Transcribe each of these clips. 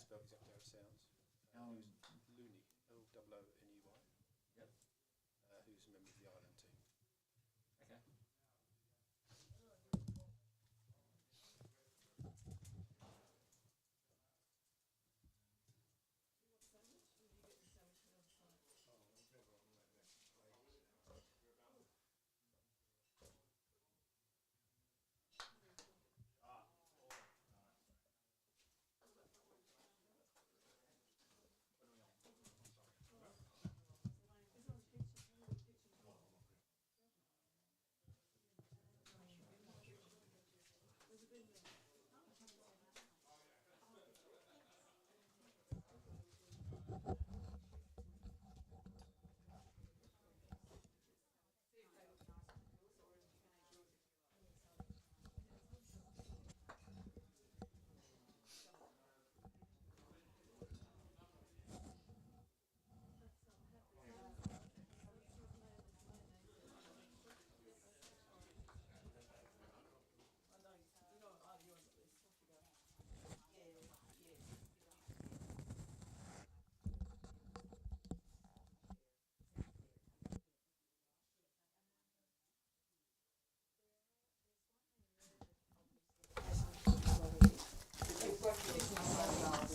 spelled exactly how it sounds. Looney, L-O-O-N-E-Y. Yep. Who's a member of the Ireland team. Okay.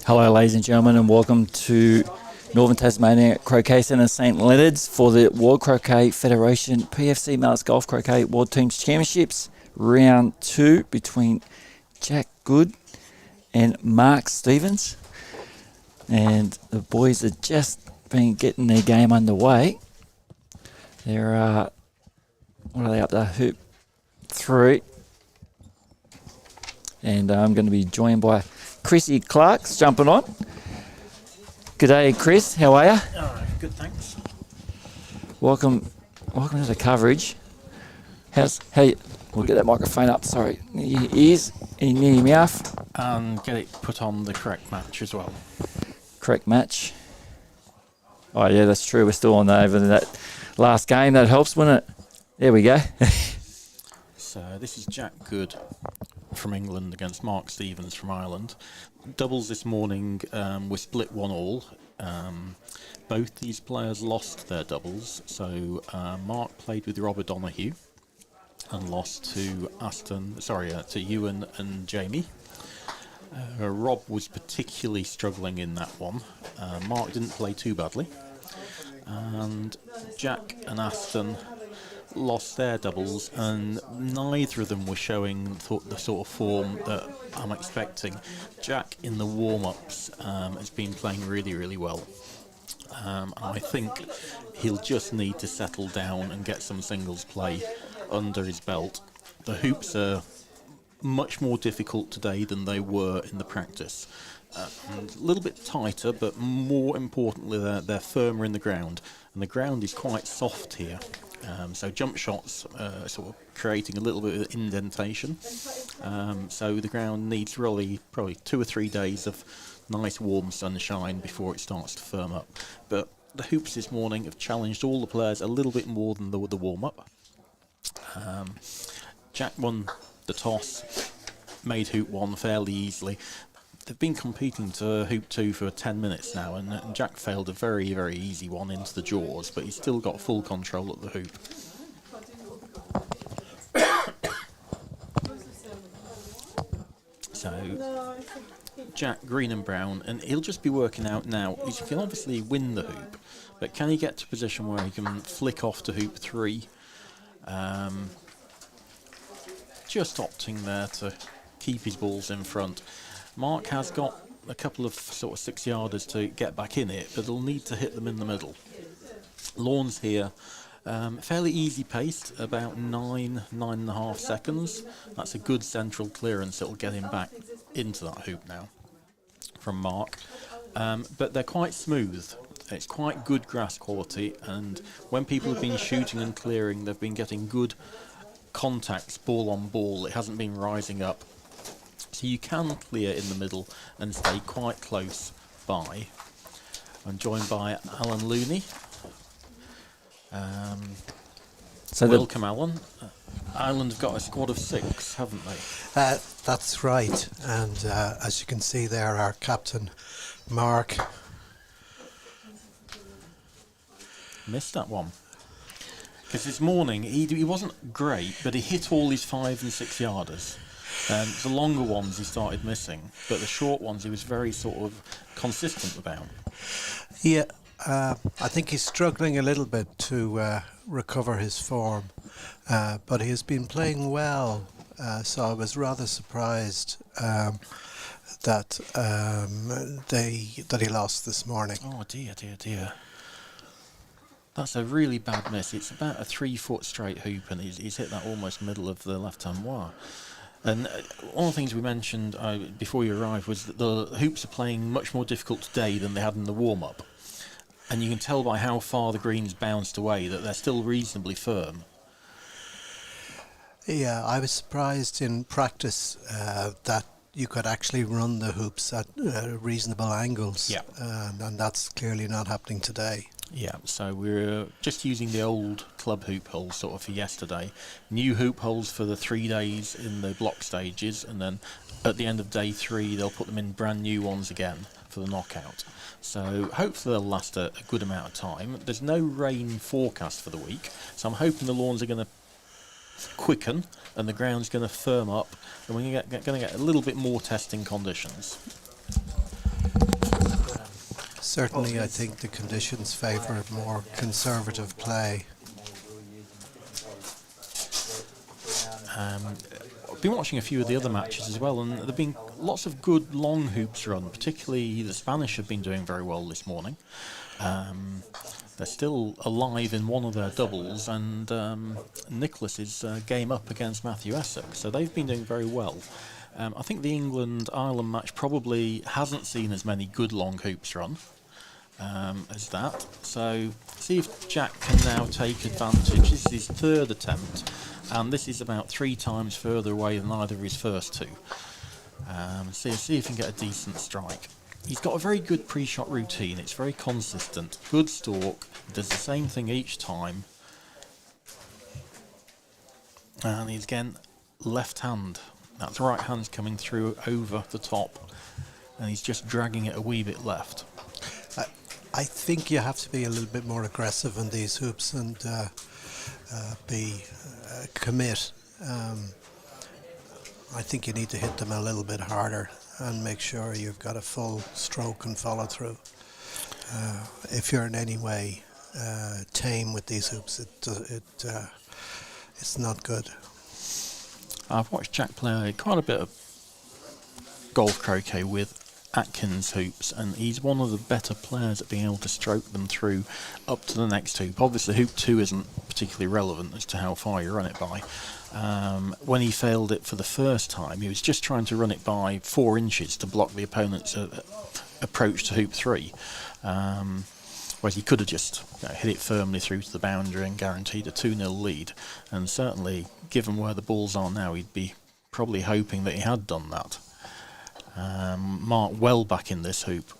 Hello ladies and gentlemen, and welcome to Northern Tasmania Croquet Centre St Leonards for the World Croquet Federation PFC Mallets Golf Croquet World Teams Championships Round 2 between Jack Good and Mark Stevens. And the boys have just been getting their game underway. They're, what are they up to? Hoop 3. And I'm going to be joined by Chrissy Clark's jumping on. G'day, Chris. How are you? All right, good, thanks. Welcome to the coverage. We'll get that microphone up. Sorry, near your ears and near your mouth. And get it put on the correct match as well. Correct match. Oh yeah, that's true. We're still on over that last game. That helps, wouldn't it? There we go. So this is Jack Good from England against Mark Stevens from Ireland. Doubles this morning were split 1-1. Both these players lost their doubles. So Mark played with Rob O'Donoghue and lost to to Ewan and Jamie. Rob was particularly struggling in that one. Mark didn't play too badly. And Jack and Aston lost their doubles, and neither of them were showing the sort of form that I'm expecting. Jack in the warm-ups has been playing really, really well. I think he'll just need to settle down and get some singles play under his belt. The hoops are much more difficult today than they were in the practice. And a little bit tighter, but more importantly, they're firmer in the ground. And the ground is quite soft here. So jump shots sort of creating a little bit of indentation. So the ground needs probably 2 or 3 days of nice warm sunshine before it starts to firm up. But the hoops this morning have challenged all the players a little bit more than the warm-up. Jack won the toss, made hoop 1 fairly easily. They've been competing to hoop 2 for 10 minutes now, and Jack failed a very, very easy one into the jaws, but he's still got full control at the hoop. So, Jack, green and brown, and he'll just be working out now. He can obviously win the hoop, but can he get to a position where he can flick off to hoop 3? Just opting there to keep his balls in front. Mark has got a couple of sort of 6-yarders to get back in it, but he'll need to hit them in the middle. Lawns here, fairly easy paced, about 9.5 seconds. That's a good central clearance that will get him back into that hoop now from Mark. But they're quite smooth. It's quite good grass quality, and when people have been shooting and clearing, they've been getting good contacts, ball on ball. It hasn't been rising up. So you can clear in the middle and stay quite close by. I'm joined by Alan Looney. Welcome, Alan. Ireland have got a squad of 6, haven't they? That's right, and as you can see there, our captain, Mark. Missed that one. Because this morning, he wasn't great, but he hit all his 5 and 6 yarders. The longer ones he started missing, but the short ones he was very sort of consistent about. Yeah, I think he's struggling a little bit to recover his form, but he has been playing well, so I was rather surprised that he lost this morning. Oh dear, dear, dear. That's a really bad miss. It's about a 3-foot straight hoop, and he's hit that almost middle of the left-hand wire. And one of the things we mentioned before you arrived was that the hoops are playing much more difficult today than they had in the warm-up. And you can tell by how far the greens bounced away that they're still reasonably firm. Yeah, I was surprised in practice that you could actually run the hoops at reasonable angles. Yeah. And that's clearly not happening today. Yeah, so we're just using the old club hoop holes sort of for yesterday. New hoop holes for the 3 days in the block stages, and then at the end of day 3 they'll put them in brand new ones again for the knockout. So hopefully they'll last a good amount of time. There's no rain forecast for the week, so I'm hoping the lawns are going to quicken and the ground's going to firm up, and we're going to get a little bit more testing conditions. Certainly, I think the conditions favour more conservative play. I've been watching a few of the other matches as well, and there have been lots of good long hoops run. Particularly the Spanish have been doing very well this morning. They're still alive in one of their doubles, and Nicholas is game up against Matthew Essex, so they've been doing very well. I think the England-Ireland match probably hasn't seen as many good long hoops run as that. So see if Jack can now take advantage. This is his 3rd attempt, and this is about 3 times further away than either of his first 2. See if he can get a decent strike. He's got a very good pre-shot routine. It's very consistent. Good stalk. Does the same thing each time. And he's again left hand. That right hand's coming through over the top, and he's just dragging it a wee bit left. I think you have to be a little bit more aggressive in these hoops and commit. I think you need to hit them a little bit harder and make sure you've got a full stroke and follow through. If you're in any way tame with these hoops, it's not good. I've watched Jack play quite a bit of golf croquet with Atkins hoops, and he's one of the better players at being able to stroke them through up to the next hoop. Obviously hoop 2 isn't particularly relevant as to how far you run it by. When he failed it for the first time, he was just trying to run it by 4 inches to block the opponent's approach to hoop 3, whereas he could have just hit it firmly through to the boundary and guaranteed a 2-0 lead. And certainly given where the balls are now, he'd be probably hoping that he had done that. Mark well back in this hoop.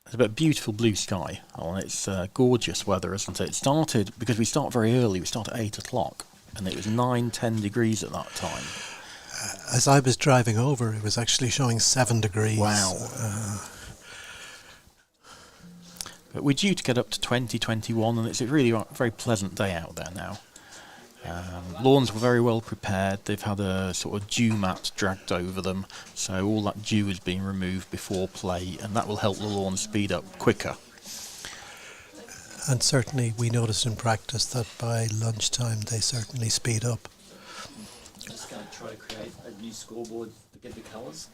There's a bit of beautiful blue sky on. It's gorgeous weather, isn't it? It started, because we start very early, we start at 8 o'clock, and it was 9-10 degrees at that time. As I was driving over, it was actually showing 7 degrees. Wow. But we're due to get up to 20, 21, and it's a really very pleasant day out there now. Lawns were very well prepared. They've had a sort of dew mat dragged over them, so all that dew is being removed before play, and that will help the lawn speed up quicker. And certainly we noticed in practice that by lunchtime they certainly speed up. I'm just going to try to create a new scoreboard to get the colours.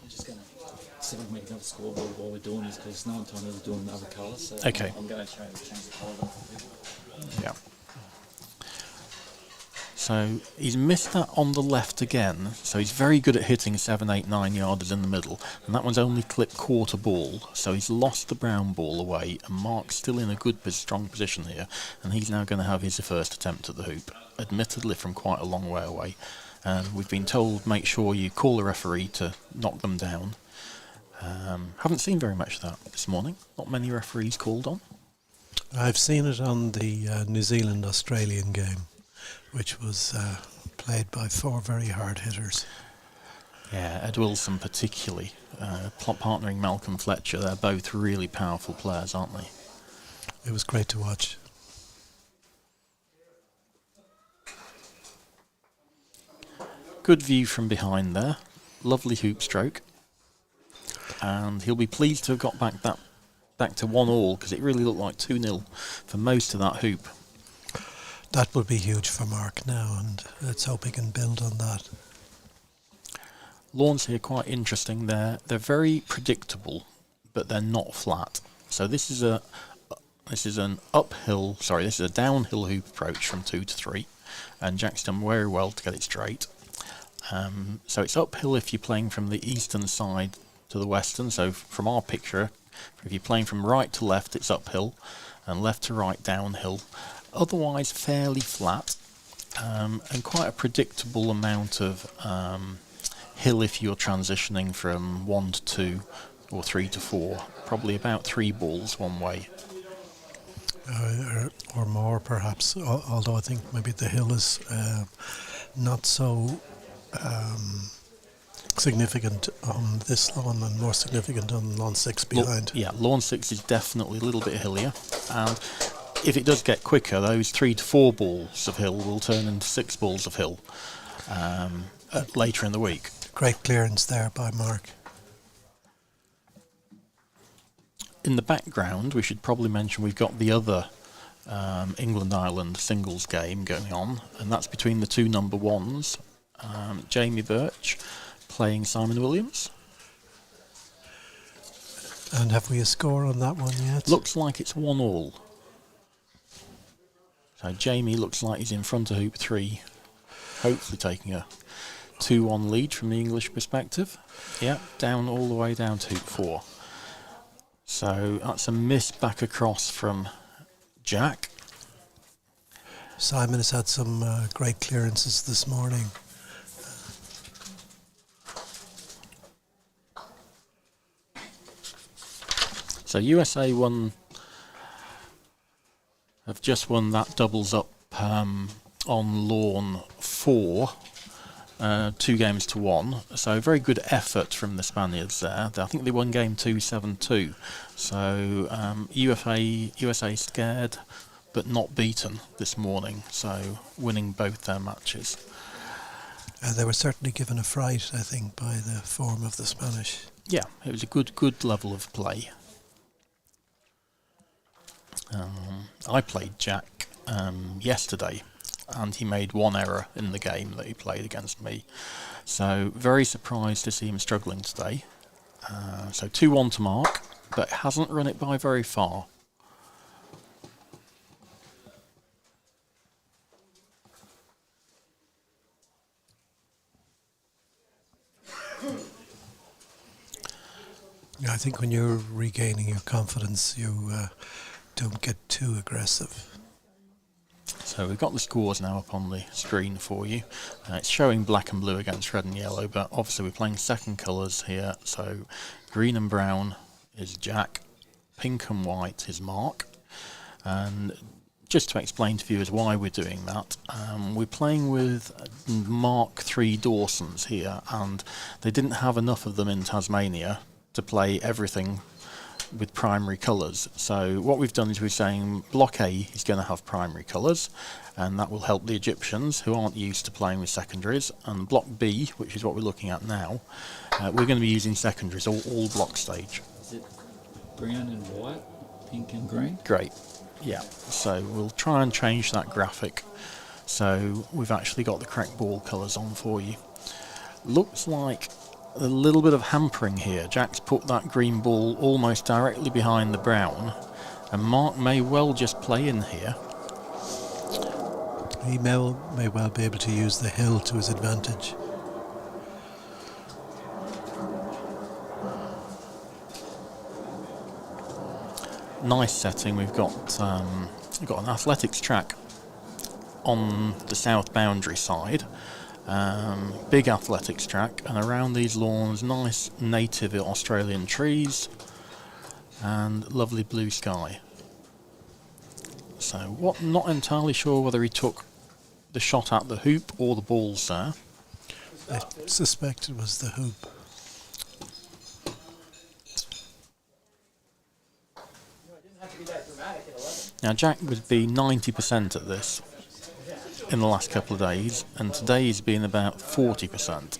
I'm just going to see if we can make another scoreboard while we're doing this, because no one told me I was doing other colours. So Okay. I'm going to change the colour up a bit. Yeah. So he's missed that on the left again, so he's very good at hitting 7, 8, 9 yarders in the middle, and that one's only clipped quarter ball, so he's lost the brown ball away, and Mark's still in a good, strong position here, and he's now going to have his first attempt at the hoop, admittedly from quite a long way away. And we've been told, make sure you call the referee to knock them down. Haven't seen very much of that this morning. Not many referees called on. I've seen it on the New Zealand-Australian game, which was played by 4 very hard hitters. Yeah, Ed Wilson particularly, partnering Malcolm Fletcher. They're both really powerful players, aren't they? It was great to watch. Good view from behind there. Lovely hoop stroke. And he'll be pleased to have got back to 1-1 because it really looked like 2-0 for most of that hoop. That would be huge for Mark now, and let's hope he can build on that. Lawns here quite interesting. They're very predictable, but they're not flat. So this is a downhill hoop approach from 2 to 3, and Jack's done very well to get it straight. So it's uphill if you're playing from the eastern side to the western. So from our picture, if you're playing from right to left, it's uphill, and left to right, downhill. Otherwise, fairly flat, and quite a predictable amount of hill if you're transitioning from 1 to 2 or 3 to 4. Probably about 3 balls one way. Or more, perhaps, although I think maybe the hill is not so significant on this lawn and more significant on lawn 6 behind. Yeah, lawn 6 is definitely a little bit hillier, and if it does get quicker, those 3 to 4 balls of hill will turn into 6 balls of hill later in the week. Great clearance there by Mark. In the background, we should probably mention we've got the other England-Ireland singles game going on, and that's between the 2 number 1s. Jamie Birch playing Simon Williams. And have we a score on that one yet? Looks like it's 1-1. So Jamie looks like he's in front of hoop 3, hopefully taking a 2-1 lead from the English perspective. Yeah, down all the way down to hoop 4. So that's a miss back across from Jack. Simon has had some great clearances this morning. So USA have just won that doubles up on lawn 4, 2 games to 1. So very good effort from the Spaniards there. I think they won game 2 7-2. So USA scared but not beaten this morning. So winning both their matches. They were certainly given a fright, I think, by the form of the Spanish. Yeah, it was a good level of play. I played Jack yesterday, and he made 1 error in the game that he played against me. So very surprised to see him struggling today. So 2-1 to Mark, but hasn't run it by very far. I think when you're regaining your confidence, you don't get too aggressive. So we've got the scores now up on the screen for you. It's showing black and blue against red and yellow, but obviously we're playing second colours here. So green and brown is Jack, pink and white is Mark. And just to explain to viewers why we're doing that, we're playing with Mark III Dawsons here, and they didn't have enough of them in Tasmania to play everything with primary colours. So what we've done is we're saying block A is going to have primary colours, and that will help the Egyptians who aren't used to playing with secondaries, and block B, which is what we're looking at now, we're going to be using secondaries all block stage. Is it brown and white, pink and green? Great, yeah. So we'll try and change that graphic so we've actually got the correct ball colours on for you. Looks like a little bit of hampering here. Jack's put that green ball almost directly behind the brown, and Mark may well just play in here. He may well be able to use the hill to his advantage. Nice setting. We've got an athletics track on the south boundary side, Big athletics track, and around these lawns, nice native Australian trees and lovely blue sky. So not entirely sure whether he took the shot at the hoop or the balls there. I suspect it was the hoop. Now Jack would be 90% at this in the last couple of days, and today he's been about 40%.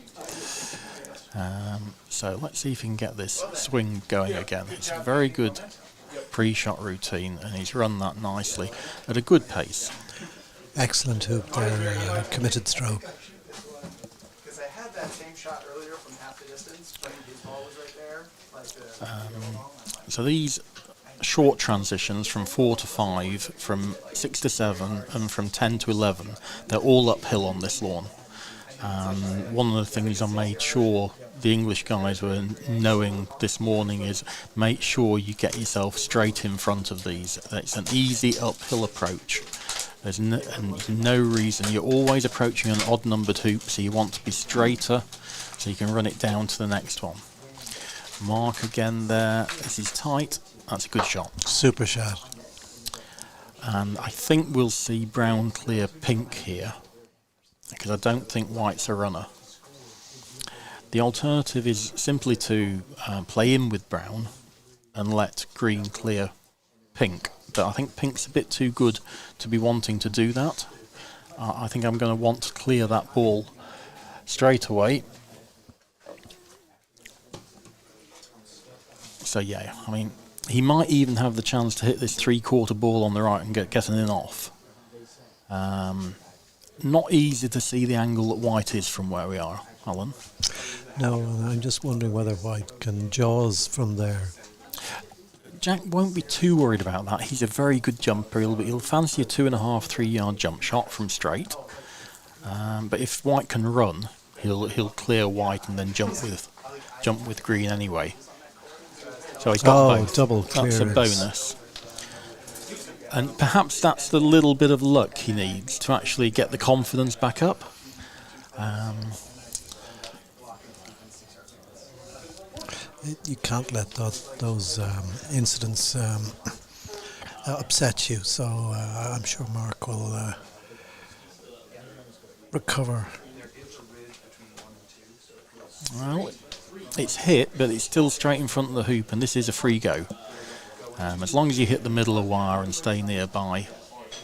So let's see if he can get this swing going again. It's a very good pre-shot routine, and he's run that nicely at a good pace. Excellent hoop there, committed throw. Because I had that same shot earlier from half the distance, but his ball was right there. So these short transitions from 4 to 5, from 6 to 7, and from 10 to 11, they're all uphill on this lawn. And one of the things I made sure the English guys were knowing this morning is make sure you get yourself straight in front of these. It's an easy uphill approach. There's no reason. You're always approaching an odd numbered hoop, so you want to be straighter so you can run it down to the next one. Mark again there. This is tight. That's a good shot. Super shot. And I think we'll see brown clear pink here, because I don't think white's a runner. The alternative is simply to play in with brown and let green clear pink. But I think pink's a bit too good to be wanting to do that. I think I'm going to want to clear that ball straight away. So yeah, I mean, he might even have the chance to hit this 3/4 ball on the right and get an in off. Not easy to see the angle that white is from where we are, Alan. No, I'm just wondering whether white can jaws from there. Jack won't be too worried about that. He's a very good jumper. He'll fancy a 2.5, 3 yard jump shot from straight. But if white can run, he'll clear white and then jump with green anyway. So he's got both. Double clearance. That's a bonus. And perhaps that's the little bit of luck he needs to actually get the confidence back up. You can't let those incidents upset you, so I'm sure Mark will recover. Well, it's hit, but it's still straight in front of the hoop, and this is a free go. As long as you hit the middle of wire and stay nearby,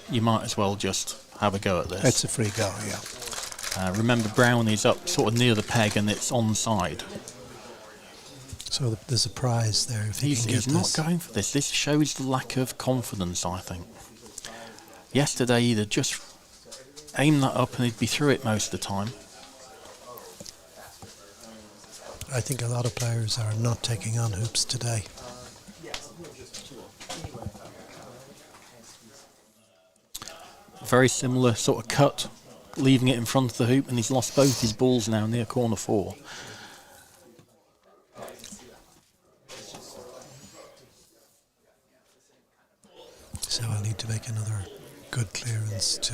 you might as well just have a go at this. It's a free go, yeah. Remember, brown is up sort of near the peg and it's onside. So there's a prize there if he can get He's this. not going for this. This shows the lack of confidence, I think. Yesterday he'd have just aimed that up and he'd be through it most of the time. I think a lot of players are not taking on hoops today. Very similar sort of cut, leaving it in front of the hoop, and he's lost both his balls now near corner 4. So I'll need to make another good clearance to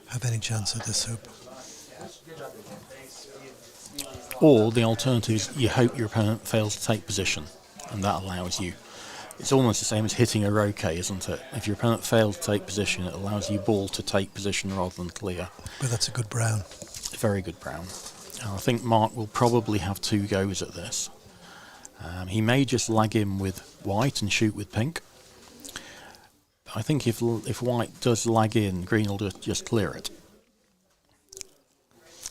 have any chance at this hoop. Or the alternative is you hope your opponent fails to take position, and that allows you. It's almost the same as hitting a Croquet, isn't it? If your opponent fails to take position, it allows your ball to take position rather than clear. But that's a good brown. Very good brown. And I think Mark will probably have 2 goes at this. He may just lag in with white and shoot with pink. I think if white does lag in, green will just clear it.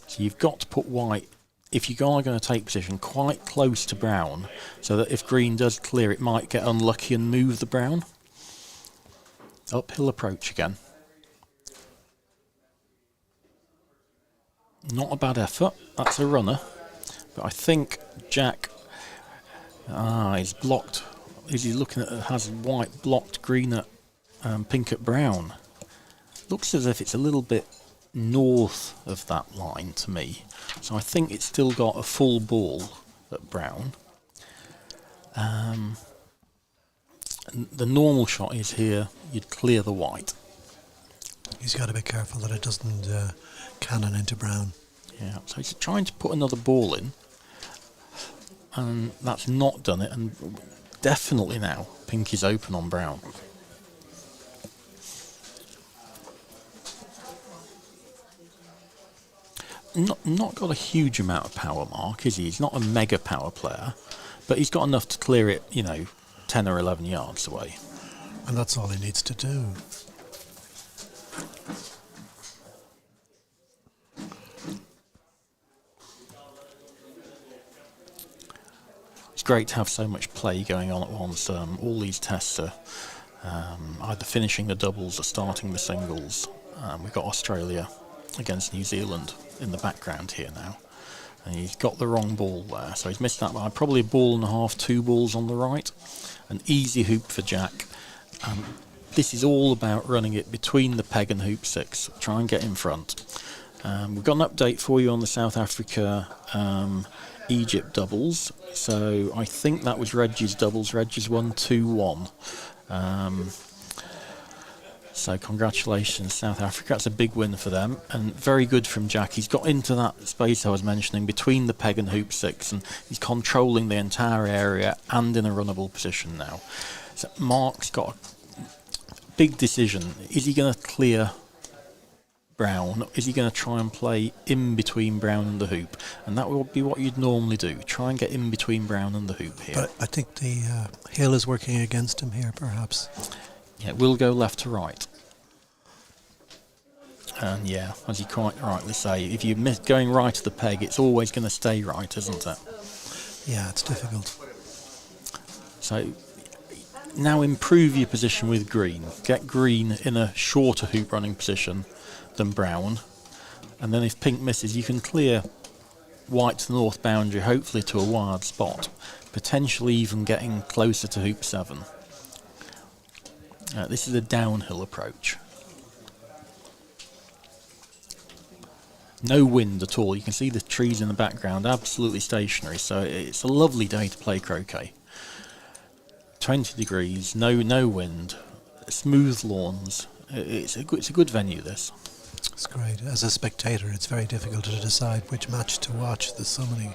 So you've got to put white, if you are going to take position, quite close to brown, so that if green does clear, it might get unlucky and move the brown. Uphill approach again. Not a bad effort. That's a runner. But I think Jack is blocked. Is he looking at, has white blocked green at pink at brown? Looks as if it's a little bit north of that line to me. So I think it's still got a full ball at brown. And the normal shot is here, you'd clear the white. He's got to be careful that it doesn't cannon into brown. Yeah, so he's trying to put another ball in, and that's not done it, and definitely now pink is open on brown. Not got a huge amount of power, Mark, is he? He's not a mega power player, but he's got enough to clear it, 10 or 11 yards away. And that's all he needs to do. It's great to have so much play going on at once. All these tests are either finishing the doubles or starting the singles. We've got Australia against New Zealand in the background here now, and he's got the wrong ball there, so he's missed that by probably a ball and a half, 2 balls on the right. An easy hoop for Jack. This is all about running it between the peg and hoop 6. Try and get in front. We've got an update for you on the South Africa Egypt doubles. So I think that was Reggie's doubles. Reggie's won 2-1. So congratulations, South Africa. That's a big win for them, and very good from Jack. He's got into that space I was mentioning between the peg and hoop 6, and he's controlling the entire area and in a runnable position now. So Mark's got a big decision. Is he going to clear brown? Is he going to try and play in between brown and the hoop? And that would be what you'd normally do. Try and get in between brown and the hoop here. But I think the hill is working against him here, perhaps. Yeah, it will go left to right. And yeah, as you quite rightly say, if you miss going right to the peg, it's always going to stay right, isn't it? Yeah, it's difficult. So now improve your position with green. Get green in a shorter hoop running position than brown. And then if pink misses, you can clear white to the north boundary, hopefully to a wide spot, potentially even getting closer to hoop 7. This is a downhill approach. No wind at all. You can see the trees in the background, absolutely stationary. So it's a lovely day to play croquet. 20 degrees, no wind, smooth lawns. It's a good venue, this. It's great. As a spectator, it's very difficult to decide which match to watch. There's so many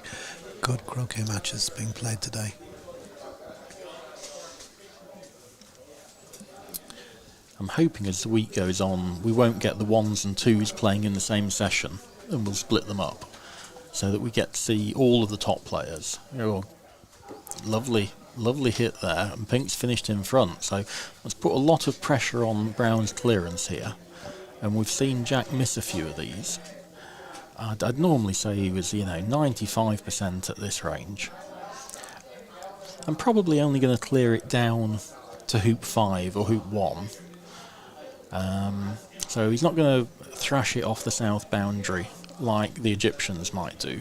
good croquet matches being played today. I'm hoping as the week goes on we won't get the 1s and 2s playing in the same session, and we'll split them up so that we get to see all of the top players. Lovely hit there, and pink's finished in front, so let's put a lot of pressure on brown's clearance here, and we've seen Jack miss a few of these. I'd normally say he was 95% at this range. I'm probably only going to clear it down to hoop 5 or hoop 1. So he's not going to thrash it off the south boundary like the Egyptians might do.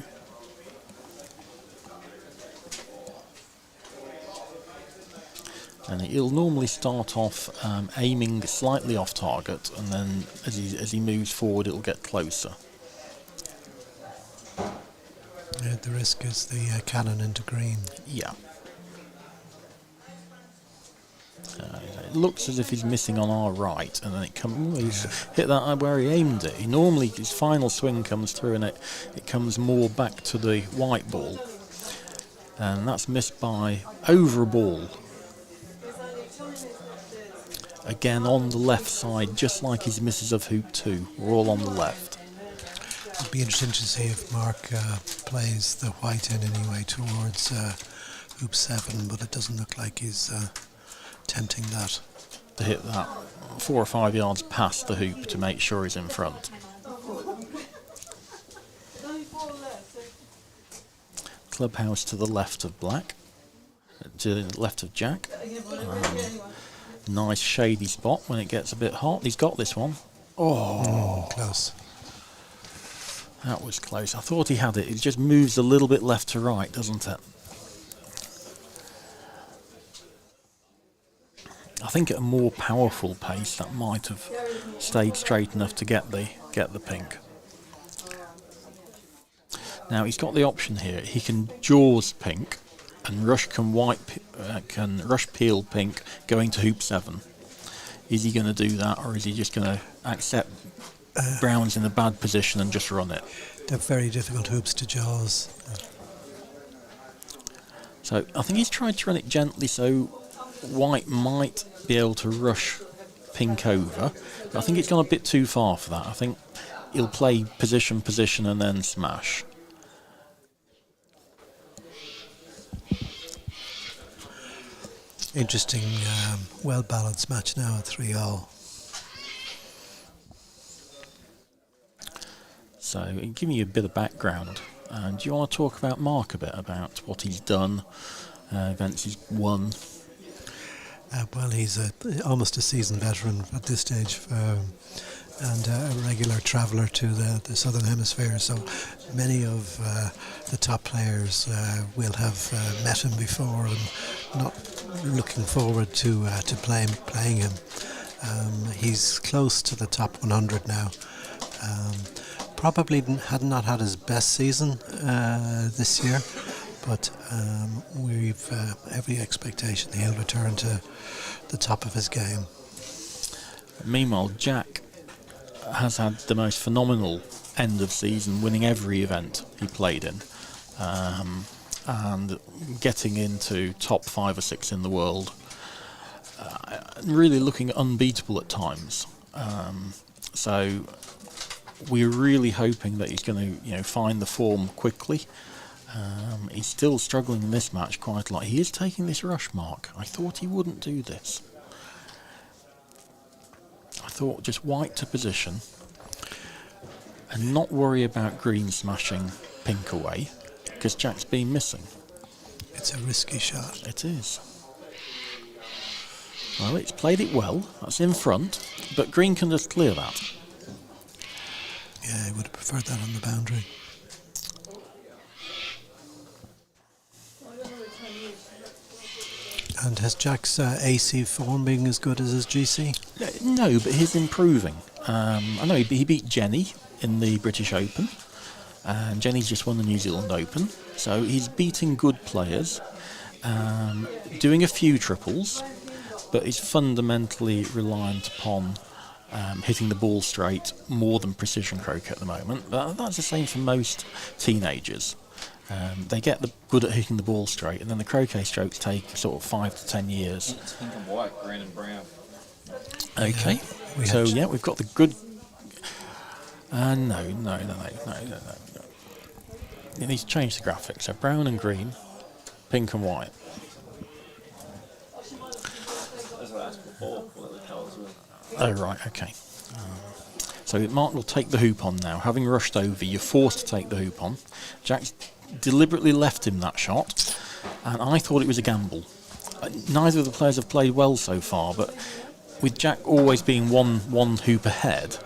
And he'll normally start off aiming slightly off target, and then as he moves forward it'll get closer. Yeah, the risk is the cannon into green. Yeah. It looks as if he's missing on our right, and then he's hit that where he aimed it. Normally his final swing comes through and it comes more back to the white ball, and that's missed by over a ball. Again on the left side, just like his misses of hoop 2. We're all on the left. It'd be interesting to see if Mark plays the white in anyway towards hoop 7, but it doesn't look like he's tempting that. To hit that 4 or 5 yards past the hoop to make sure he's in front. Clubhouse to the left of black, to the left of Jack. Nice shady spot when it gets a bit hot. He's got this one. Oh, close. That was close. I thought he had it. It just moves a little bit left to right, doesn't it? I think at a more powerful pace that might have stayed straight enough to get the pink. Now he's got the option here. He can jaws pink and rush peel pink going to hoop 7. Is he going to do that, or is he just going to accept Brown's in a bad position and just run it. They're very difficult hoops to jaws. So I think he's tried to run it gently so white might be able to rush pink over. But I think it's gone a bit too far for that. I think he'll play position, position and then smash. Interesting, well-balanced match now at 3-all. So, give me a bit of background. Do you want to talk about Mark a bit, about what he's done, events he's won? Well, he's almost a seasoned veteran at this stage, and a regular traveller to the Southern Hemisphere, so many of the top players will have met him before and not looking forward to playing him. He's close to the top 100 now. Probably had not had his best season this year, but we've every expectation he'll return to the top of his game. Meanwhile, Jack has had the most phenomenal end of season, winning every event he played in, and getting into top 5 or 6 in the world, really looking unbeatable at times. So we're really hoping that he's going to, find the form quickly. He's still struggling in this match quite a lot. He is taking this rush mark. I thought he wouldn't do this. I thought just white to position and not worry about green smashing pink away, because Jack's been missing. It's a risky shot. It is. Well, it's played it well. That's in front, but green can just clear that. Yeah, I would have preferred that on the boundary. And has Jack's AC form been as good as his GC? No, but he's improving. I know he beat Jenny in the British Open, and Jenny's just won the New Zealand Open, so he's beating good players, doing a few triples, but he's fundamentally reliant upon hitting the ball straight more than precision croquet at the moment. But that's the same for most teenagers. They get good at hitting the ball straight, and then the croquet strokes take sort of 5 to 10 years. It's pink and white, green and brown. Okay, we've got the good. No. It needs to change the graphics. So brown and green, pink and white. That's what I asked before, what the colours were. Oh, right, okay. So Mark will take the hoop on now. Having rushed over, you're forced to take the hoop on. Jack's deliberately left him that shot, and I thought it was a gamble. Neither of the players have played well so far, but with Jack always being one hoop ahead,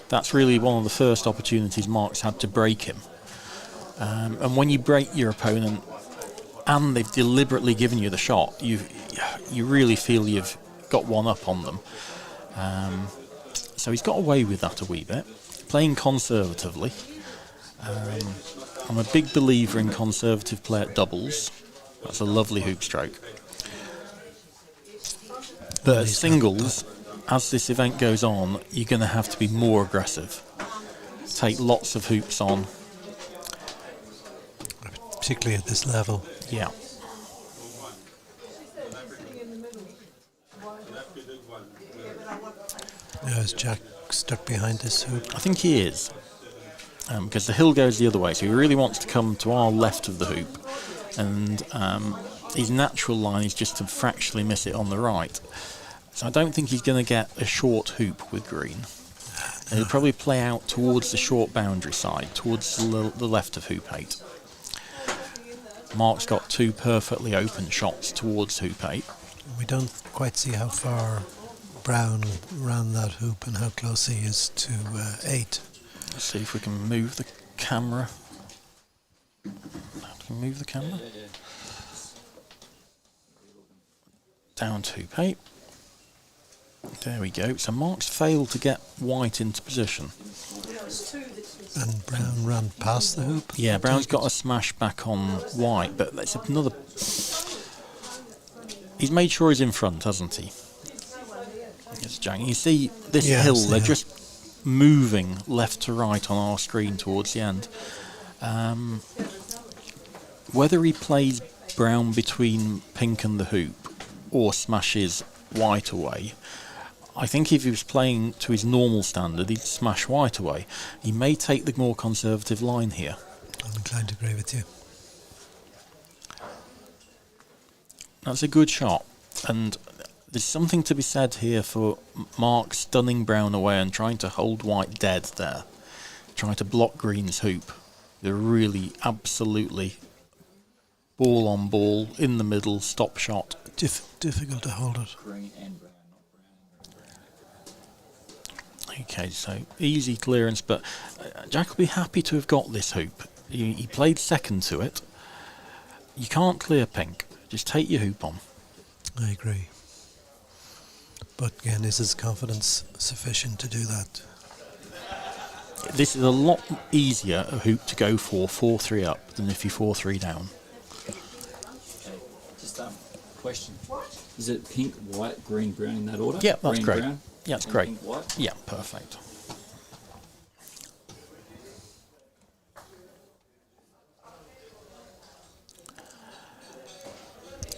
that's really one of the first opportunities Mark's had to break him. And when you break your opponent, and they've deliberately given you the shot, you really feel you've got one up on them. So he's got away with that a wee bit, playing conservatively. I'm a big believer in conservative play at doubles. That's a lovely hoop stroke. But at singles, as this event goes on, you're going to have to be more aggressive. Take lots of hoops on. Particularly at this level. Yeah. Now is Jack stuck behind this hoop? I think he is. Because the hill goes the other way, so he really wants to come to our left of the hoop. And his natural line is just to fractionally miss it on the right. So I don't think he's going to get a short hoop with green. And he'll probably play out towards the short boundary side, towards the left of hoop 8. Mark's got 2 perfectly open shots towards hoop 8. We don't quite see how far Brown ran that hoop and how close he is to 8. Let's see if we can move the camera. Can we move the camera? Down to hoop 8. There we go. So Mark's failed to get white into position. And Brown ran past the hoop? Yeah, Brown's got a smash back on white, but that's another... He's made sure he's in front, hasn't he? It's Jack. You see this hill, they're just moving left to right on our screen towards the end. Whether he plays brown between pink and the hoop or smashes white away, I think if he was playing to his normal standard, he'd smash white away. He may take the more conservative line here. I'm inclined to agree with you. That's a good shot, and there's something to be said here for Mark stunning brown away and trying to hold white dead there, trying to block green's hoop. They're really absolutely ball on ball, in the middle, stop shot. Difficult to hold it. Green and brown, not brown. Okay, so easy clearance, but Jack will be happy to have got this hoop. He played second to it. You can't clear pink. Just take your hoop on. I agree. But again, is his confidence sufficient to do that? This is a lot easier a hoop to go for 4-3 up than if you 4-3 down. Just question. Is it pink, white, green, brown in that order? Yeah, that's green, great. Brown, Yeah, that's and great. Pink, white? Yeah, perfect.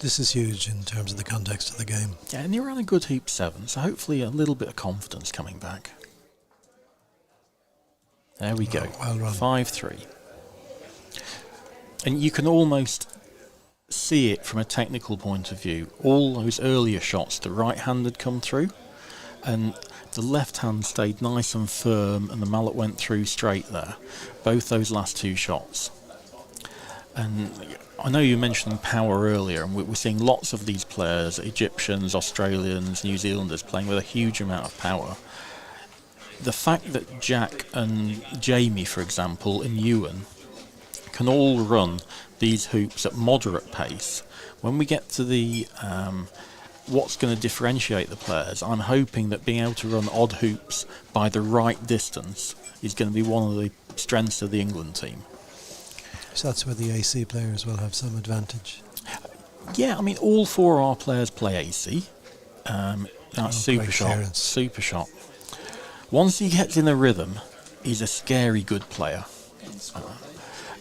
This is huge in terms of the context of the game. Yeah, and you're on a good hoop 7, so hopefully a little bit of confidence coming back. There we go. Well run. 5-3. And you can almost see it from a technical point of view. All those earlier shots, the right hand had come through, and the left hand stayed nice and firm, and the mallet went through straight there. Both those last two shots. And I know you mentioned power earlier, and we're seeing lots of these players, Egyptians, Australians, New Zealanders, playing with a huge amount of power. The fact that Jack and Jamie, for example, and Ewan can all run these hoops at moderate pace, when we get to the what's going to differentiate the players, I'm hoping that being able to run odd hoops by the right distance is going to be one of the strengths of the England team. So that's where the AC players will have some advantage. Yeah, I mean, all four of our players play AC. That's super great shot. clearance. Super shot. Once he gets in a rhythm, he's a scary good player.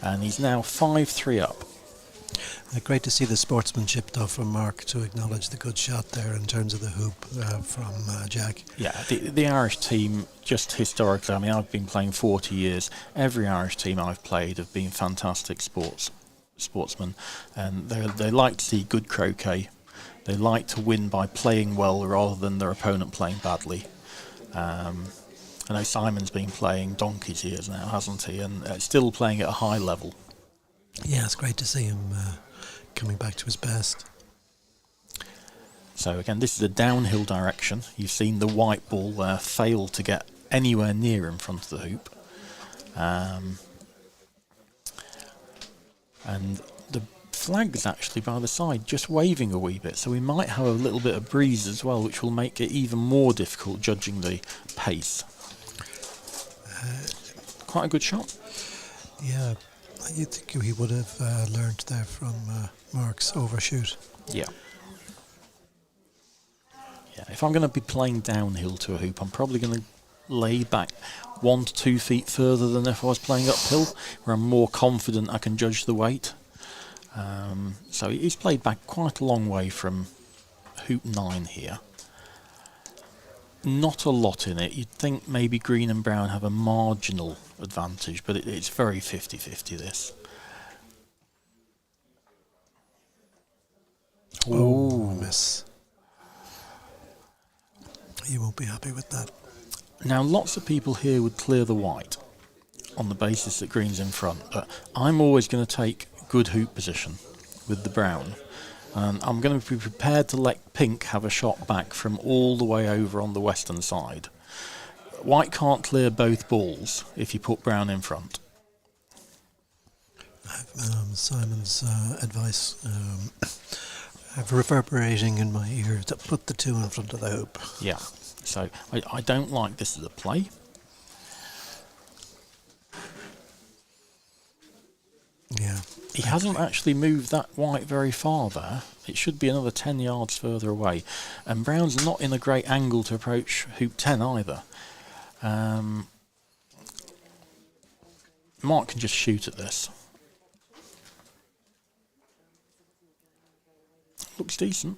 And he's now 5-3 up. Great to see the sportsmanship, though, from Mark to acknowledge the good shot there in terms of the hoop from Jack. Yeah, the Irish team, just historically, I mean, I've been playing 40 years. Every Irish team I've played have been fantastic sportsmen. And they like to see good croquet. They like to win by playing well rather than their opponent playing badly. I know Simon's been playing donkey's years now, hasn't he? And still playing at a high level. Yeah, it's great to see him coming back to his best. So again, this is a downhill direction. You've seen the white ball there fail to get anywhere near in front of the hoop. And the flag's actually by the side, just waving a wee bit. So we might have a little bit of breeze as well, which will make it even more difficult judging the pace. Quite a good shot. Yeah, you'd think he would have learnt there from Mark's overshoot. Yeah. Yeah. If I'm going to be playing downhill to a hoop, I'm probably going to lay back 1 to 2 feet further than if I was playing uphill, where I'm more confident I can judge the weight. So he's played back quite a long way from hoop 9 here. Not a lot in it. You'd think maybe green and brown have a marginal advantage, but it's very 50-50 this. Oh, miss. You won't be happy with that. Now, lots of people here would clear the white on the basis that green's in front, but I'm always going to take good hoop position with the brown. And I'm going to be prepared to let pink have a shot back from all the way over on the western side. White can't clear both balls if you put brown in front. I have Simon's advice reverberating in my ear to put the two in front of the hoop. Yeah, so I don't like this as a play. Yeah. He hasn't actually moved that white very far there. It should be another 10 yards further away. And brown's not in a great angle to approach hoop 10 either. Mark can just shoot at this. Looks decent.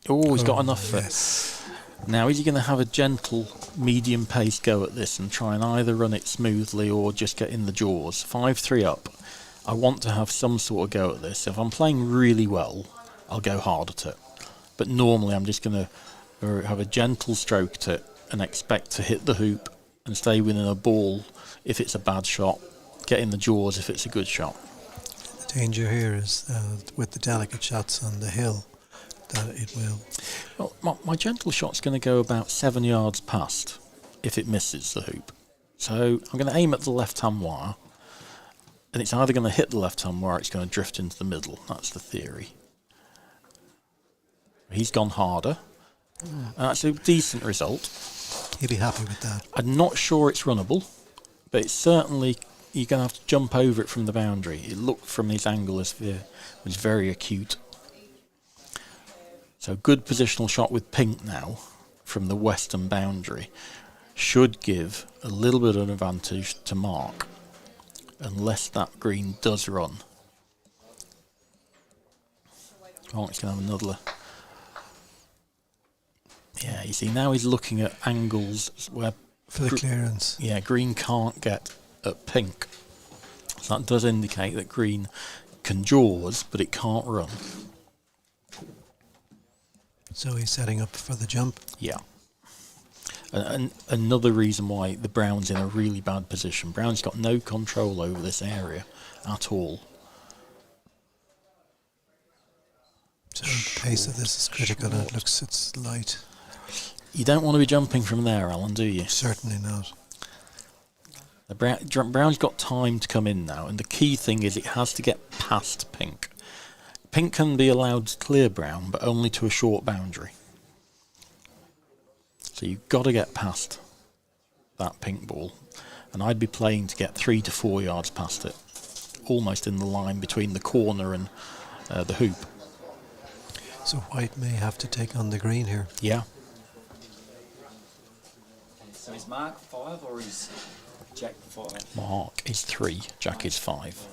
Oh, he's got enough for it. Now, is he going to have a gentle, medium-paced go at this and try and either run it smoothly or just get in the jaws? 5-3 up. I want to have some sort of go at this. If I'm playing really well, I'll go hard at it. But normally I'm just going to have a gentle stroke at it and expect to hit the hoop and stay within a ball if it's a bad shot, get in the jaws if it's a good shot. The danger here is with the delicate shots on the hill that it will. Well, my gentle shot's going to go about 7 yards past if it misses the hoop. So I'm going to aim at the left-hand wire, and it's either going to hit the left-hand wire or it's going to drift into the middle. That's the theory. He's gone harder. That's a decent result. He'd be happy with that. I'm not sure it's runnable, but it's certainly, you're going to have to jump over it from the boundary. It looked from his angle as it was very acute. So good positional shot with pink now from the western boundary should give a little bit of an advantage to Mark, unless that green does run. Mark's going to have another. Yeah, you see now he's looking at angles where for the clearance. Yeah, green can't get at pink. So that does indicate that green can jaws, but it can't run. So he's setting up for the jump. Yeah. And another reason why the brown's in a really bad position. Brown's got no control over this area at all. So the pace of this is critical. It looks it's light. You don't want to be jumping from there, Alan, do you? Certainly not. The brown's got time to come in now, and the key thing is it has to get past pink. Pink can be allowed to clear brown, but only to a short boundary. So you've got to get past that pink ball, and I'd be playing to get 3 to 4 yards past it, almost in the line between the corner and the hoop. So white may have to take on the green here. Yeah. So is Mark 5 or is Jack 5? Mark is 3, Jack is 5.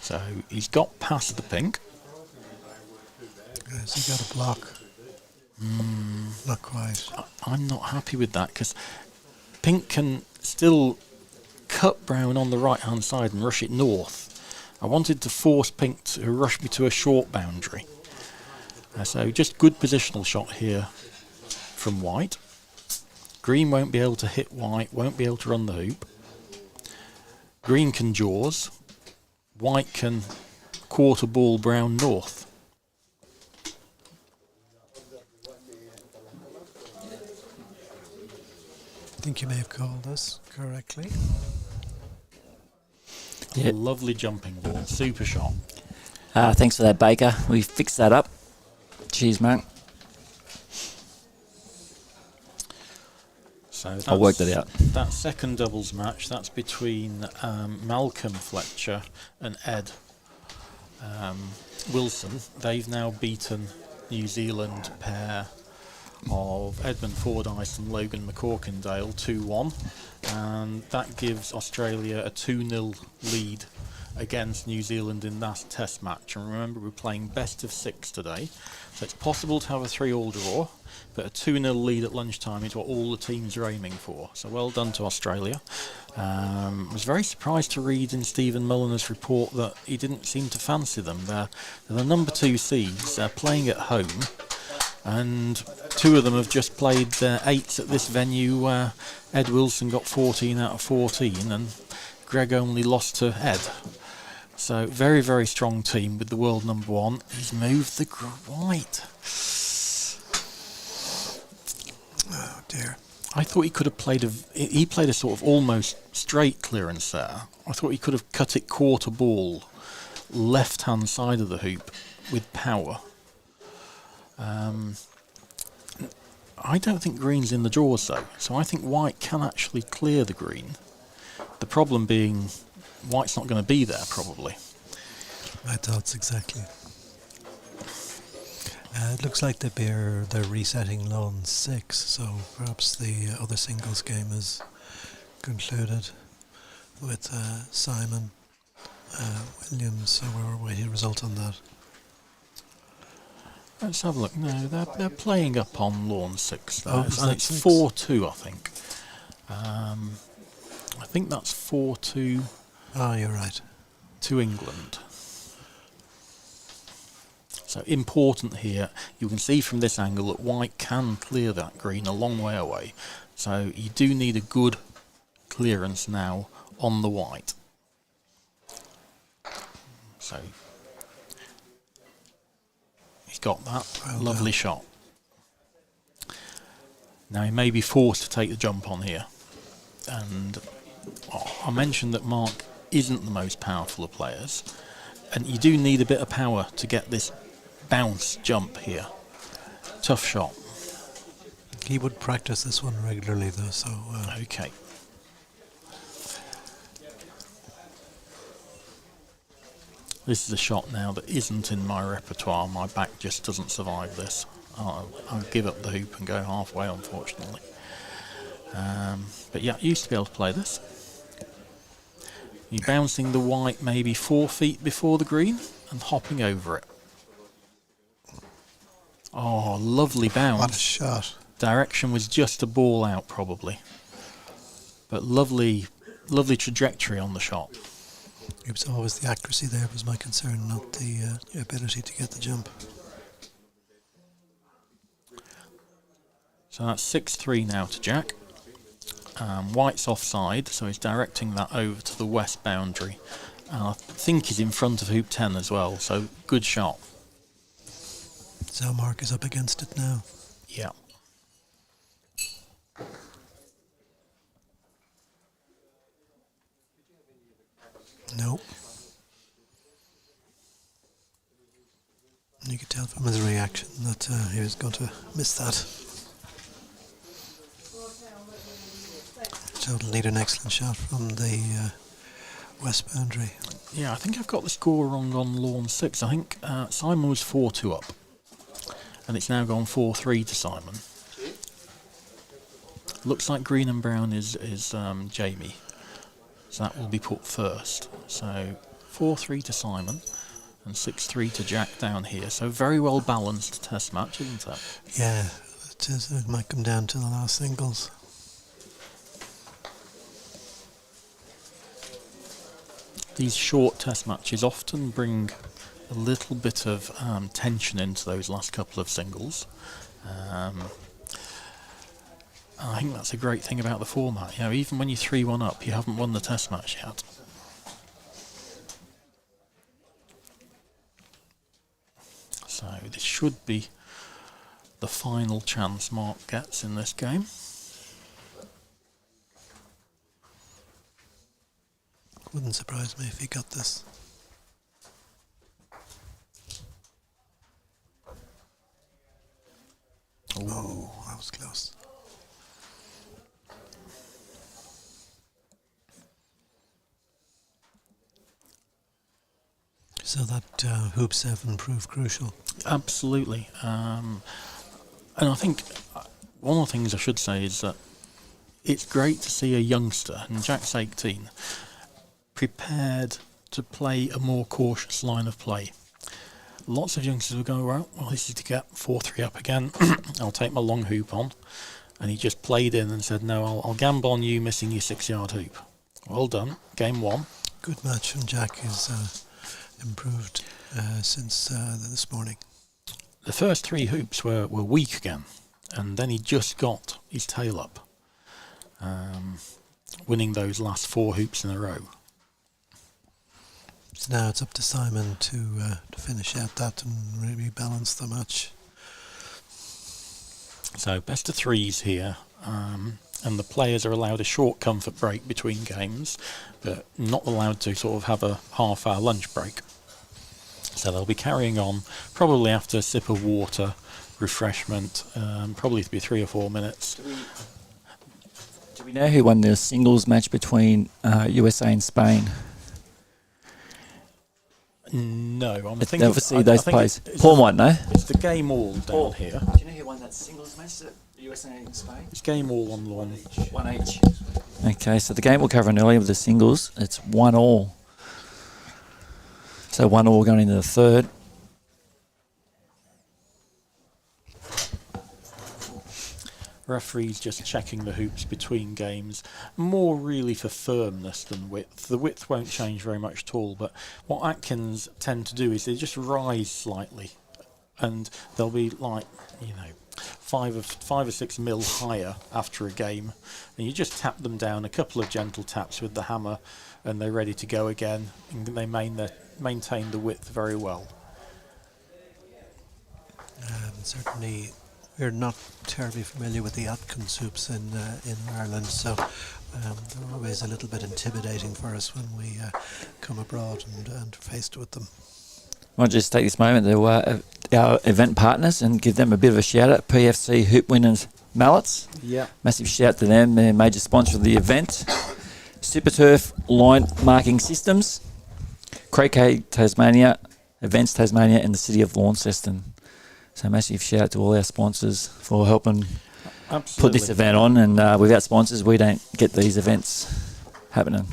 So he's got past the pink. Has he got a block? Not quite. I'm not happy with that because pink can still cut brown on the right hand side and rush it north. I wanted to force pink to rush me to a short boundary. So just good positional shot here from white. Green won't be able to hit white, won't be able to run the hoop. Green can jaws. White can quarter ball brown north. I think you may have called us correctly. Yeah. Lovely jumping ball, super shot. Thanks for that, Baker. We fixed that up. Cheers, mate. So I'll work that out. That second doubles match, that's between Malcolm Fletcher and Ed Wilson. They've now beaten New Zealand pair of Edmund Fordyce and Logan McCorkindale 2-1, and that gives Australia a 2-0 lead against New Zealand in that test match. And remember, we're playing best of 6 today, so it's possible to have a 3-all draw, but a 2-0 lead at lunchtime is what all the teams are aiming for. So well done to Australia. I was very surprised to read in Stephen Mulliner's report that he didn't seem to fancy them. They're the number 2 seeds. They're playing at home, and 2 of them have just played their 8s at this venue. Ed Wilson got 14 out of 14, and Greg only lost to Ed. So very, very strong team with the world number 1. He's moved the white. Oh dear. I thought he could have played he played a sort of almost straight clearance there. I thought he could have cut it quarter ball, left hand side of the hoop with power. I don't think green's in the jaws though, so I think white can actually clear the green. The problem being white's not going to be there probably. My thoughts exactly. It looks like they're resetting lone 6, so perhaps the other singles game is concluded with Simon Williams, so we're waiting a result on that. Let's have a look. No, they're playing up on lawn 6 there. Oh, is And that it's 6? 4-2, I think. I think that's 4-2 Oh, you're right. to England. So important here, you can see from this angle that white can clear that green a long way away. So you do need a good clearance now on the white. So he's got that lovely shot. Now he may be forced to take the jump on here. And I mentioned that Mark isn't the most powerful of players, and you do need a bit of power to get this bounce jump here. Tough shot. He would practice this one regularly though, so... Okay. This is a shot now that isn't in my repertoire. My back just doesn't survive this. I'll give up the hoop and go halfway, unfortunately. But yeah, used to be able to play this. You're bouncing the white maybe 4 feet before the green and hopping over it. Oh, lovely bounce. What a shot. Direction was just a ball out probably. But lovely trajectory on the shot. It was always the accuracy there was my concern, not the ability to get the jump. So that's 6-3 now to Jack. White's offside, so he's directing that over to the west boundary. I think he's in front of hoop 10 as well, so good shot. So Mark is up against it now. Yeah. Nope. You could tell from his reaction that he was going to miss that. So it'll need an excellent shot from the west boundary. Yeah, I think I've got the score wrong on lawn 6. I think Simon was 4-2 up. And it's now gone 4-3 to Simon. Looks like green and brown is Jamie. So that will be put first. So 4-3 to Simon and 6-3 to Jack down here. So very well balanced test match, isn't it? Yeah, it is. It might come down to the last singles. These short test matches often bring a little bit of tension into those last couple of singles. I think that's a great thing about the format. You know, even when you're 3-1 up, you haven't won the test match yet. So this should be the final chance Mark gets in this game. Wouldn't surprise me if he got this. Ooh. Oh, that was close. So that hoop 7 proved crucial. Absolutely. And I think one of the things I should say is that it's great to see a youngster, and Jack's 18, prepared to play a more cautious line of play. Lots of youngsters will go, well, this is to get 4-3 up again. I'll take my long hoop on. And he just played in and said, no, I'll gamble on you missing your 6-yard hoop. Well done. Game 1. Good match from Jack. Is improved since this morning. The first 3 hoops were weak again. And then he just got his tail up. Winning those last 4 hoops in a row. So now it's up to Simon to finish out that and really balance the match. So best of 3s here, and the players are allowed a short comfort break between games, but not allowed to sort of have a half-hour lunch break. So they'll be carrying on, probably after a sip of water, refreshment, probably to be 3 or 4 minutes. Do we know who won the singles match between USA and Spain? No, I'm It's thinking. obviously those plays. It's Paul might know. It's the game all down here. Do you know who won that singles match at USA and Spain? It's game all on lawn. One each. Okay, so the game we're covering earlier with the singles, it's 1-1. So 1-1 going into the third. Referees just checking the hoops between games, more really for firmness than width. The width won't change very much at all, but what Atkins tend to do is they just rise slightly, and they'll be like, 5 or 6 mil higher after a game, and you just tap them down, a couple of gentle taps with the hammer, and they're ready to go again, and they maintain the width very well. Certainly, we're not terribly familiar with the Atkins hoops in Ireland, so they're always a little bit intimidating for us when we come abroad and faced with them. I'll just take this moment to our event partners and give them a bit of a shout out. PFC Hoop Winners Mallets. Yeah. Massive shout to them. They're a major sponsor of the event. Super Turf Line Marking Systems. Croquet Tasmania. Events Tasmania and the City of Launceston. So massive shout out to all our sponsors for helping put this event on. And without sponsors, we don't get these events happening.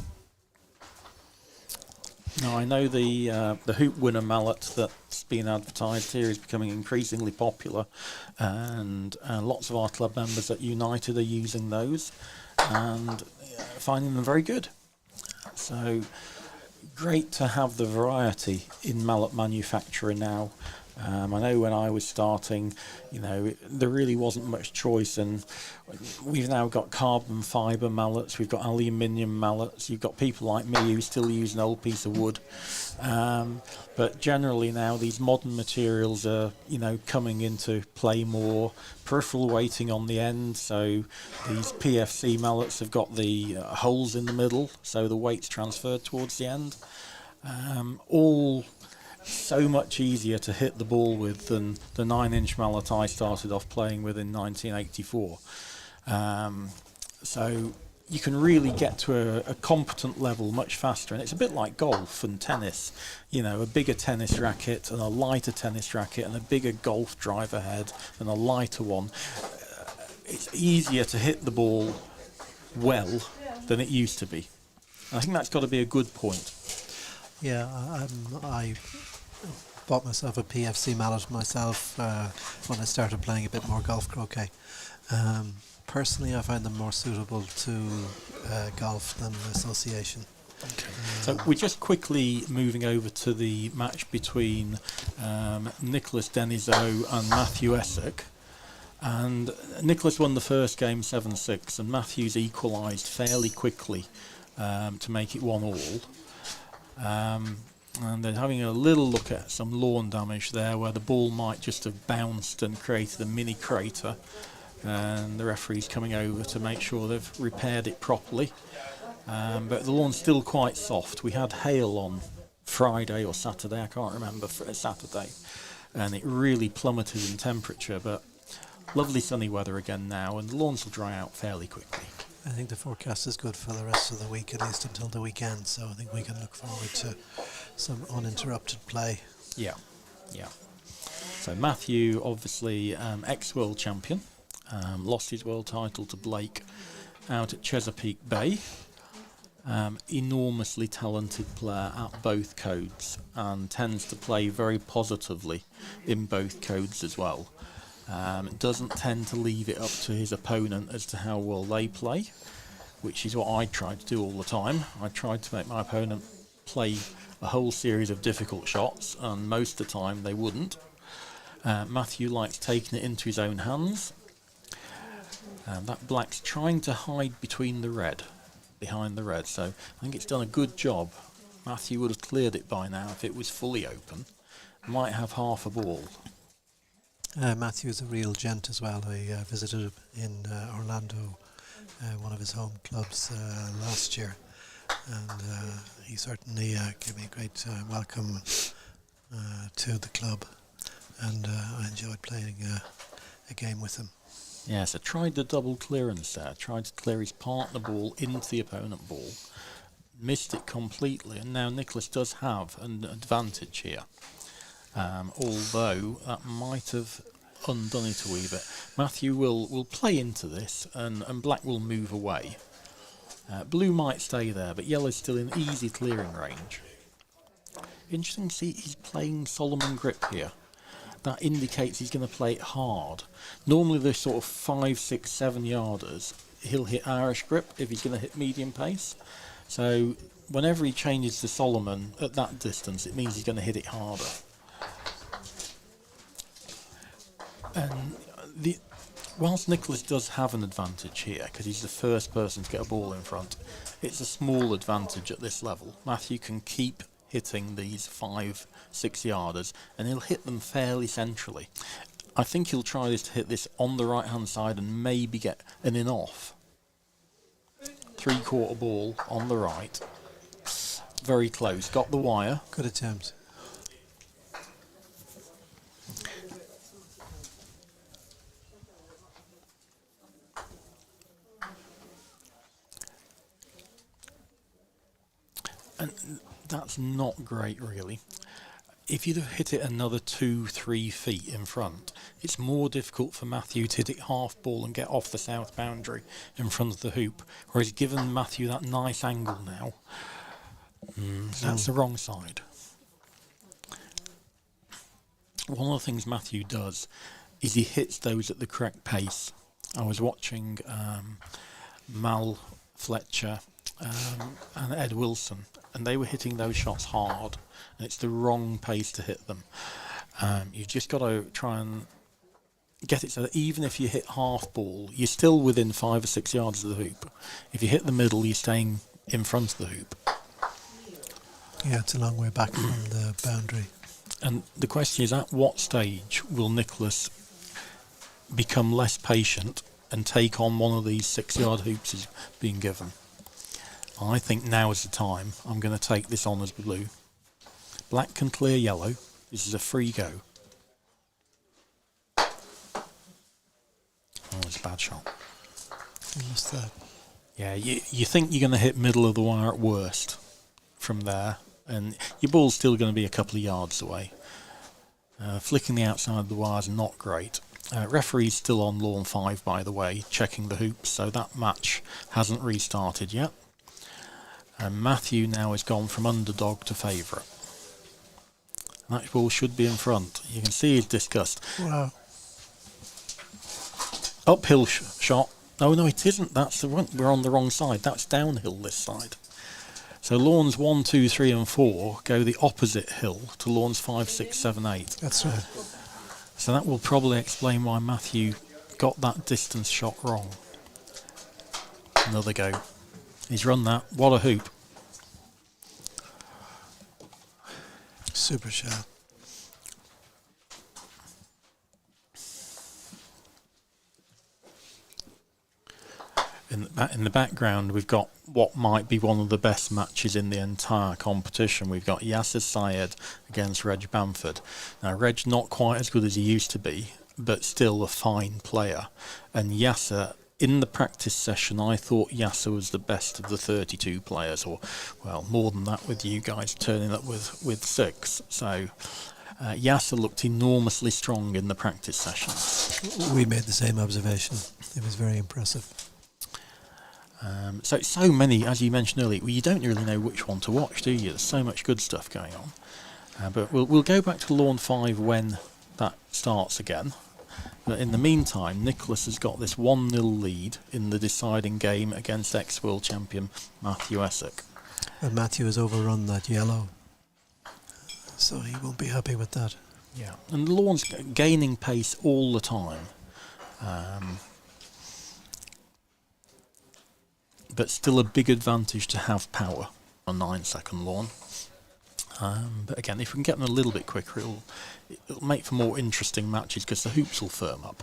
Now, I know the Hoop Winner mallet that's been advertised here is becoming increasingly popular, and lots of our club members at United are using those and finding them very good. So great to have the variety in mallet manufacture now. I know when I was starting, there really wasn't much choice, and we've now got carbon fibre mallets, we've got aluminium mallets, you've got people like me who still use an old piece of wood, but generally now these modern materials are, coming into play more. Peripheral weighting on the end, so these PFC mallets have got the holes in the middle, so the weight's transferred towards the end. All so much easier to hit the ball with than the 9-inch mallet I started off playing with in 1984. So you can really get to a competent level much faster, and it's a bit like golf and tennis. A bigger tennis racket and a lighter tennis racket and a bigger golf driver head and a lighter one. It's easier to hit the ball well than it used to be. I think that's got to be a good point. Yeah, I bought myself a PFC mallet myself when I started playing a bit more golf croquet. Personally, I find them more suitable to golf than association. Okay. So we're just quickly moving over to the match between Nicholas Denizeau and Matthew Essick. And Nicholas won the first game 7-6, and Matthews equalised fairly quickly to make it 1-1. And they're having a little look at some lawn damage there where the ball might just have bounced and created a mini crater, and the referee's coming over to make sure they've repaired it properly. But the lawn's still quite soft. We had hail on Friday or Saturday, I can't remember, for Saturday, and it really plummeted in temperature, but lovely sunny weather again now, and the lawns will dry out fairly quickly. I think the forecast is good for the rest of the week, at least until the weekend, so I think we can look forward to some uninterrupted play. Yeah. So Matthew, obviously ex-world champion, lost his world title to Blake out at Chesapeake Bay. Enormously talented player at both codes, and tends to play very positively in both codes as well. Doesn't tend to leave it up to his opponent as to how well they play, which is what I try to do all the time. I tried to make my opponent play a whole series of difficult shots, and most of the time they wouldn't. Matthew likes taking it into his own hands. That black's trying to hide behind the red, so I think it's done a good job. Matthew would have cleared it by now if it was fully open. Might have half a ball. Matthew's a real gent as well. I visited him in Orlando, one of his home clubs last year, and he certainly gave me a great welcome to the club, and I enjoyed playing a game with him. Yeah, so tried the double clearance there, tried to clear his partner ball into the opponent ball. missed it completely, and now Nicholas does have an advantage here. Although that might have undone it a wee bit. Matthew will play into this, and black will move away. Blue might stay there, but yellow's still in easy clearing range. Interesting to see he's playing Solomon grip here. That indicates he's going to play it hard. Normally the sort of 5, 6, 7 yarders, he'll hit Irish grip if he's going to hit medium pace. So whenever he changes to Solomon at that distance, it means he's going to hit it harder. And whilst Nicholas does have an advantage here, because he's the first person to get a ball in front, it's a small advantage at this level. Matthew can keep hitting these 5, 6 yarders, and he'll hit them fairly centrally. I think he'll try to hit this on the right hand side and maybe get an in off. 3/4 ball on the right. Very close. Got the wire. Good attempt. And that's not great, really. If you'd have hit it another 2, 3 feet in front, it's more difficult for Matthew to hit it half ball and get off the south boundary in front of the hoop. Whereas given Matthew that nice angle now, that's the wrong side. One of the things Matthew does is he hits those at the correct pace. I was watching Mal Fletcher and Ed Wilson, and they were hitting those shots hard, and it's the wrong pace to hit them. You've just got to try and get it so that even if you hit half ball, you're still within 5 or 6 yards of the hoop. If you hit the middle, you're staying in front of the hoop. Yeah, it's a long way back from the boundary. And the question is, at what stage will Nicholas become less patient and take on one of these 6-yard hoops he's being given? I think now is the time. I'm going to take this on as blue. Black can clear yellow. This is a free go. Oh, it's a bad shot. You missed that. Yeah, you think you're going to hit middle of the wire at worst from there, and your ball's still going to be a couple of yards away. Flicking the outside of the wire is not great. Referee's still on lawn 5, by the way, checking the hoops, so that match hasn't restarted yet. And Matthew now has gone from underdog to favourite. That ball should be in front. You can see his disgust. Wow. Uphill shot. Oh no, it isn't. That's the one. We're on the wrong side. That's downhill this side. So lawns 1, 2, 3 and 4 go the opposite hill to lawns 5, 6, 7, 8. That's right. So that will probably explain why Matthew got that distance shot wrong. Another go. He's run that. What a hoop. Super shot. In the background, we've got what might be one of the best matches in the entire competition. We've got Yasser Syed against Reg Bamford. Now, Reg's not quite as good as he used to be, but still a fine player. And Yasser, in the practice session, I thought Yasser was the best of the 32 players, or, well, more than that with you guys turning up with 6. So Yasser looked enormously strong in the practice session. We made the same observation. It was very impressive. So many, as you mentioned earlier, you don't really know which one to watch, do you? There's so much good stuff going on. But we'll go back to lawn 5 when that starts again. But in the meantime, Nicholas has got this 1-0 lead in the deciding game against ex-world champion Matthew Essick. And Matthew has overrun that yellow, so he won't be happy with that. Yeah, and the lawn's gaining pace all the time. But still a big advantage to have power on 9-second lawn. But again, if we can get them a little bit quicker, it'll make for more interesting matches because the hoops will firm up.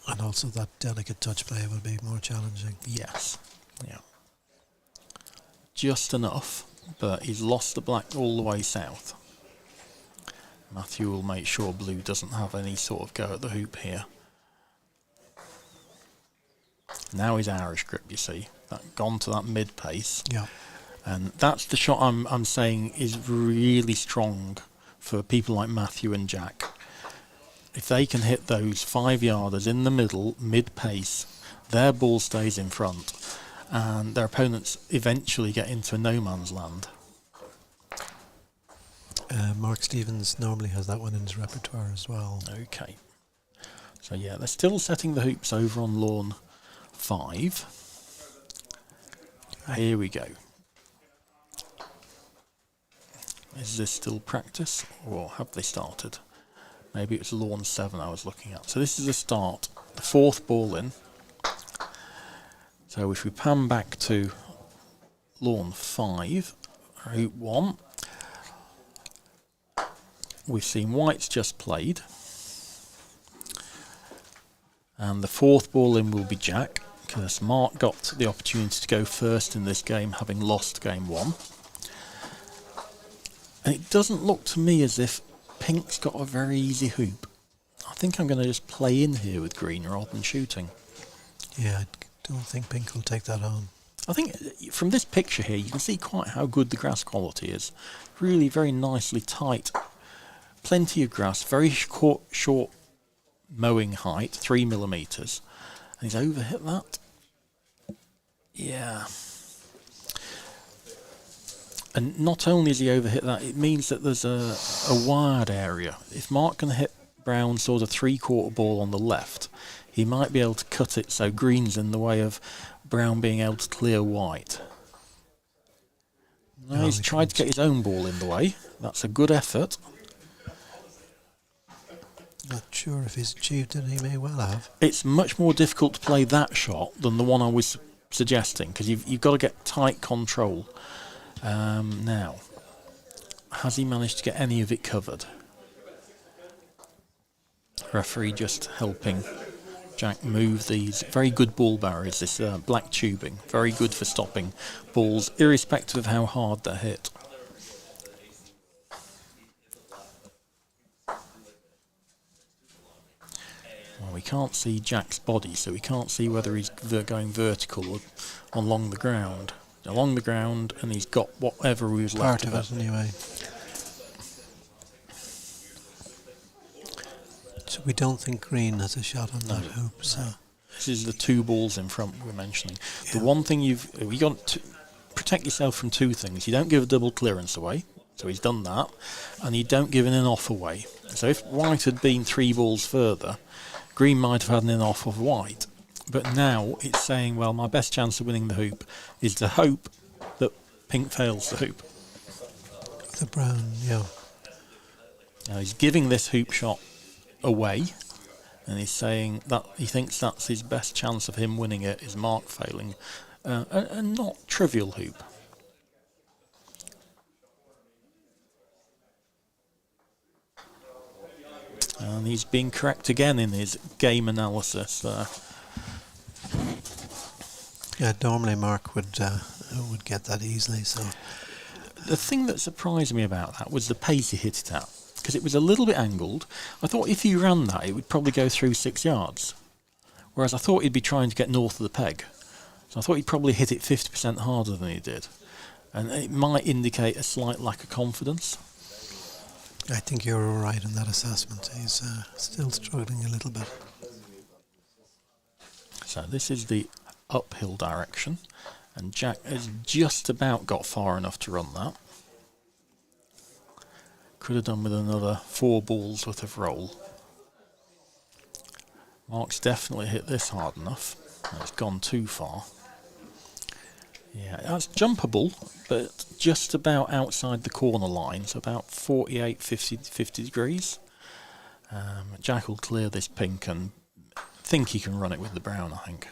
And also that delicate touch play will be more challenging. Yes, yeah. Just enough, but he's lost the black all the way south. Matthew will make sure blue doesn't have any sort of go at the hoop here. Now he's Irish grip, you see. that gone to that mid pace. Yeah. And that's the shot I'm saying is really strong for people like Matthew and Jack. If they can hit those 5-yarders in the middle, mid-pace, their ball stays in front, and their opponents eventually get into a no man's land. Mark Stevens normally has that one in his repertoire as well. Okay. So yeah, they're still setting the hoops over on lawn 5. Here we go. Is this still practice, or have they started? Maybe it's lawn 7 I was looking at. So this is the start, the 4th ball in. So if we pan back to lawn 5, hoop 1, we've seen white's just played. And the 4th ball in will be Jack, because Mark got the opportunity to go first in this game, having lost game 1. And it doesn't look to me as if pink's got a very easy hoop. I think I'm going to just play in here with green rather than shooting. Yeah, I don't think pink will take that on. I think from this picture here, you can see quite how good the grass quality is. Really very nicely tight. Plenty of grass, very short mowing height, 3mm. And he's overhit that. Yeah. And not only has he overhit that, it means that there's a wide area. If Mark can hit brown sort of 3/4 ball on the left, he might be able to cut it so green's in the way of brown being able to clear white. No, he's tried to get his own ball in the way. That's a good effort. Not sure if he's achieved it, he may well have. It's much more difficult to play that shot than the one I was suggesting, because you've got to get tight control. Now, has he managed to get any of it covered? Referee just helping Jack move these very good ball barriers, this black tubing, very good for stopping balls, irrespective of how hard they're hit. Well, we can't see Jack's body, so we can't see whether he's going vertical or along the ground. Along the ground, and he's got whatever was left Part of it anyway. So we don't think green has a shot on that hoop. So this is the 2 balls in front we're mentioning. The one thing you got to protect yourself from 2 things. You don't give a double clearance away, so he's done that, and you don't give an in-off away. So if white had been 3 balls further, green might have had an in-off of white. But now it's saying, well, my best chance of winning the hoop is to hope that pink fails the hoop. the brown, yeah. Now he's giving this hoop shot away, and he's saying that he thinks that's his best chance of him winning it is Mark failing a not trivial hoop. And he's been correct again in his game analysis there. Yeah, normally Mark would get that easily. So the thing that surprised me about that was the pace he hit it at, because it was a little bit angled. I thought if he ran that, it would probably go through 6 yards, whereas I thought he'd be trying to get north of the peg. So I thought he'd probably hit it 50% harder than he did, and it might indicate a slight lack of confidence. I think you're all right in that assessment. He's still struggling a little bit. So this is the uphill direction, and Jack has just about got far enough to run that. Could have done with another 4 balls worth of roll. Mark's definitely hit this hard enough. It's gone too far. Yeah, that's jumpable, but just about outside the corner line, so about 48, 50 degrees. Jack will clear this pink and think he can run it with the brown, I think.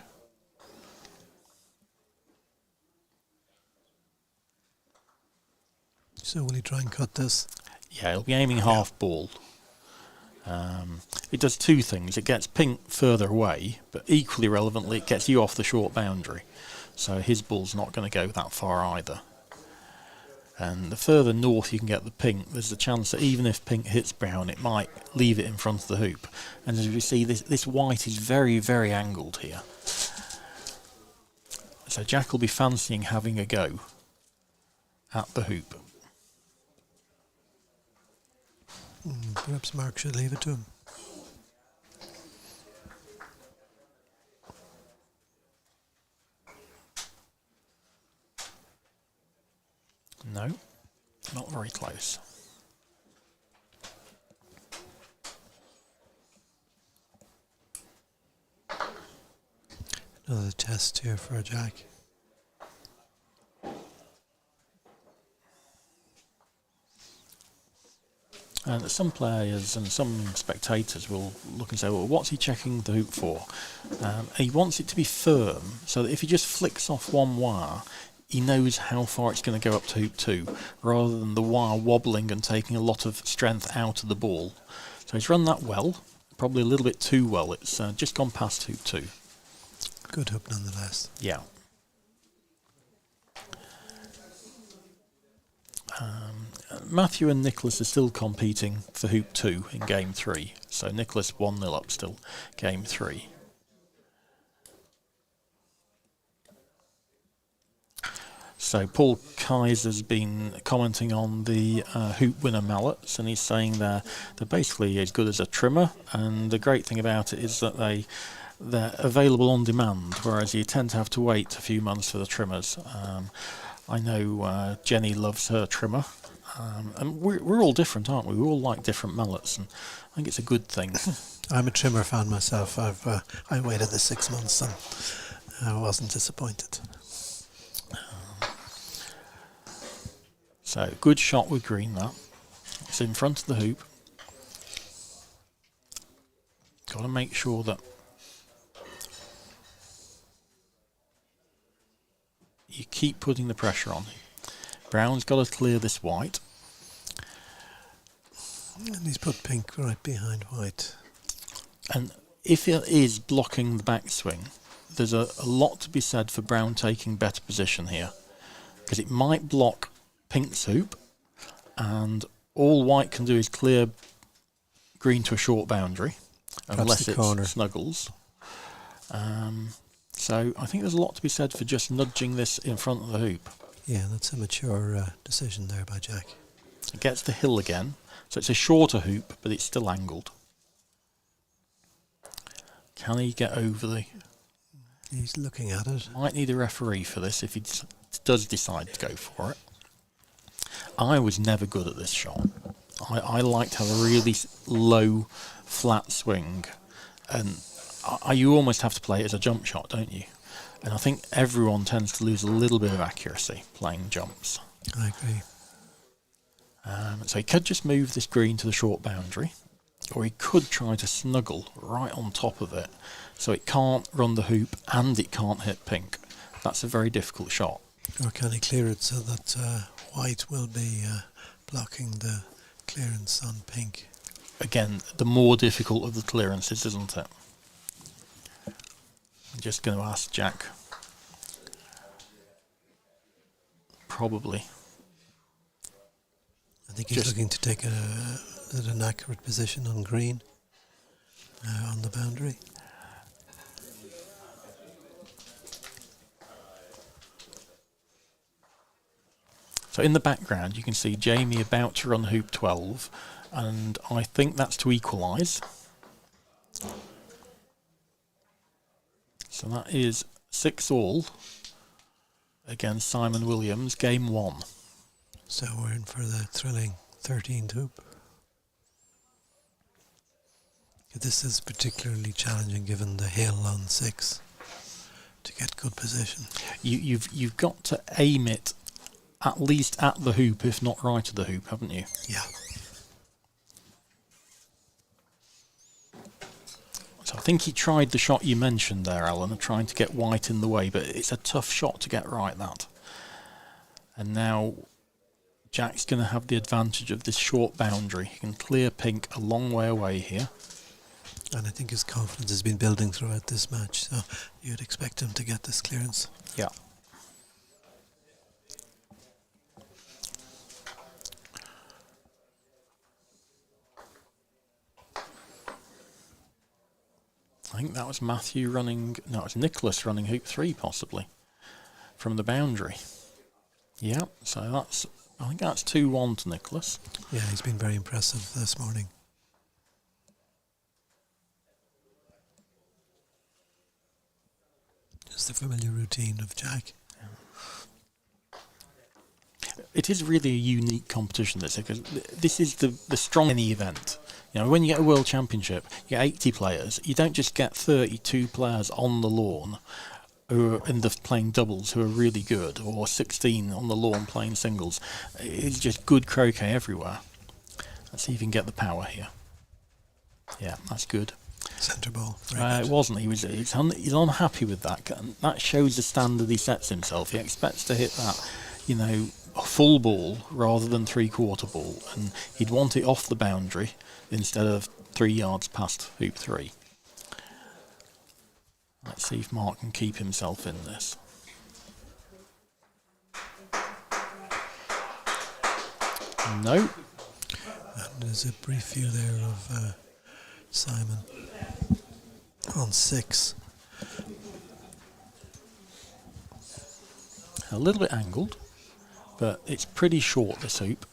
So will he try and cut this? Yeah, he'll be aiming half ball. It does 2 things. It gets pink further away, but equally relevantly, it gets you off the short boundary. So his ball's not going to go that far either. And the further north you can get the pink, there's a chance that even if pink hits brown, it might leave it in front of the hoop. And as you see, this white is very, very angled here. So Jack will be fancying having a go at the hoop. Perhaps Mark should leave it to him. No, not very close. Another test here for Jack. And some players and some spectators will look and say, well, what's he checking the hoop for? He wants it to be firm, so that if he just flicks off one wire, he knows how far it's going to go up to hoop 2, rather than the wire wobbling and taking a lot of strength out of the ball. So he's run that well, probably a little bit too well. It's just gone past hoop 2. Good hoop nonetheless. Yeah. Matthew and Nicholas are still competing for hoop 2 in game 3. So Nicholas 1-0 up still, game 3. So Paul Kaiser's been commenting on the hoop winner mallets, and he's saying they're basically as good as a trimmer, and the great thing about it is that they're available on demand, whereas you tend to have to wait a few months for the trimmers. I know Jenny loves her trimmer, and we're all different, aren't we? We all like different mallets, and I think it's a good thing. I'm a trimmer fan myself. I waited the 6 months and I wasn't disappointed. So good shot with green. That it's in front of the hoop. Got to make sure that you keep putting the pressure on. Brown's got to clear this white. And he's put pink right behind white. And if it is blocking the backswing, there's a lot to be said for Brown taking better position here, because it might block pink's hoop, and all white can do is clear green to a short boundary, unless it snuggles. So I think there's a lot to be said for just nudging this in front of the hoop. Yeah, that's a mature decision there by Jack. It gets the hill again, so it's a shorter hoop, but it's still angled. Can he get over the... He's looking at it. Might need a referee for this if he does decide to go for it. I was never good at this shot. I like to have a really low, flat swing, and you almost have to play it as a jump shot, don't you? And I think everyone tends to lose a little bit of accuracy playing jumps. I agree. So he could just move this green to the short boundary, or he could try to snuggle right on top of it, so it can't run the hoop and it can't hit pink. That's a very difficult shot. Or can he clear it so that white will be blocking the clearance on pink? Again, the more difficult of the clearances, isn't it? I'm just going to ask Jack. Probably. I think he's looking to take an accurate position on green on the boundary. So in the background you can see Jamie about to run hoop 12, and I think that's to equalise. So that is 6-all against Simon Williams, game 1. So we're in for the thrilling 13th hoop. This is particularly challenging given the hill on 6 to get good position. You've got to aim it at least at the hoop, if not right at the hoop, haven't you? Yeah. So I think he tried the shot you mentioned there, Alan, of trying to get white in the way, but it's a tough shot to get right, that. And now Jack's going to have the advantage of this short boundary. He can clear pink a long way away here. And I think his confidence has been building throughout this match, so you'd expect him to get this clearance. Yeah. I think that was Matthew running... No, it was Nicholas running hoop 3, possibly. from the boundary. Yeah, so that's, I think that's 2-1 to Nicholas. Yeah, he's been very impressive this morning. Just the familiar routine of Jack. It is really a unique competition, this, because this is the strong any event. You know, when you get a World Championship, you get 80 players. You don't just get 32 players on the lawn who are playing doubles who are really good, or 16 on the lawn playing singles. It's just good croquet everywhere. Let's see if you can get the power here. Yeah, that's good. Centre ball. It wasn't. He's unhappy with that. And that shows the standard he sets himself. He expects to hit that, you know, a full ball rather than 3/4 ball, and he'd want it off the boundary instead of 3 yards past hoop 3. Let's see if Mark can keep himself in this. No. And there's a brief view there of Simon on 6. A little bit angled, but it's pretty short, this hoop.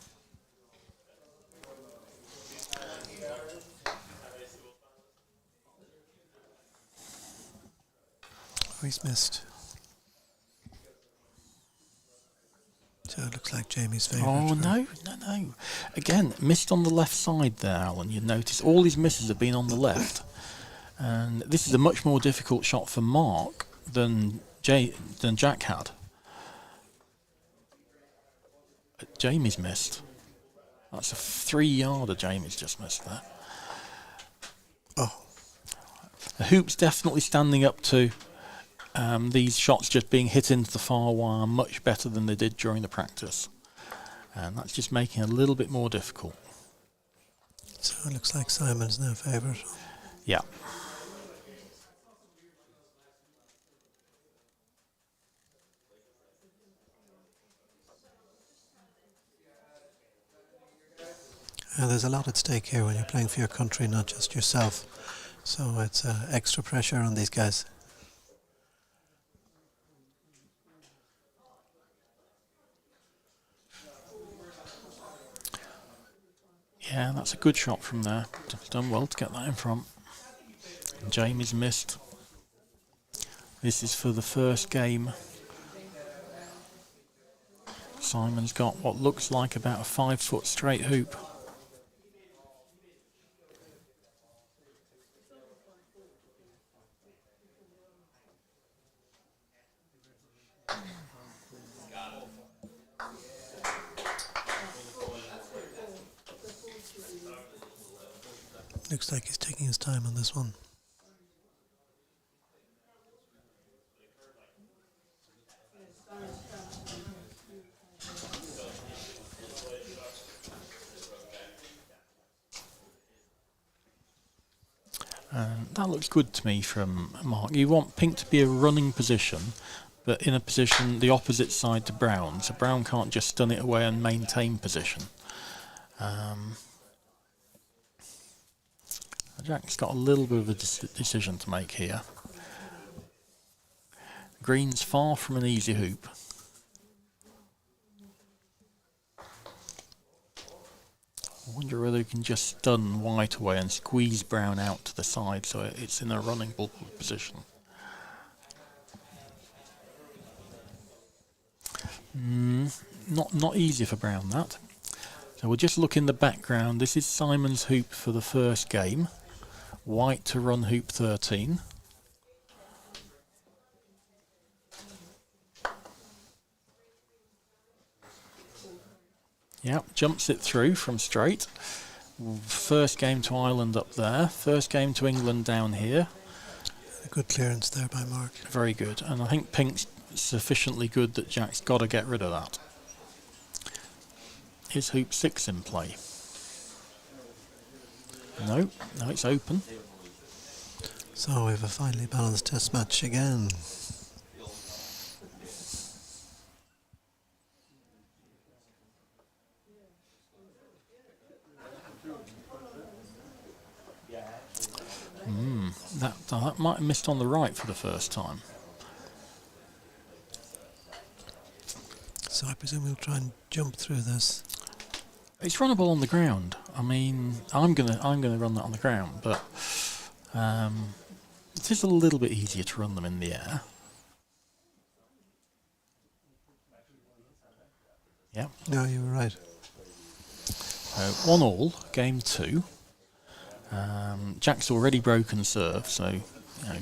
Oh, he's missed. So it looks like Jamie's favourite. Oh, no. Again, missed on the left side there, Alan. You notice all his misses have been on the left. And this is a much more difficult shot for Mark than Jack had. Jamie's missed. That's a 3-yarder Jamie's just missed there. Oh. The hoop's definitely standing up to these shots just being hit into the far wire much better than they did during the practice. And that's just making it a little bit more difficult. So it looks like Simon's now favourite. Yeah. There's a lot at stake here when you're playing for your country, not just yourself. So it's extra pressure on these guys. Yeah, that's a good shot from there. Done well to get that in front. And Jamie's missed. This is for the first game. Simon's got what looks like about a 5-foot straight hoop. Looks like he's taking his time on this one. That looks good to me from Mark. You want pink to be a running position, but in a position the opposite side to brown, so brown can't just stun it away and maintain position. Jack's got a little bit of a decision to make here. Green's far from an easy hoop. I wonder whether he can just stun white away and squeeze brown out to the side so it's in a running ball position. Not easy for brown, that. So we'll just look in the background. This is Simon's hoop for the first game. White to run hoop 13. Yep, jumps it through from straight. First game to Ireland up there. First game to England down here. A good clearance there by Mark. Very good. And I think pink's sufficiently good that Jack's got to get rid of that. Is hoop 6 in play? No, it's open. So we have a finely balanced test match again. That might have missed on the right for the first time. so I presume he'll try and jump through this. It's runnable on the ground. I mean, I'm gonna run that on the ground, but it is a little bit easier to run them in the air. Yeah. No, you were right. 1-1, game 2. Jack's already broken serve, so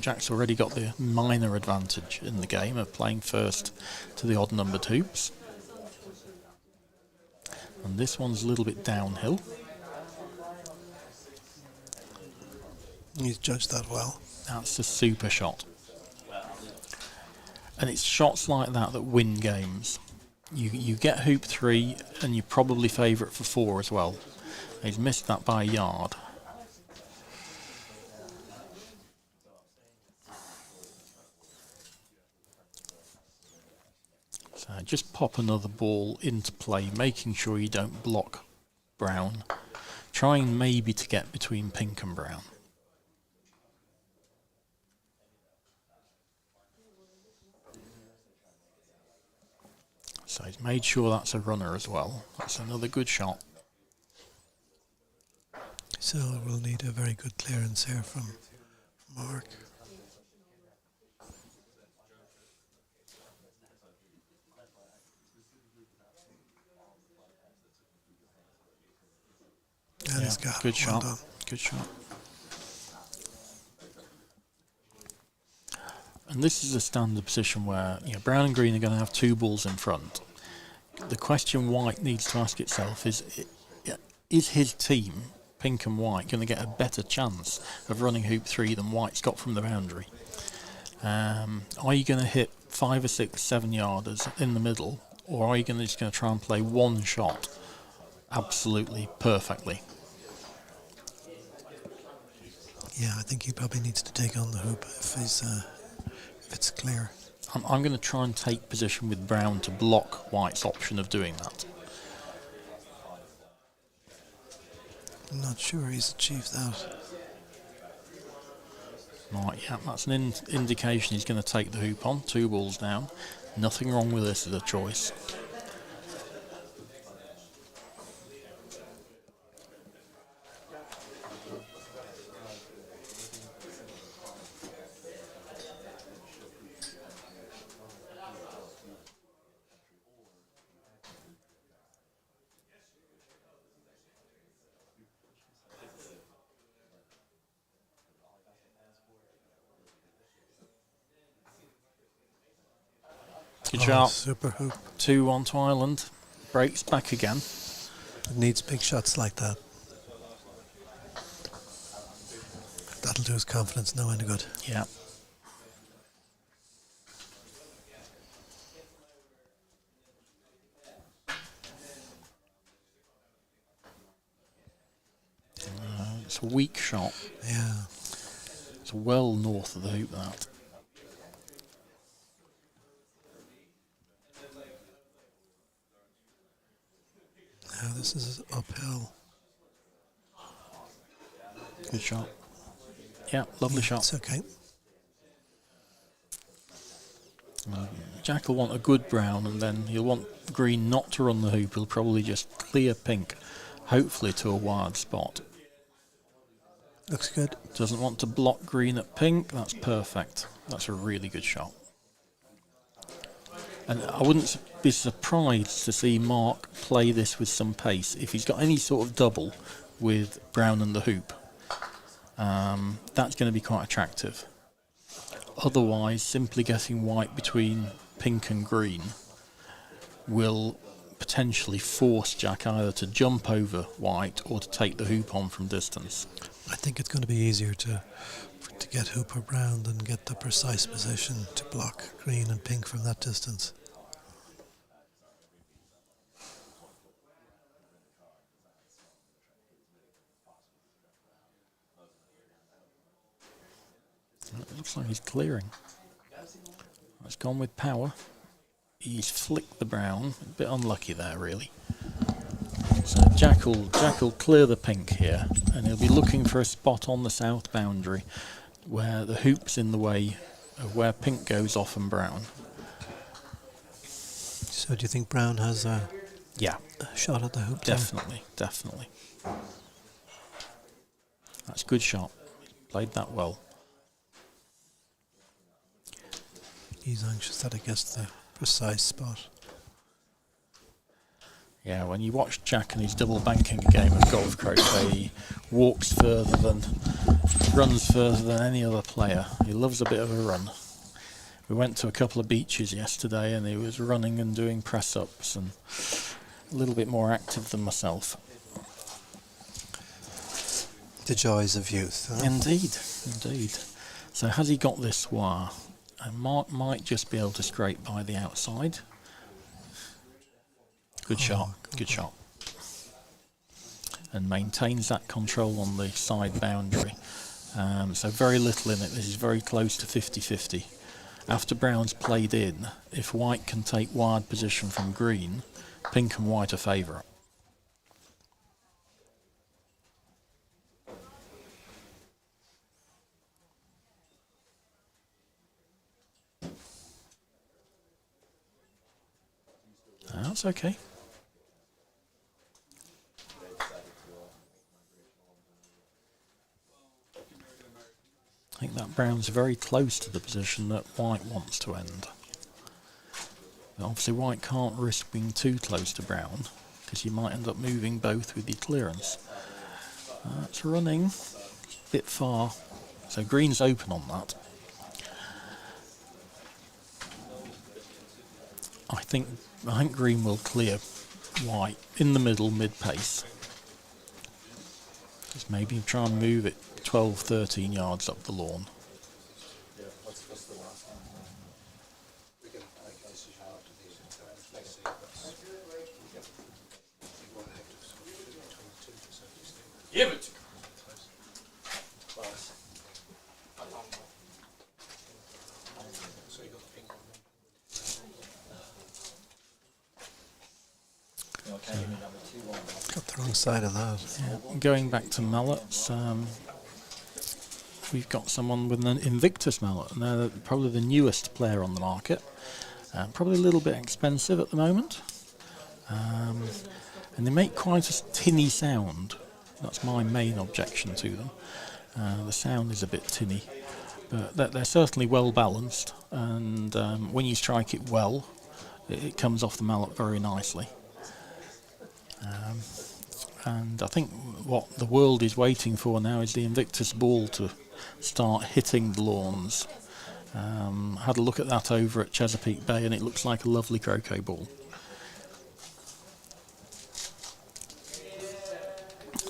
Jack's already got the minor advantage in the game of playing first to the odd numbered hoops. And this one's a little bit downhill. He's judged that well. That's a super shot. And it's shots like that that win games. You get hoop 3 and you probably favourite for 4 as well. He's missed that by a yard. So just pop another ball into play, making sure you don't block brown. Trying maybe to get between pink and brown. So he's made sure that's a runner as well. That's another good shot. So we'll need a very good clearance here from Mark. And he's got good it. Well shot. done. Good shot. And this is a standard position where brown and green are going to have 2 balls in front. The question white needs to ask itself is his team, pink and white, going to get a better chance of running hoop 3 than white's got from the boundary? Are you going to hit 5 or 6, 7 yarders in the middle, or are you just going to try and play one shot absolutely perfectly? Yeah, I think he probably needs to take on the hoop if it's clear. I'm going to try and take position with brown to block white's option of doing that. I'm not sure he's achieved that. Right, yeah, that's an indication he's going to take the hoop on. 2 balls down. Nothing wrong with this as a choice. Good shot. Super hoop. 2-1 to Ireland. Breaks back again. It needs big shots like that. That'll do his confidence no end of good. Yeah. It's a weak shot. Yeah. It's well north of the hoop, that. Now this is uphill. Good shot. Yeah, lovely shot. It's okay. Jack will want a good brown, and then he'll want green not to run the hoop. He'll probably just clear pink, hopefully to a wide spot. Looks good. Doesn't want to block green at pink. That's perfect. That's a really good shot. And I wouldn't be surprised to see Mark play this with some pace. If he's got any sort of double with brown and the hoop, that's going to be quite attractive. Otherwise, simply getting white between pink and green will potentially force Jack either to jump over white or to take the hoop on from distance. I think it's going to be easier to get hoop or brown than get the precise position to block green and pink from that distance. It looks like he's clearing. It's gone with power. He's flicked the brown. A bit unlucky there, really. So Jack will clear the pink here, and he'll be looking for a spot on the south boundary where the hoop's in the way of where pink goes off and brown. So do you think Brown has a Yeah, shot at the hoop there? definitely, definitely. That's a good shot. Played that well. He's anxious that he gets the precise spot. Yeah, when you watch Jack and he's double banking a game of golf croquet, he walks further than, runs further than any other player. He loves a bit of a run. We went to a couple of beaches yesterday and he was running and doing press-ups and a little bit more active than myself. The joys of youth. Huh? Indeed, indeed. So has he got this wire? And Mark might just be able to scrape by the outside. Good shot, good shot. And maintains that control on the side boundary. So very little in it. This is very close to 50-50. After Brown's played in, if White can take wide position from green, Pink and White are favourite. That's okay. I think that Brown's very close to the position that White wants to end. But obviously White can't risk being too close to Brown because you might end up moving both with your clearance. It's running a bit far, so green's open on that. I think green will clear White in the middle, mid-pace. Just maybe try and move it 12-13 yards up the lawn. Give it to Got the wrong side of that. Yeah. Going back to mallets, we've got someone with an Invictus mallet, and they're probably the newest player on the market. Probably a little bit expensive at the moment. And they make quite a tinny sound. That's my main objection to them. The sound is a bit tinny, but they're certainly well balanced, and when you strike it well, it comes off the mallet very nicely. And I think what the world is waiting for now is the Invictus ball to start hitting the lawns. Had a look at that over at Chesapeake Bay and it looks like a lovely croquet ball.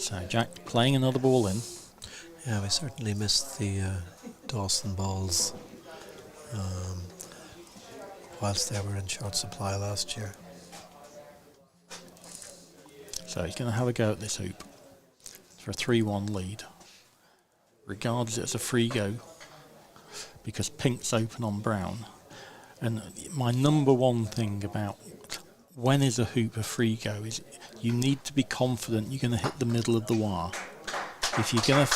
So Jack playing another ball in. Yeah, we certainly missed the Dawson balls whilst they were in short supply last year. So he's going to have a go at this hoop for a 3-1 lead. Regards it as a free go because Pink's open on Brown. And my number one thing about when is a hoop a free go is you need to be confident you're going to hit the middle of the wire. If you're going to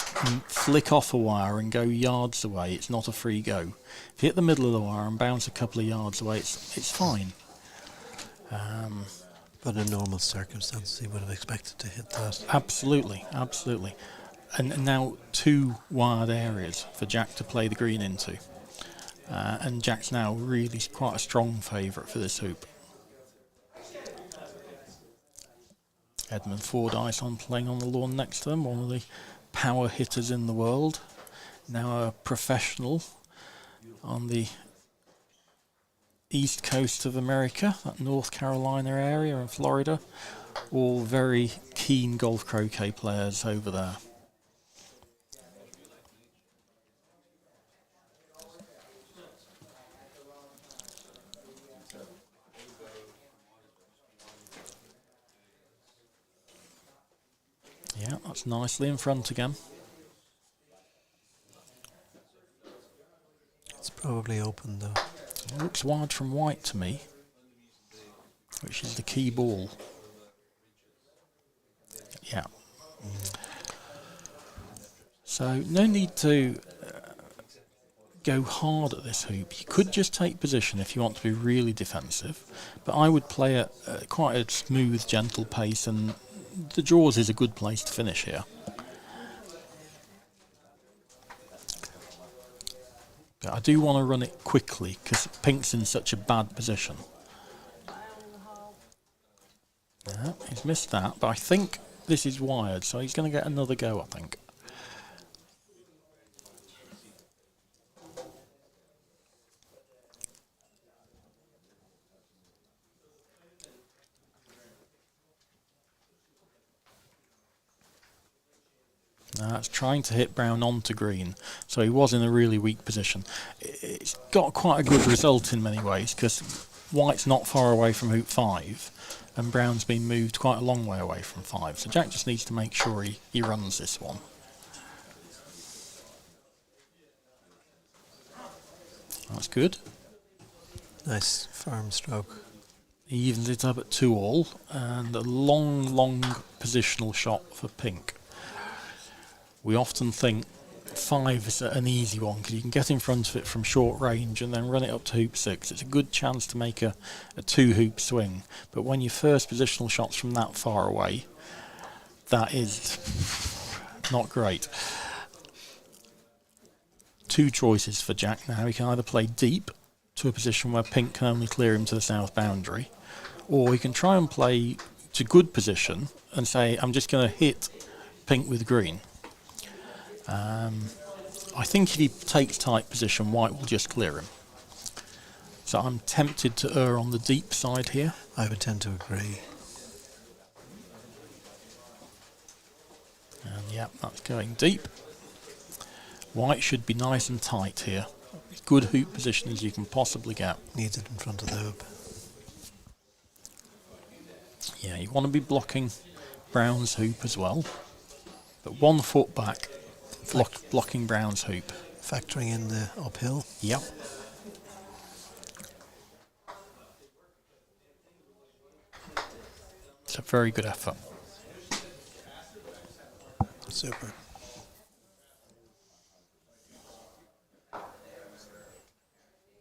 flick off a wire and go yards away, it's not a free go. If you hit the middle of the wire and bounce a couple of yards away, it's fine. But in normal circumstances, he would have expected to hit that. Absolutely, absolutely. And now 2 wide areas for Jack to play the green into. And Jack's now really quite a strong favourite for this hoop. Edmund Fordyce playing on the lawn next to them, one of the power hitters in the world. Now a professional on the east coast of America, that North Carolina area and Florida, all very keen golf croquet players over there. Yeah, that's nicely in front again. It's probably open though. It looks wide from White to me, which is the key ball. Yeah. So no need to go hard at this hoop. You could just take position if you want to be really defensive, but I would play at quite a smooth, gentle pace, and the draws is a good place to finish here. But I do want to run it quickly because pink's in such a bad position. Yeah, he's missed that, but I think this is wired, so he's going to get another go, I think. That's trying to hit brown onto green, so he was in a really weak position. It's got quite a good result in many ways, because white's not far away from hoop 5, and brown's been moved quite a long way away from 5, so Jack just needs to make sure he runs this one. That's good. Nice firm stroke. He evens it up at 2-all, and a long positional shot for pink. We often think 5 is an easy one because you can get in front of it from short range and then run it up to hoop 6. It's a good chance to make a 2-hoop swing, but when your first positional shot's from that far away, that is not great. 2 choices for Jack now. He can either play deep to a position where pink can only clear him to the south boundary, or he can try and play to good position and say, I'm just going to hit pink with green. I think if he takes tight position, white will just clear him. So I'm tempted to err on the deep side here. I would tend to agree. And yeah, that's going deep. White should be nice and tight here. Good hoop position as you can possibly get. Needs it in front of the hoop. Yeah, you want to be blocking brown's hoop as well. But 1 foot back, blocking brown's hoop. Factoring in the uphill. Yep. It's a very good effort. Super.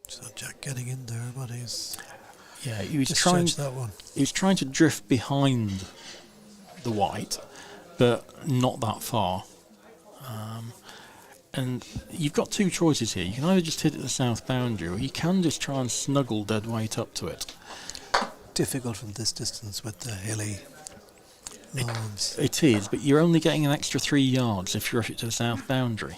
So Jack getting in there, but he's He was trying that one. He was trying to drift behind the white, but not that far. And you've got 2 choices here. You can either just hit it the south boundary, or you can just try and snuggle dead weight up to it. Difficult from this distance with the hilly lawns. It is, but you're only getting an extra 3 yards if you rush it to the south boundary.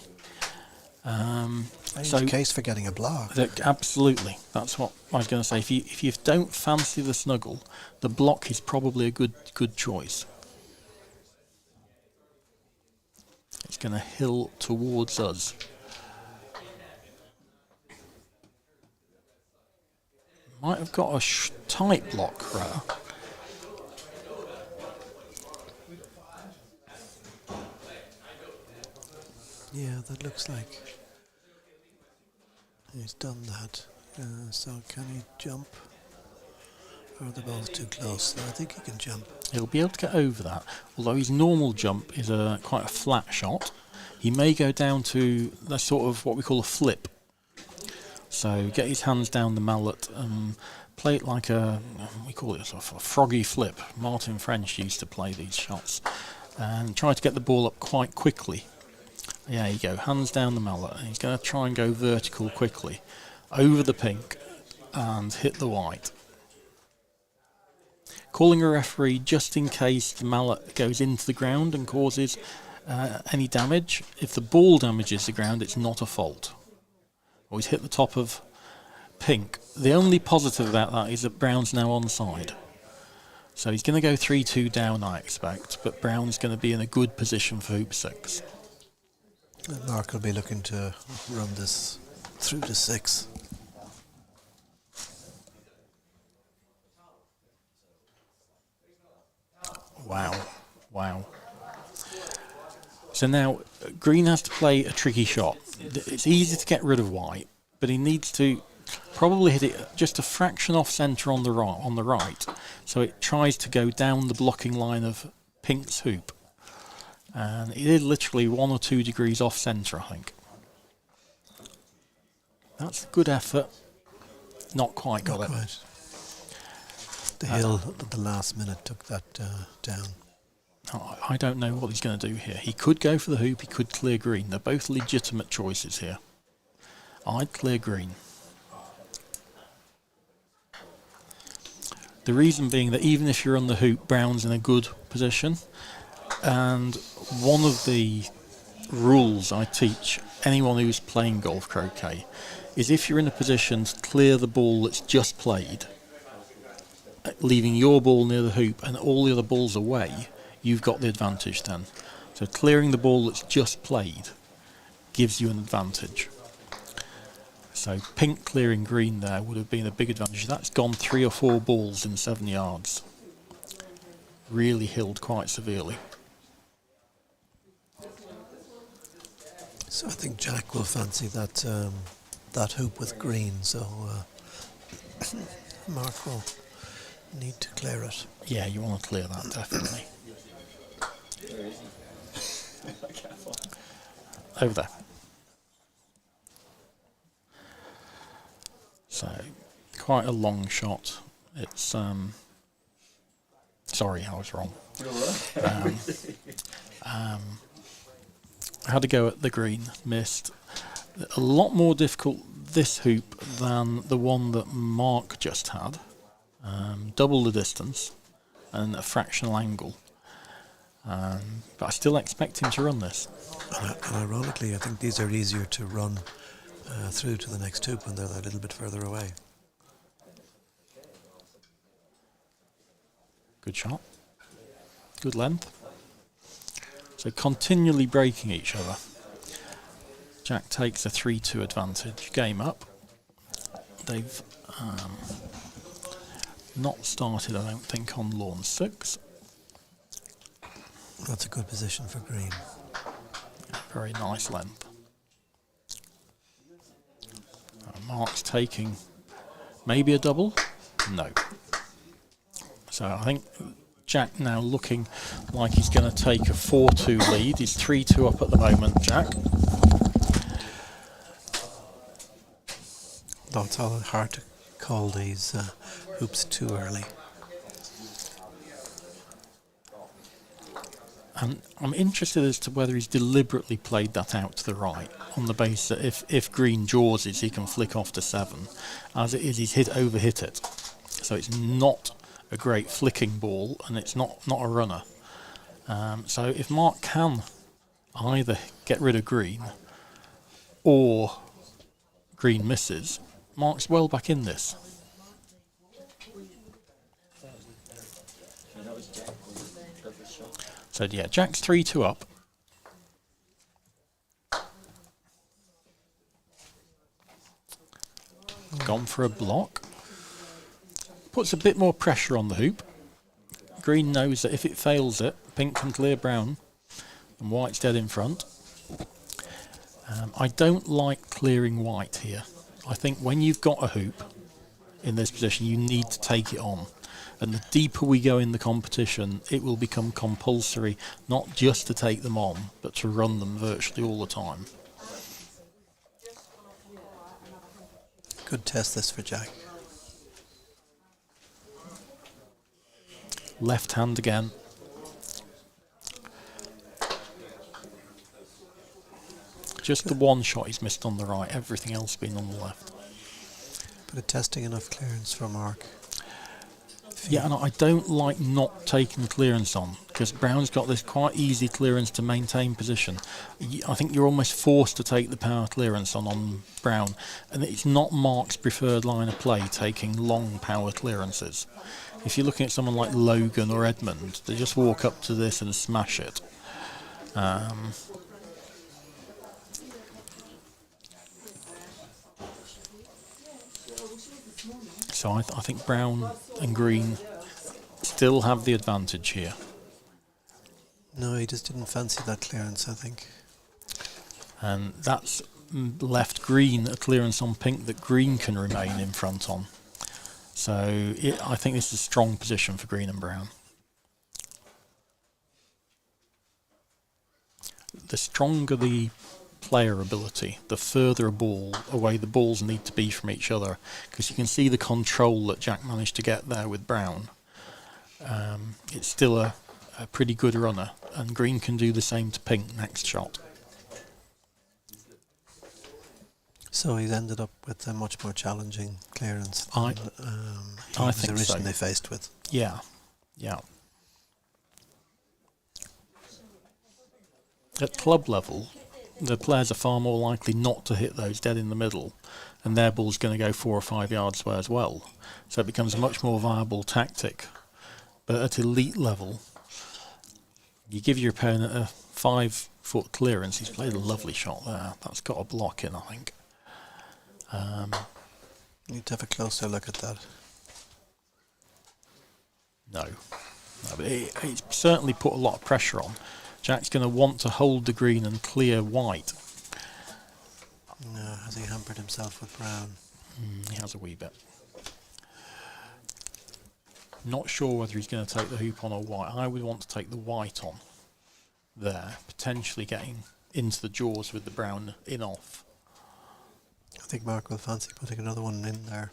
So case for getting a block. Absolutely, that's what I was going to say. If you don't fancy the snuggle, the block is probably a good choice. It's going to hill towards us. Might have got a tight block there. Yeah, that looks like he's done that. So can he jump? Or are they both too close? No, I think he can jump. He'll be able to get over that. Although his normal jump is quite a flat shot, he may go down to the sort of what we call a flip. So get his hands down the mallet and play it like we call it a froggy flip. Martin French used to play these shots. And try to get the ball up quite quickly. There you go, hands down the mallet. And he's going to try and go vertical quickly over the pink and hit the white. Calling a referee just in case the mallet goes into the ground and causes any damage. If the ball damages the ground, it's not a fault. Always hit the top of pink. The only positive about that is that brown's now onside. So he's going to go 3-2 down, I expect, but brown's going to be in a good position for hoop 6. And Mark will be looking to run this through to 6. Wow. So now green has to play a tricky shot. It's easy to get rid of white, but he needs to probably hit it just a fraction off centre on the right, so it tries to go down the blocking line of pink's hoop. And it is literally 1 or 2 degrees off centre, I think. That's a good effort. Not quite got Not it. quite. The hill at the last minute took that down. I don't know what he's going to do here. He could go for the hoop, he could clear green. They're both legitimate choices here. I'd clear green. The reason being that even if you're on the hoop, brown's in a good position. And one of the rules I teach anyone who's playing golf croquet is if you're in a position to clear the ball that's just played, leaving your ball near the hoop and all the other balls away, you've got the advantage then. So clearing the ball that's just played gives you an advantage. So pink clearing green there would have been a big advantage. That's gone 3 or 4 balls in 7 yards. Really hilled quite severely. So I think Jack will fancy that that hoop with green, so Mark will need to clear it. Yeah, you want to clear that, definitely. Over there. So, quite a long shot. It's, sorry, I was wrong. I had to go at the green, missed. A lot more difficult this hoop than the one that Mark just had. Double the distance and a fractional angle. But I still expect him to run this. And ironically, I think these are easier to run through to the next hoop when they're a little bit further away. Good shot. Good length. So continually breaking each other. Jack takes a 3-2 advantage. Game up. They've not started, I don't think, on lawn 6. That's a good position for green. Very nice length. Mark's taking maybe a double? No. So I think Jack now looking like he's going to take a 4-2 lead. He's 3-2 up at the moment, Jack. Though it's all hard to call these hoops too early. And I'm interested as to whether he's deliberately played that out to the right on the basis that if green jaws he can flick off to 7. As it is, he's overhit it. So it's not a great flicking ball and it's not a runner. So if Mark can either get rid of green or green misses, Mark's well back in this. So yeah, Jack's 3-2 up. Gone for a block. Puts a bit more pressure on the hoop. Green knows that if it fails it, pink can clear brown and white's dead in front. I don't like clearing white here. I think when you've got a hoop in this position, you need to take it on. And the deeper we go in the competition, it will become compulsory, not just to take them on, but to run them virtually all the time. Good test this for Jack. Left hand again. Just the one shot he's missed on the right, everything else been on the left. But a testing enough clearance for Mark. Yeah, and I don't like not taking the clearance on, because Brown's got this quite easy clearance to maintain position. I think you're almost forced to take the power clearance on Brown, and it's not Mark's preferred line of play, taking long power clearances. If you're looking at someone like Logan or Edmund, they just walk up to this and smash it. So I think Brown and Green still have the advantage here. No, he just didn't fancy that clearance, I think. And that's left Green a clearance on pink that Green can remain in front on. So I think this is a strong position for Green and Brown. The stronger the player ability, the further away the balls need to be from each other, because you can see the control that Jack managed to get there with brown. It's still a pretty good runner, and green can do the same to pink next shot. So he's ended up with a much more challenging clearance I than he I was think so. originally faced with. Yeah, yeah. At club level, the players are far more likely not to hit those dead in the middle, and their ball's going to go 4 or 5 yards away as well. So it becomes a much more viable tactic. But at elite level, you give your opponent a 5-foot clearance. He's played a lovely shot there. That's got a block in, I think. Need to have a closer look at that. No, but it's certainly put a lot of pressure on. Jack's going to want to hold the green and clear white. No, has he hampered himself with brown? He has a wee bit. Not sure whether he's going to take the hoop on or white. I would want to take the white on there, potentially getting into the jaws with the brown in off. I think Mark will fancy putting another one in there.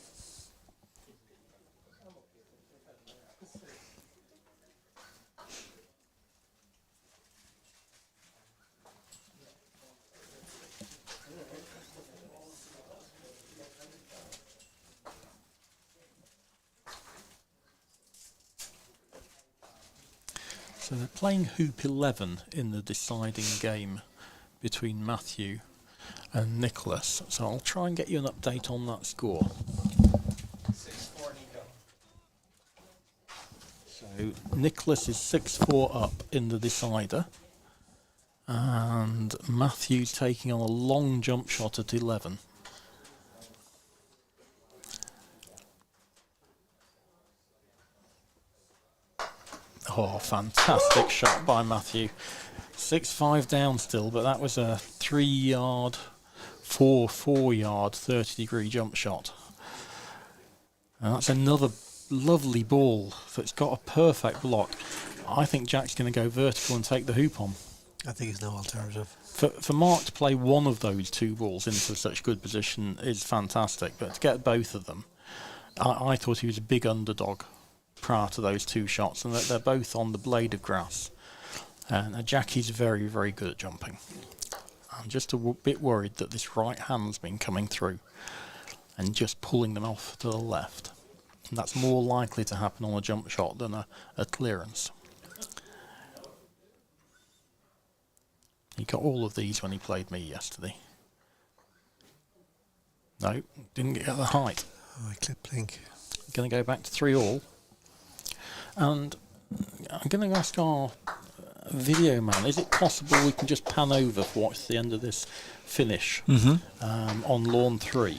So they're playing hoop 11 in the deciding game between Matthew and Nicholas. So I'll try and get you an update on that score. 6-4 Nico. So Nicholas is 6-4 up in the decider, and Matthew's taking on a long jump shot at 11. Oh, fantastic shot by Matthew. 6-5 down still, but that was a 3-yard, 4-yard, 30-degree jump shot. And that's another lovely ball that's got a perfect block. I think Jack's going to go vertical and take the hoop on. I think he's no alternative. For Mark to play one of those two balls into such good position is fantastic, but to get both of them, I thought he was a big underdog prior to those two shots, and that they're both on the blade of grass. And Jackie's very, very good at jumping. I'm just a bit worried that this right hand's been coming through and just pulling them off to the left. And that's more likely to happen on a jump shot than a clearance. He got all of these when he played me yesterday. No, didn't get the height. Oh, I clipped blink. Going to go back to 3-all. And I'm going to ask our video man, is it possible we can just pan over for what's the end of this finish on lawn 3?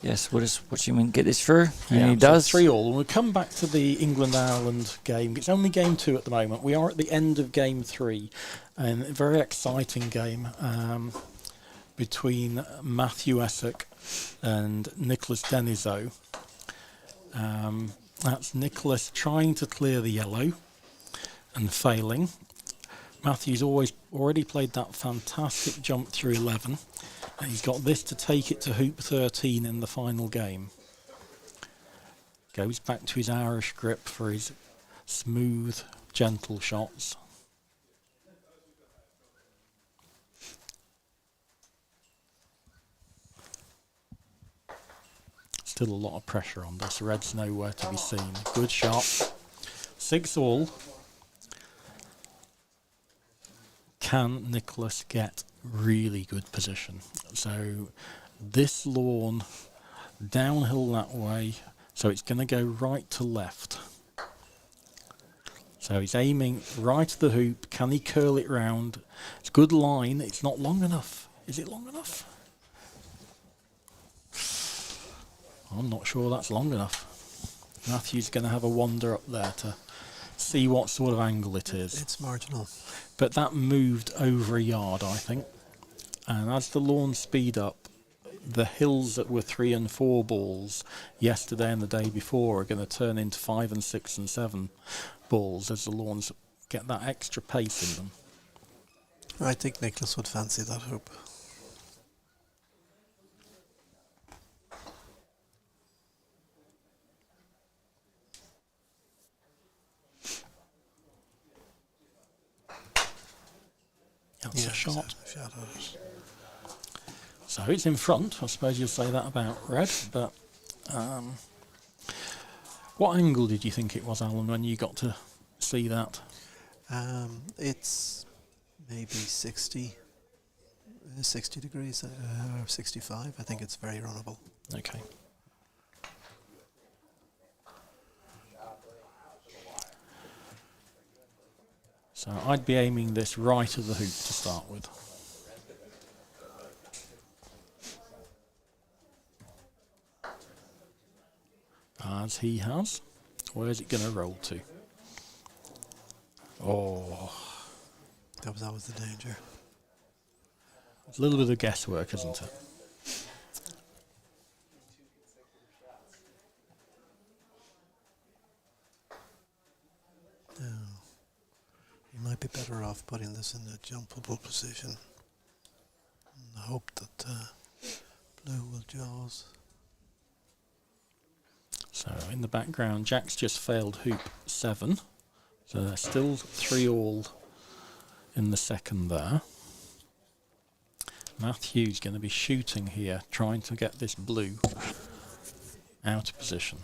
Yes, we'll just watch him get this through. And Yeah, he does. 3-all. And we'll come back to the England-Ireland game. It's only game 2 at the moment. We are at the end of game 3. And a very exciting game between Matthew Essick and Nicholas Denizo. That's Nicholas trying to clear the yellow and failing. Matthew's already played that fantastic jump through 11, and he's got this to take it to hoop 13 in the final game. Goes back to his Irish grip for his smooth, gentle shots. Still a lot of pressure on this. Red's nowhere to be seen. Good shot. 6-all. Can Nicholas get really good position? So this lawn, downhill that way, so it's going to go right to left. So he's aiming right at the hoop. Can he curl it round? It's a good line. It's not long enough. Is it long enough? I'm not sure that's long enough. Matthew's going to have a wander up there to see what sort of angle it is. It's marginal. But that moved over a yard, I think. And as the lawns speed up, the hills that were 3 and 4 balls yesterday and the day before are going to turn into 5 and 6 and 7 balls as the lawns get that extra pace in them. I think Nicholas would fancy that hoop. That's a shot. Shot on it. So it's in front. I suppose you'll say that about red, but what angle did you think it was, Alan, when you got to see that? It's maybe 60 degrees, 65. I think it's very runnable. Okay. So I'd be aiming this right of the hoop to start with. As he has. Where's it going to roll to? Oh, That was always the danger. it's a little bit of guesswork, isn't it? No. You might be better off putting this in a jumpable position. In the hope that blue will jaws. So in the background, Jack's just failed hoop 7. So there's still 3-all in the second there. Matthew's going to be shooting here, trying to get this blue out of position.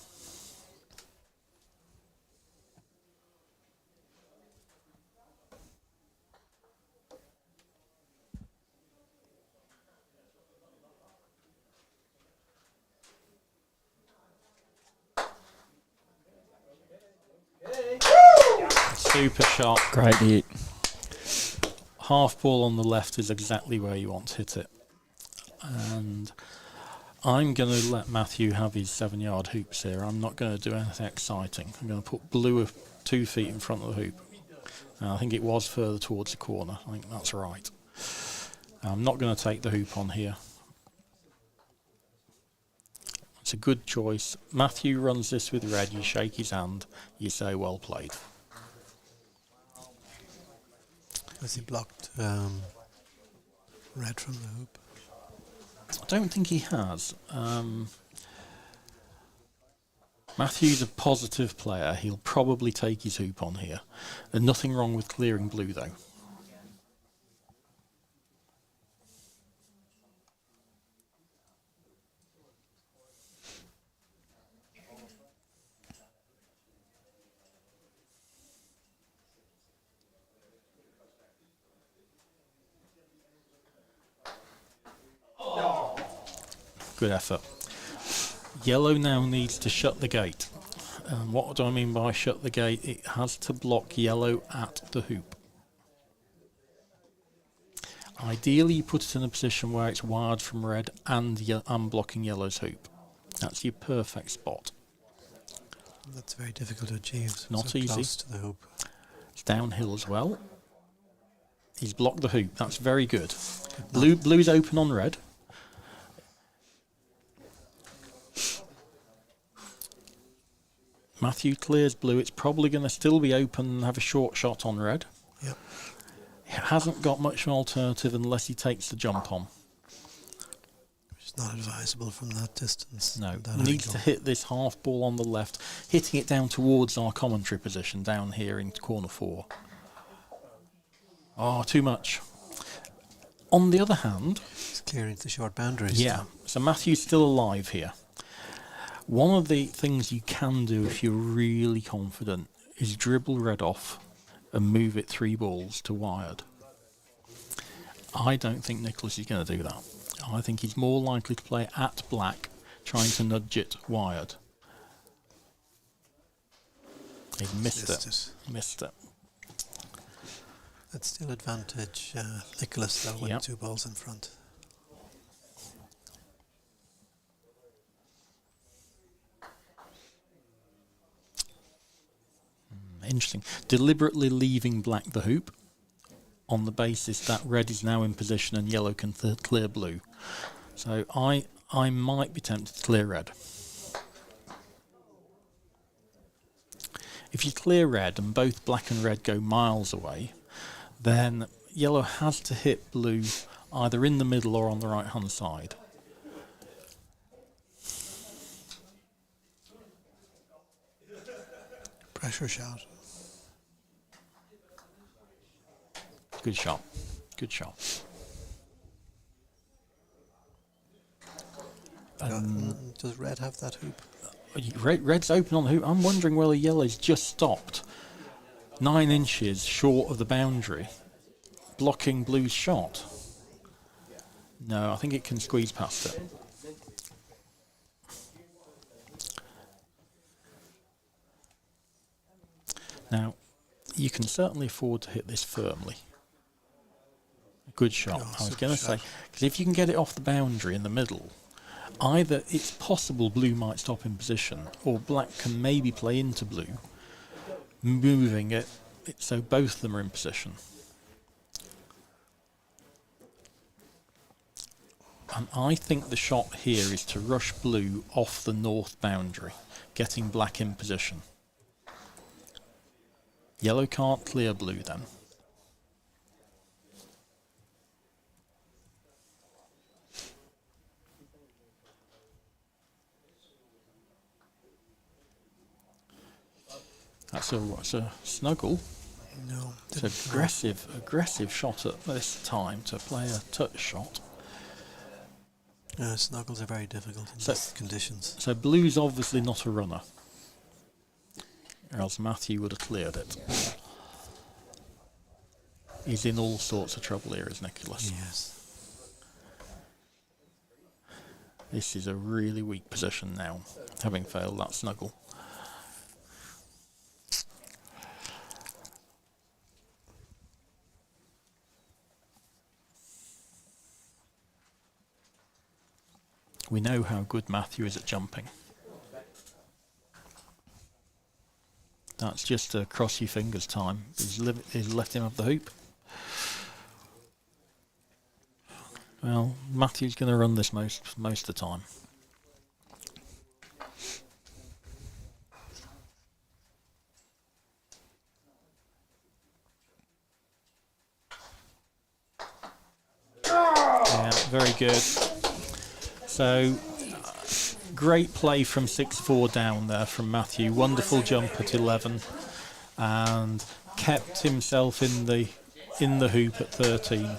Super shot. Great hit. Half ball on the left is exactly where you want to hit it. And I'm going to let Matthew have his 7-yard hoops here. I'm not going to do anything exciting. I'm going to put blue 2 feet in front of the hoop. I think it was further towards the corner. I think that's right. I'm not going to take the hoop on here. It's a good choice. Matthew runs this with red. You shake his hand. You say, well played. Has he blocked red from the hoop? I don't think he has. Matthew's a positive player. He'll probably take his hoop on here. There's nothing wrong with clearing blue, though. Good effort. Yellow now needs to shut the gate. What do I mean by shut the gate? It has to block yellow at the hoop. Ideally, you put it in a position where it's wired from red and blocking yellow's hoop. That's your perfect spot. That's very difficult to achieve. Not so easy. Close to the hoop. It's downhill as well. He's blocked the hoop. That's very good. Blue's open on red. Matthew clears blue. It's probably going to still be open and have a short shot on red. Yep. He hasn't got much of an alternative unless he takes the jump on. Which is not advisable from that distance. No, that needs angle. to hit this half ball on the left, hitting it down towards our commentary position down here in corner 4. Oh, too much. On the other hand... It's clearing the short boundaries. Yeah, so Matthew's still alive here. One of the things you can do if you're really confident is dribble red off and move it 3 balls to wired. I don't think Nicholas is going to do that. I think he's more likely to play at black, trying to nudge it wired. He missed it. Missed it. That's still advantage Nicholas though with Yep. 2 balls in front. Interesting. Deliberately leaving black the hoop on the basis that red is now in position and yellow can clear blue. So I might be tempted to clear red. If you clear red and both black and red go miles away, then yellow has to hit blue either in the middle or on the right hand side. Pressure shot. Good shot. Good shot. Does red have that hoop? Red's open on the hoop. I'm wondering whether yellow's just stopped 9 inches short of the boundary, blocking blue's shot. No, I think it can squeeze past it. Now, you can certainly afford to hit this firmly. A good shot, I was going to say, because if you can get it off the boundary in the middle, either it's possible blue might stop in position, or black can maybe play into blue, moving it so both of them are in position. And I think the shot here is to rush blue off the north boundary, getting black in position. Yellow can't clear blue then. That's a snuggle. No. It's an aggressive shot at this time to play a touch shot. Snuggles are very difficult in these conditions. So blue's obviously not a runner, or else Matthew would have cleared it. He's in all sorts of trouble here, is Nicholas. Yes. This is a really weak position now, having failed that snuggle. We know how good Matthew is at jumping. That's just a cross your fingers time. He's let him have the hoop. Well, Matthew's going to run this most of the time. Yeah, very good. So, great play from 6-4 down there from Matthew. Wonderful jump at 11, and kept himself in the hoop at 13.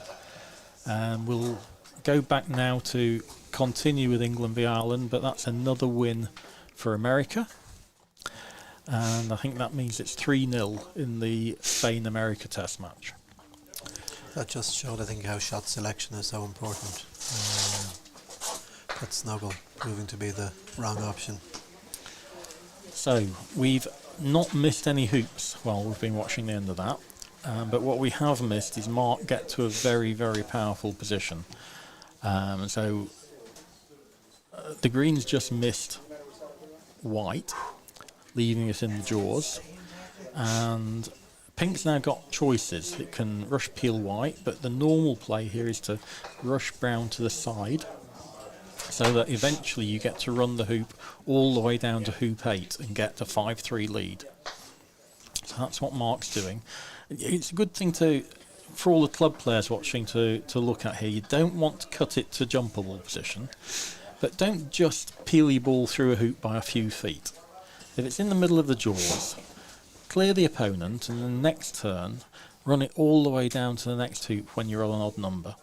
We'll go back now to continue with England v Ireland, but that's another win for America. And I think that means it's 3-0 in the Spain-America test match. That just showed, I think, how shot selection is so important. That snuggle proving to be the wrong option. So we've not missed any hoops while we've been watching the end of that, but what we have missed is Mark get to a very, very powerful position. So the green's just missed white, leaving us in the jaws, and pink's now got choices. It can rush peel white, but the normal play here is to rush brown to the side, so that eventually you get to run the hoop all the way down to hoop 8 and get a 5-3 lead. So that's what Mark's doing. It's a good thing for all the club players watching to look at here. You don't want to cut it to jumpable position, but don't just peel your ball through a hoop by a few feet. If it's in the middle of the jaws, clear the opponent, and the next turn run it all the way down to the next hoop when you're on an odd number.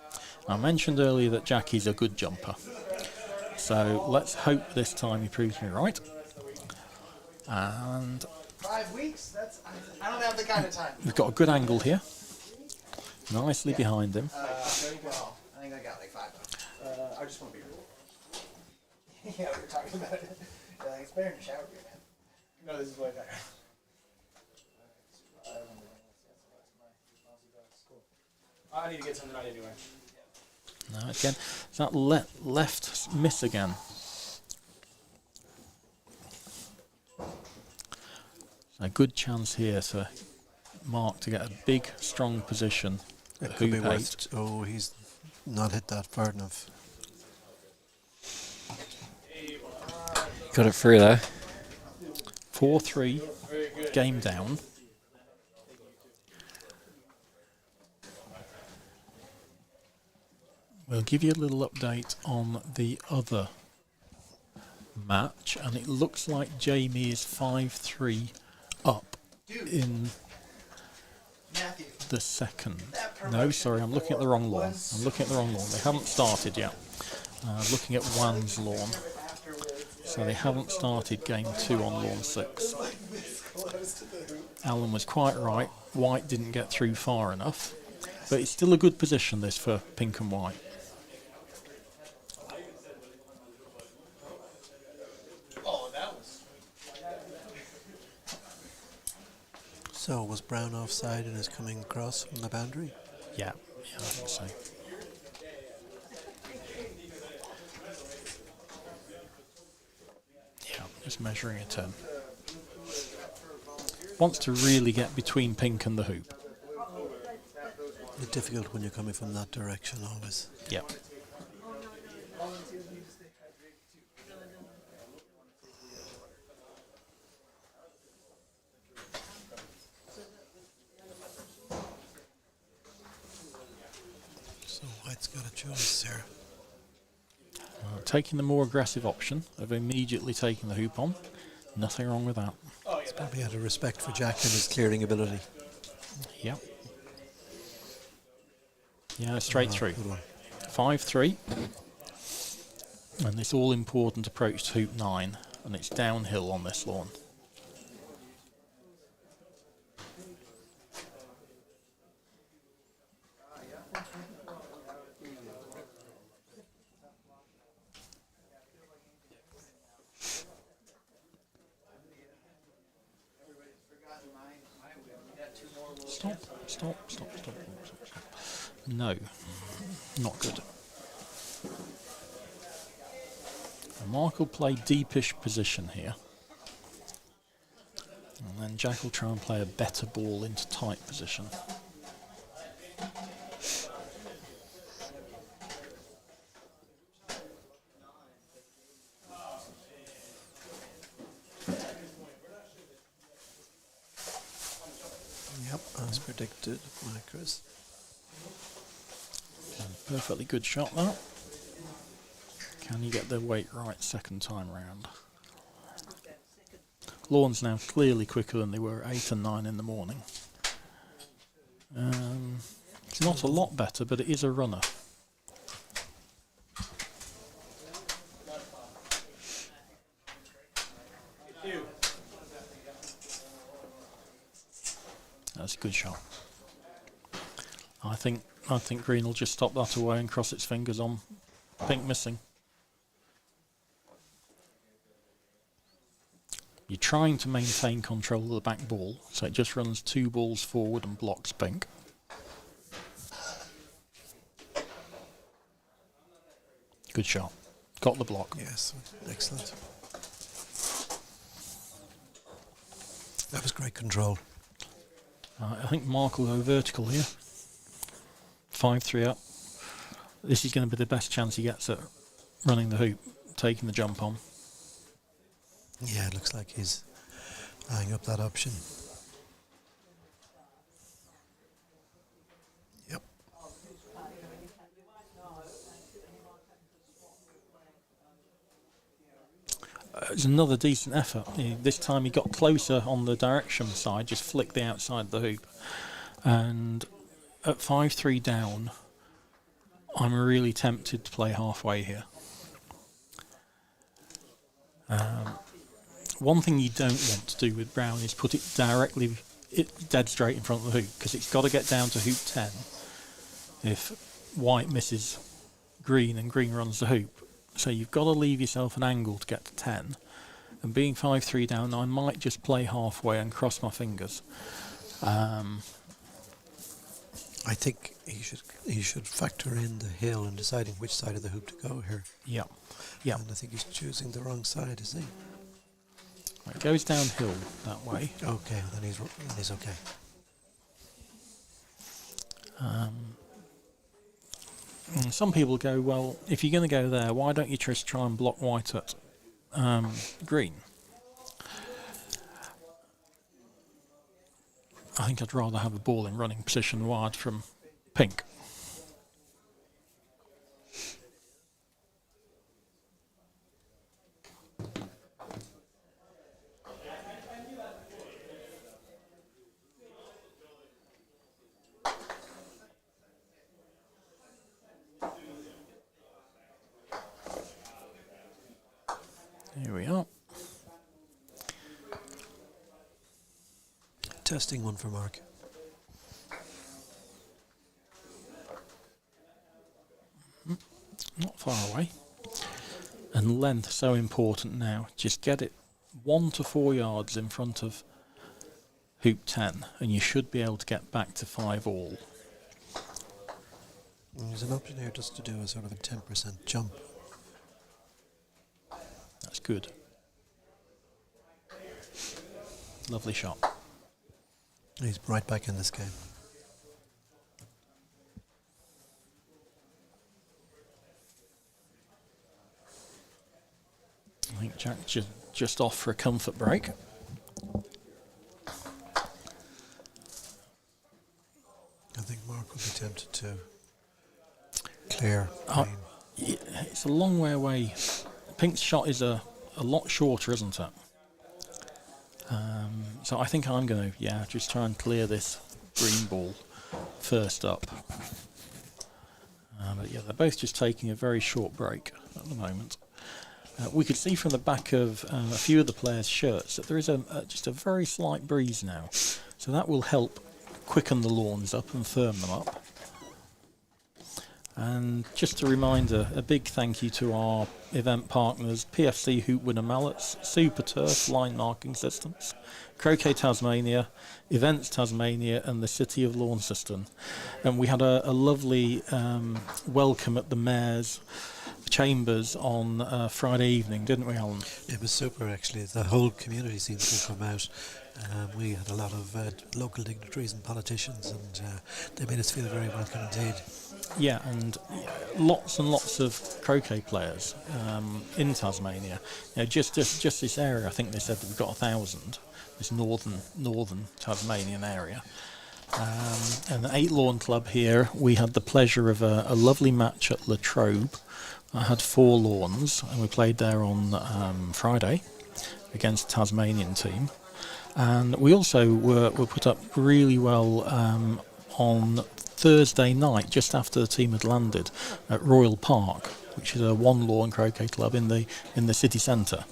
I mentioned earlier that Jackie's a good jumper, so let's hope this time he proves me right. And 5 weeks? I don't have the kind of time. we've got a good angle here, nicely behind him. There you go. I think I got like 5. I just want to be real. Yeah, we were talking about it. Yeah, like, it's better in the shower here, man. No, this is way better. I need to get something out anyway. No, again, it's that left miss again. A good chance here for Mark to get a big, strong position at Could be hoop 8. worth. Oh, he's not hit that far enough. Got it through though. 4-3, game down. We'll give you a little update on the other match, and it looks like Jamie is 5-3 up in Matthew, the second. that No, sorry, I'm looking at the wrong lawn. I'm looking at the wrong lawn. They haven't started yet. Looking at Wan's lawn. So they haven't started game 2 on lawn 6. Alan was quite right. White didn't get through far enough. But it's still a good position, this, for pink and white. So was Brown offside and is coming across from the boundary? Yeah, I think so. Yeah, just measuring it in. Wants to really get between pink and the hoop. It's difficult when you're coming from that direction always. Yeah. So White's got a choice here. Taking the more aggressive option of immediately taking the hoop on. Nothing wrong with that. He's probably out of respect for Jack and his clearing ability. Yeah. Yeah, straight through. Good one. 5-3. And this all-important approach to hoop 9. And it's downhill on this lawn. Stop. No, not good. And Mark will play deepish position here. And then Jack will try and play a better ball into tight position. Yep, as predicted by Chris. Perfectly good shot that. Can you get the weight right second time round? Lawn's now clearly quicker than they were at 8 and 9 in the morning. It's not a lot better, but it is a runner. That's a good shot. I think green will just stop that away and cross its fingers on pink missing. You're trying to maintain control of the back ball, so it just runs 2 balls forward and blocks pink. Good shot. Got the block. Yes, excellent. That was great control. I think Mark will go vertical here. 5-3 up. This is going to be the best chance he gets at running the hoop, taking the jump on. Yeah, it looks like he's eyeing up that option. Yep. It's another decent effort. This time he got closer on the direction side, just flicked the outside of the hoop. And at 5-3 down, I'm really tempted to play halfway here. One thing you don't want to do with brown is put it directly dead straight in front of the hoop, because it's got to get down to hoop 10 if white misses green and green runs the hoop. So you've got to leave yourself an angle to get to 10. And being 5-3 down, I might just play halfway and cross my fingers. I think he should factor in the hill and deciding which side of the hoop to go here. Yeah. And I think he's choosing the wrong side, is he? It goes downhill that way. Okay, then he's okay. And some people go, well, if you're going to go there, why don't you just try and block white at green? I think I'd rather have a ball in running position wide from pink. Here we are. Testing one for Mark. Not far away. And length so important now. Just get it 1 to 4 yards in front of hoop 10 and you should be able to get back to 5 all. There's an option here just to do a sort of a 10% jump. That's good. Lovely shot. He's right back in this game. I think Jack just off for a comfort break. I think Mark will be tempted to clear. It's a long way away. Pink's shot is a lot shorter, isn't it? So I think I'm going to, just try and clear this green ball first up. But yeah, they're both just taking a very short break at the moment. We could see from the back of a few of the players' shirts that there is just a very slight breeze now. So that will help quicken the lawns up and firm them up. And just a reminder, a big thank you to our event partners, PFC Hoop Winner Mallets, Super Turf Line Marking Systems, Croquet Tasmania, Events Tasmania and the City of Launceston. And we had a lovely welcome at the Mayor's Chambers on Friday evening, didn't we, Alan? It was super, actually. The whole community seemed to come out. We had a lot of local dignitaries and politicians, and they made us feel very welcome indeed. Yeah, and lots and lots of croquet players in Tasmania. Just this area, I think they said that we've got 1,000. This northern Tasmanian area. And the 8 Lawn Club here, we had the pleasure of a lovely match at La Trobe. I had 4 lawns, and we played there on Friday against the Tasmanian team. And we also were put up really well on Thursday night, just after the team had landed at Royal Park, which is a 1 lawn croquet club in the city centre.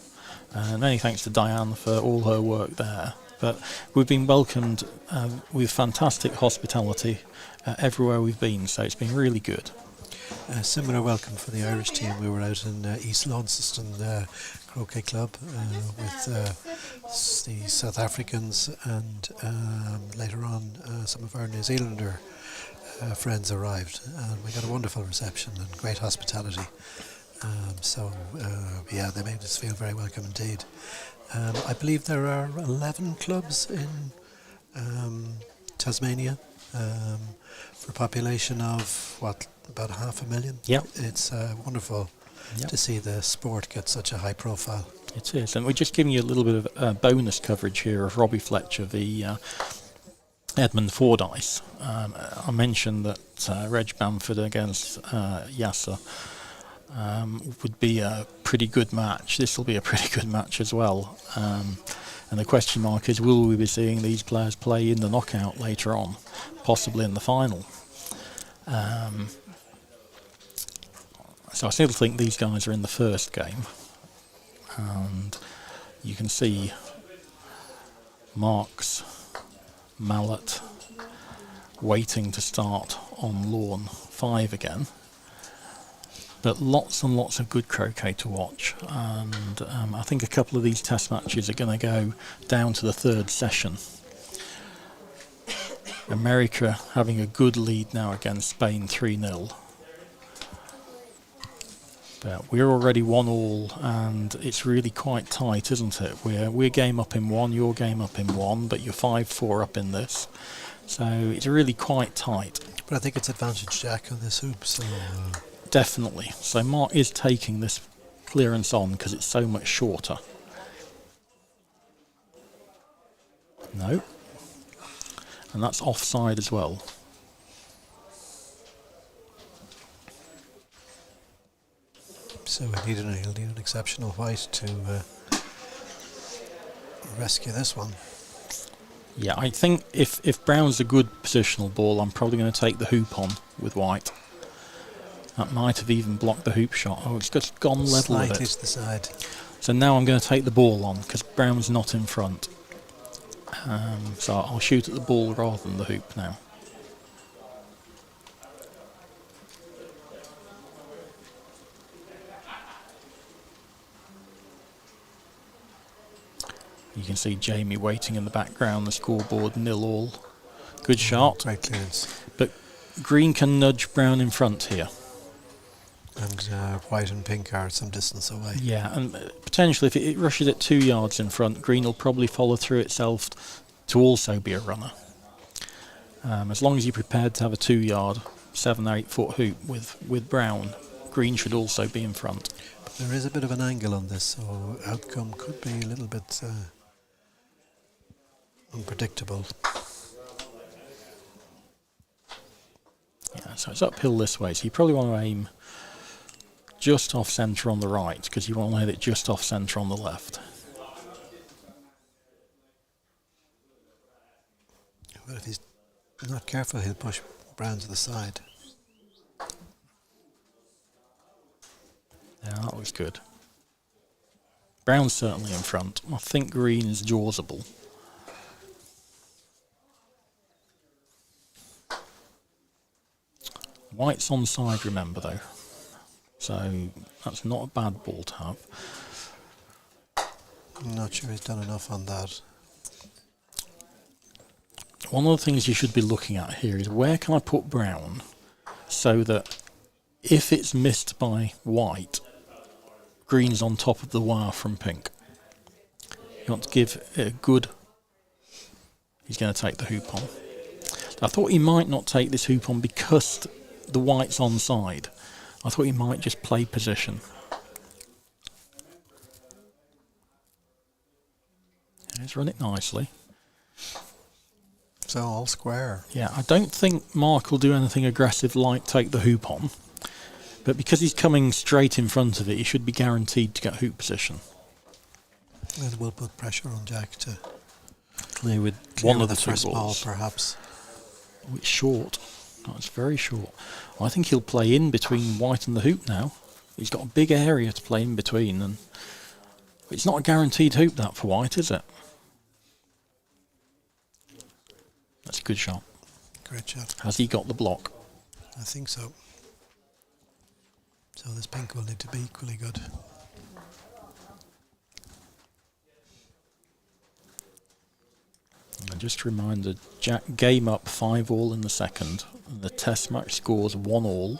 And many thanks to Diane for all her work there. But we've been welcomed with fantastic hospitality everywhere we've been, so it's been really good. A similar welcome for the Irish team. We were out in East Launceston Croquet Club with the South Africans, and later on some of our New Zealander friends arrived, and we got a wonderful reception and great hospitality. They made us feel very welcome indeed. I believe there are 11 clubs in Tasmania for a population of about 500,000. Yeah, it's wonderful to see the sport get such a high profile. It is, and we're just giving you a little bit of bonus coverage here of Robbie Fletcher, the Edmund Fordyce. I mentioned that Reg Bamford against Yasser would be a pretty good match. This will be a pretty good match as well. And the question mark is, will we be seeing these players play in the knockout later on, possibly in the final? So I still think these guys are in the first game. And you can see Mark's Mallet waiting to start on lawn 5 again. But lots and lots of good croquet to watch, and I think a couple of these test matches are going to go down to the 3rd session. America having a good lead now against Spain 3-0. But we're already 1-1, and it's really quite tight, isn't it? We're game up in 1, you're game up in 1, but you're 5-4 up in this. So it's really quite tight. But I think it's advantage Jack on this hoop, so... Definitely. So Mark is taking this clearance on because it's so much shorter. No. And that's offside as well. So he'll need an exceptional white to rescue this one. Yeah, I think if Brown's a good positional ball, I'm probably going to take the hoop on with white. That might have even blocked the hoop shot. Oh, it's just gone level with it. Slightly to the side. So now I'm going to take the ball on because brown's not in front. So I'll shoot at the ball rather than the hoop now. You can see Jamie waiting in the background, the scoreboard 0-all. Good shot. Great clearance. But green can nudge brown in front here. And white and pink are some distance away. Yeah, and potentially if it rushes it 2 yards in front, green will probably follow through itself to also be a runner. As long as you're prepared to have a 2 yard, 7 or 8 foot hoop with brown, green should also be in front. But there is a bit of an angle on this, so outcome could be a little bit unpredictable. Yeah, so it's uphill this way, so you probably want to aim just off centre on the right, because you want to hit it just off centre on the left. But if he's not careful, he'll push brown to the side. Yeah, that was good. Brown's certainly in front. I think green is jawsable. White's on side, remember, though. So that's not a bad ball to have. I'm not sure he's done enough on that. One of the things you should be looking at here is where can I put brown so that if it's missed by white, green's on top of the wire from pink. You want to give it a good... He's going to take the hoop on. I thought he might not take this hoop on because the white's on side. I thought he might just play position. And he's run it nicely. So all square. Yeah, I don't think Mark will do anything aggressive like take the hoop on. But because he's coming straight in front of it, he should be guaranteed to get hoop position. And we'll put pressure on Jack to Clear with clear one of the the two first ball, balls. perhaps. Oh, it's short. Oh, it's very short. I think he'll play in between white and the hoop now. He's got a big area to play in between, and it's not a guaranteed hoop that for white, is it? That's a good shot. Great shot. Has he got the block? I think so. So this pink will need to be equally good. And just a reminder, Jack game up 5-all in the second. And the test match scores 1-all.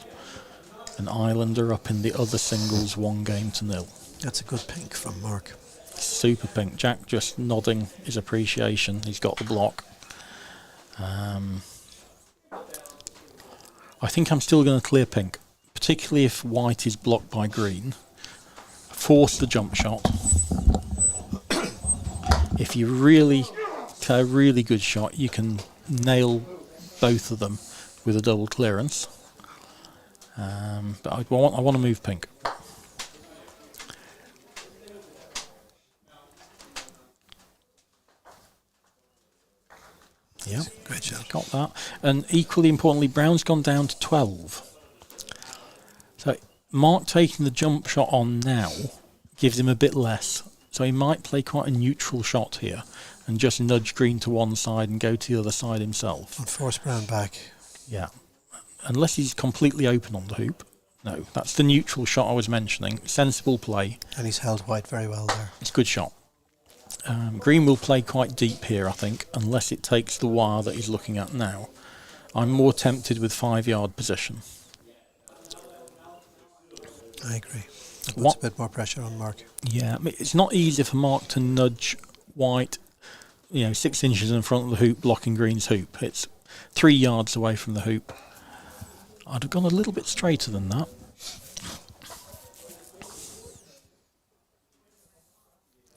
And Ireland are up in the other singles 1-0. That's a good pink from Mark. Super pink. Jack just nodding his appreciation. He's got the block. I think I'm still going to clear pink, particularly if white is blocked by green. Force the jump shot. If you really play a really good shot, you can nail both of them with a double clearance. But I want to move pink. Yeah, Great shot. got that. And equally importantly, brown's gone down to 12. So Mark taking the jump shot on now gives him a bit less. So he might play quite a neutral shot here and just nudge green to one side and go to the other side himself. And force brown back. Yeah. Unless he's completely open on the hoop. No, that's the neutral shot I was mentioning. Sensible play. And he's held white very well there. It's a good shot. Green will play quite deep here, I think, unless it takes the wire that he's looking at now. I'm more tempted with 5-yard position. I agree. It puts What? a bit more pressure on Mark. Yeah, I mean, it's not easy for Mark to nudge white, 6 inches in front of the hoop, blocking green's hoop. It's 3 yards away from the hoop. I'd have gone a little bit straighter than that.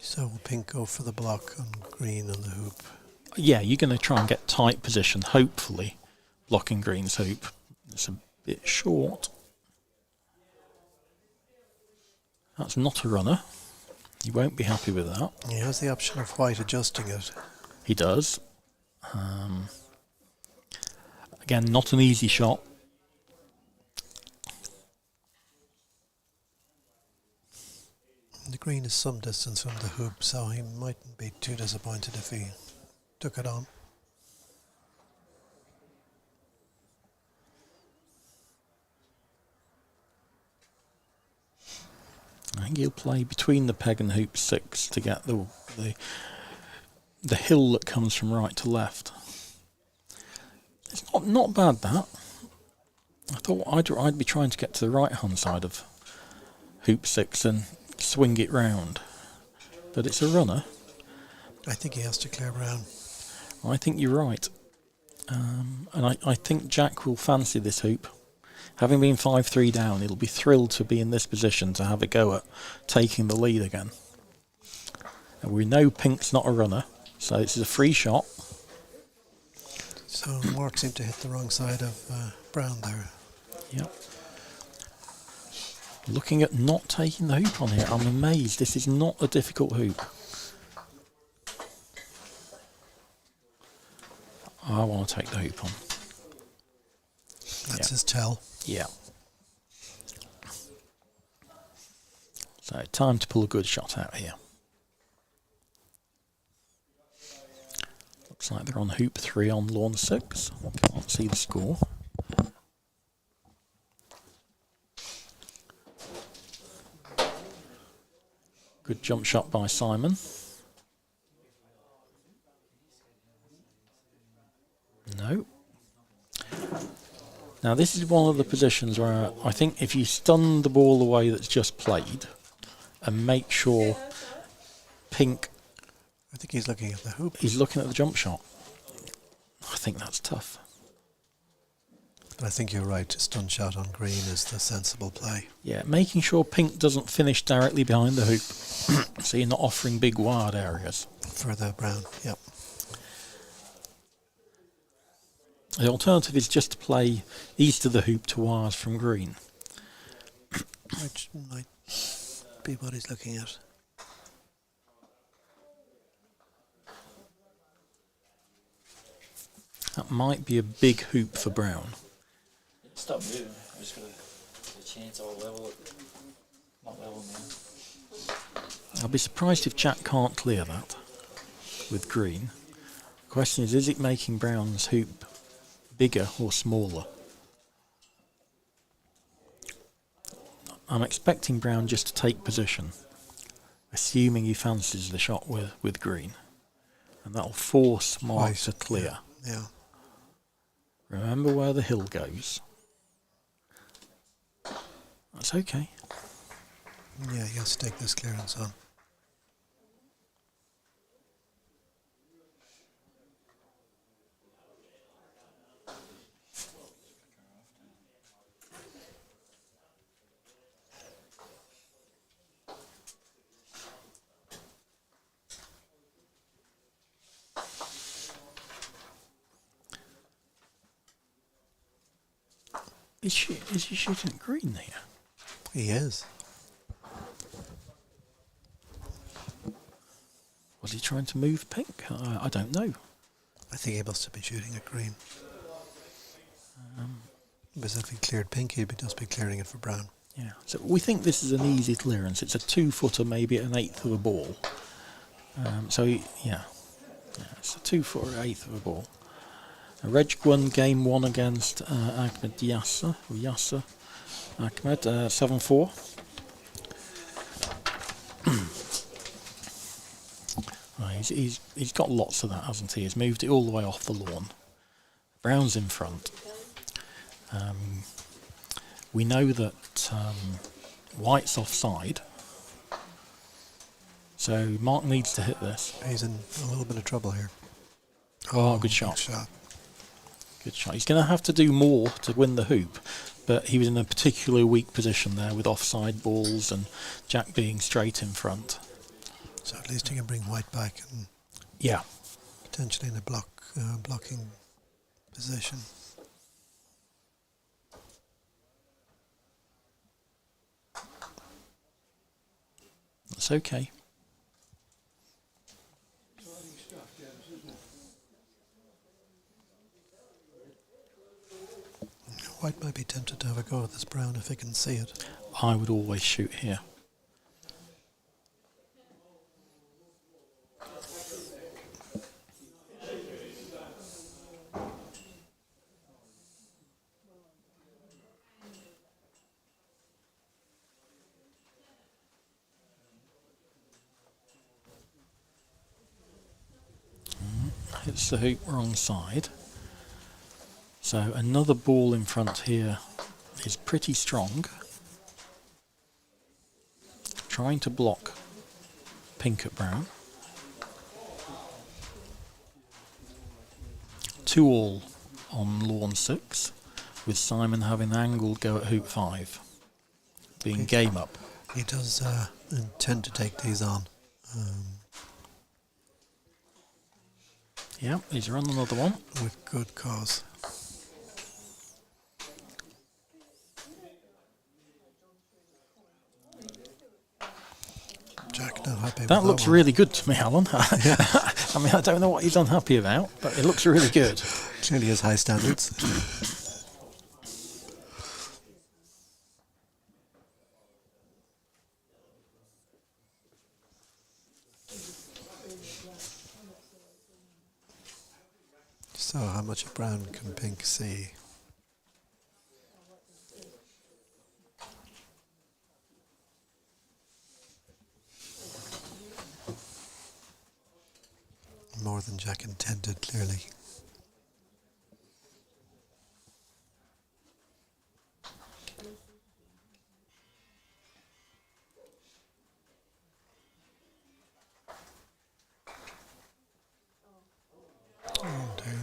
So will pink go for the block on green on the hoop? Yeah, you're going to try and get tight position, hopefully, blocking green's hoop. It's a bit short. That's not a runner. You won't be happy with that. He has the option of white adjusting it. He does. Again, not an easy shot. The green is some distance from the hoop, so he mightn't be too disappointed if he took it on. I think he'll play between the peg and hoop 6 to get the hill that comes from right to left. It's not bad, that. I thought I'd be trying to get to the right hand side of hoop 6 and swing it round, but it's a runner. I think he has to clear brown. I think you're right, and I think Jack will fancy this hoop. Having been 5-3 down, he'll be thrilled to be in this position to have a go at taking the lead again. And we know pink's not a runner, so this is a free shot. So Mark seemed to hit the wrong side of brown there. Yep. Looking at not taking the hoop on here, I'm amazed. This is not a difficult hoop. I want to take the hoop on. That's his tell. Yeah. So time to pull a good shot out here. Looks like they're on hoop 3 on lawn 6. Can't see the score. Good jump shot by Simon. No. Now this is one of the positions where I think if you stun the ball the way that's just played and make sure pink... I think he's looking at the hoop. He's looking at the jump shot. I think that's tough. But I think you're right, a stun shot on green is the sensible play. Yeah, making sure pink doesn't finish directly behind the hoop. So you're not offering big wide areas. Further brown, yep. The alternative is just to play east of the hoop to wires from green. Which might be what he's looking at. That might be a big hoop for brown. Stop moving. I just got a chance I'll level it. Not level now. I'll be surprised if Jack can't clear that with green. The question is it making brown's hoop bigger or smaller? I'm expecting brown just to take position, assuming he fancies the shot with green. And that'll force Mark to clear. Yeah. Remember where the hill goes. That's okay. Yeah, he has to take this clearance on. Is he shooting green here? He is. Was he trying to move pink? I don't know. I think he must be shooting at green. Because if he cleared pink, he'd just be clearing it for brown. Yeah. So we think this is an easy clearance. It's a 2-footer, maybe an 1/8 of a ball. Yeah, it's a 2-footer, 1/8 of a ball. Reg won game 1 against Ahmed Yasser Ahmed 7-4. He's got lots of that, hasn't he? He's moved it all the way off the lawn. Brown's in front. We know that white's offside, so Mark needs to hit this. He's in a little bit of trouble here. Oh, good shot. Good shot. Good shot. He's going to have to do more to win the hoop, but he was in a particularly weak position there with offside balls and Jack being straight in front. So at least he can bring white back and Yeah. potentially in a blocking position. That's okay. White might be tempted to have a go at this brown if he can see it. I would always shoot here. hits the hoop wrong side. So another ball in front here is pretty strong. Trying to block pink at brown. 2-all on lawn 6, with Simon having an angled go at hoop 5, being game up. He does intend to take these on. Yeah, he's run another one. With good cause. Jack not happy with That looks one. really good to me, Alan. I mean, I don't know what he's unhappy about, but it looks really good. Clearly has high standards. So how much of brown can pink see? More than Jack intended, clearly. Oh dear.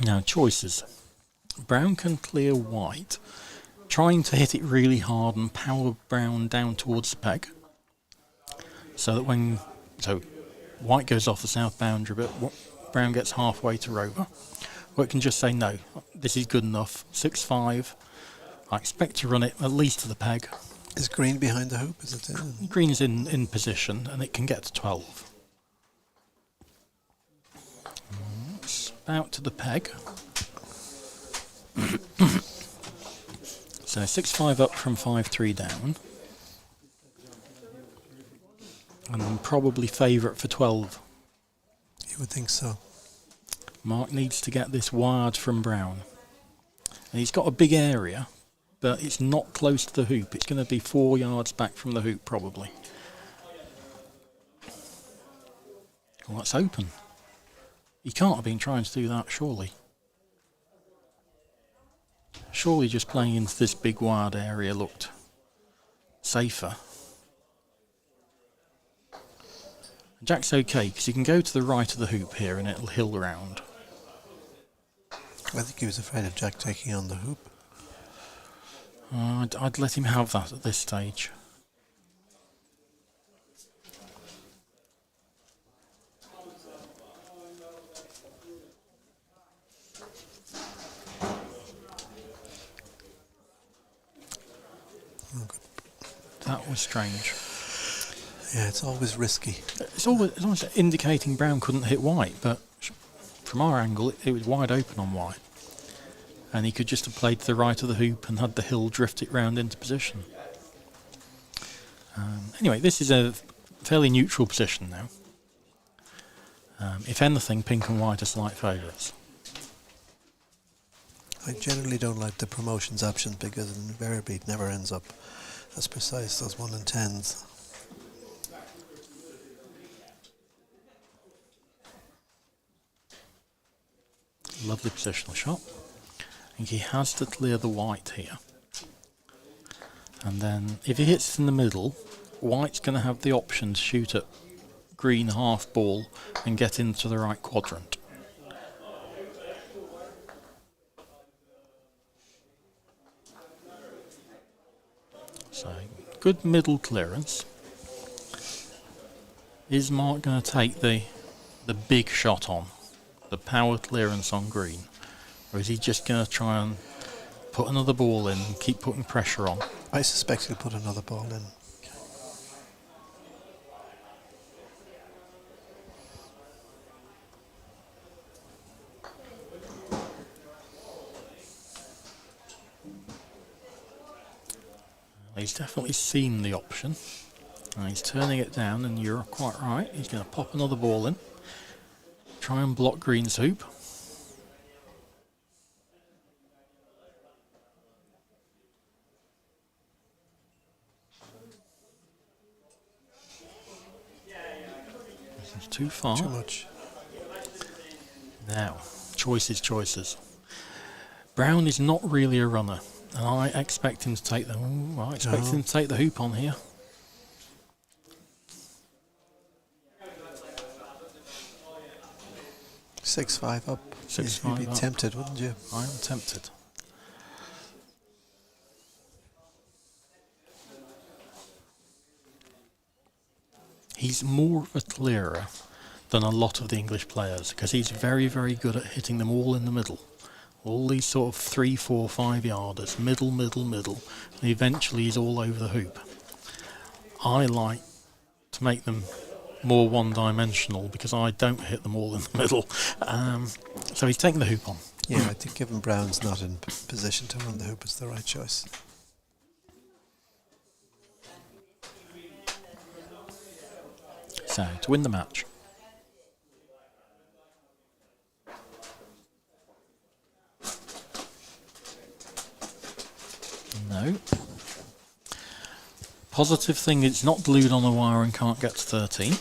Now, choices. Brown can clear white, trying to hit it really hard and power brown down towards the peg. So that so white goes off the south boundary, but brown gets halfway to rover. Or it can just say, no, this is good enough, 6-5. I expect to run it at least to the peg. Is green behind the hoop? Is it in? Green is in position, and it can get to 12. It's about to the peg. So 6-5 up from 5-3 down. And then probably favourite for 12. You would think so. Mark needs to get this wired from brown. And he's got a big area, but it's not close to the hoop. It's going to be 4 yards back from the hoop, probably. Well, that's open. He can't have been trying to do that, surely. Surely just playing into this big wired area looked safer. Jack's okay, because he can go to the right of the hoop here and it'll hill round. I think he was afraid of Jack taking on the hoop. I'd let him have that at this stage. Oh, good. That was strange. Yeah, it's always risky. It's almost indicating brown couldn't hit white, but from our angle, it was wide open on white. And he could just have played to the right of the hoop and had the hill drift it round into position. Anyway, this is a fairly neutral position now. If anything, pink and white are slight favourites. I generally don't like the promotions option because invariably it never ends up as precise as 1 in 10s. Lovely positional shot. I think he has to clear the white here. And then if he hits it in the middle, white's going to have the option to shoot at green half ball and get into the right quadrant. So, good middle clearance. Is Mark going to take the big shot on? The power clearance on green? Or is he just going to try and put another ball in and keep putting pressure on? I suspect he'll put another ball in. He's definitely seen the option. And he's turning it down, and you're quite right. He's going to pop another ball in. Try and block green's hoop. too far. Too much. Now, choices. Brown is not really a runner, and I expect him to take the. Ooh, I expect him to take the hoop on here. Six-five up. 6-5 You'd be up. tempted, wouldn't you? I am tempted. He's more of a clearer than a lot of the English players because he's very, very good at hitting them all in the middle. All these sort of 3, 4, 5 yarders, middle, and eventually he's all over the hoop. I like to make them more one-dimensional because I don't hit them all in the middle. So he's taking the hoop on. Yeah, I think given Brown's not in position to run the hoop, it's the right choice. So, to win the match. No. Positive thing, it's not glued on the wire and can't get to 13.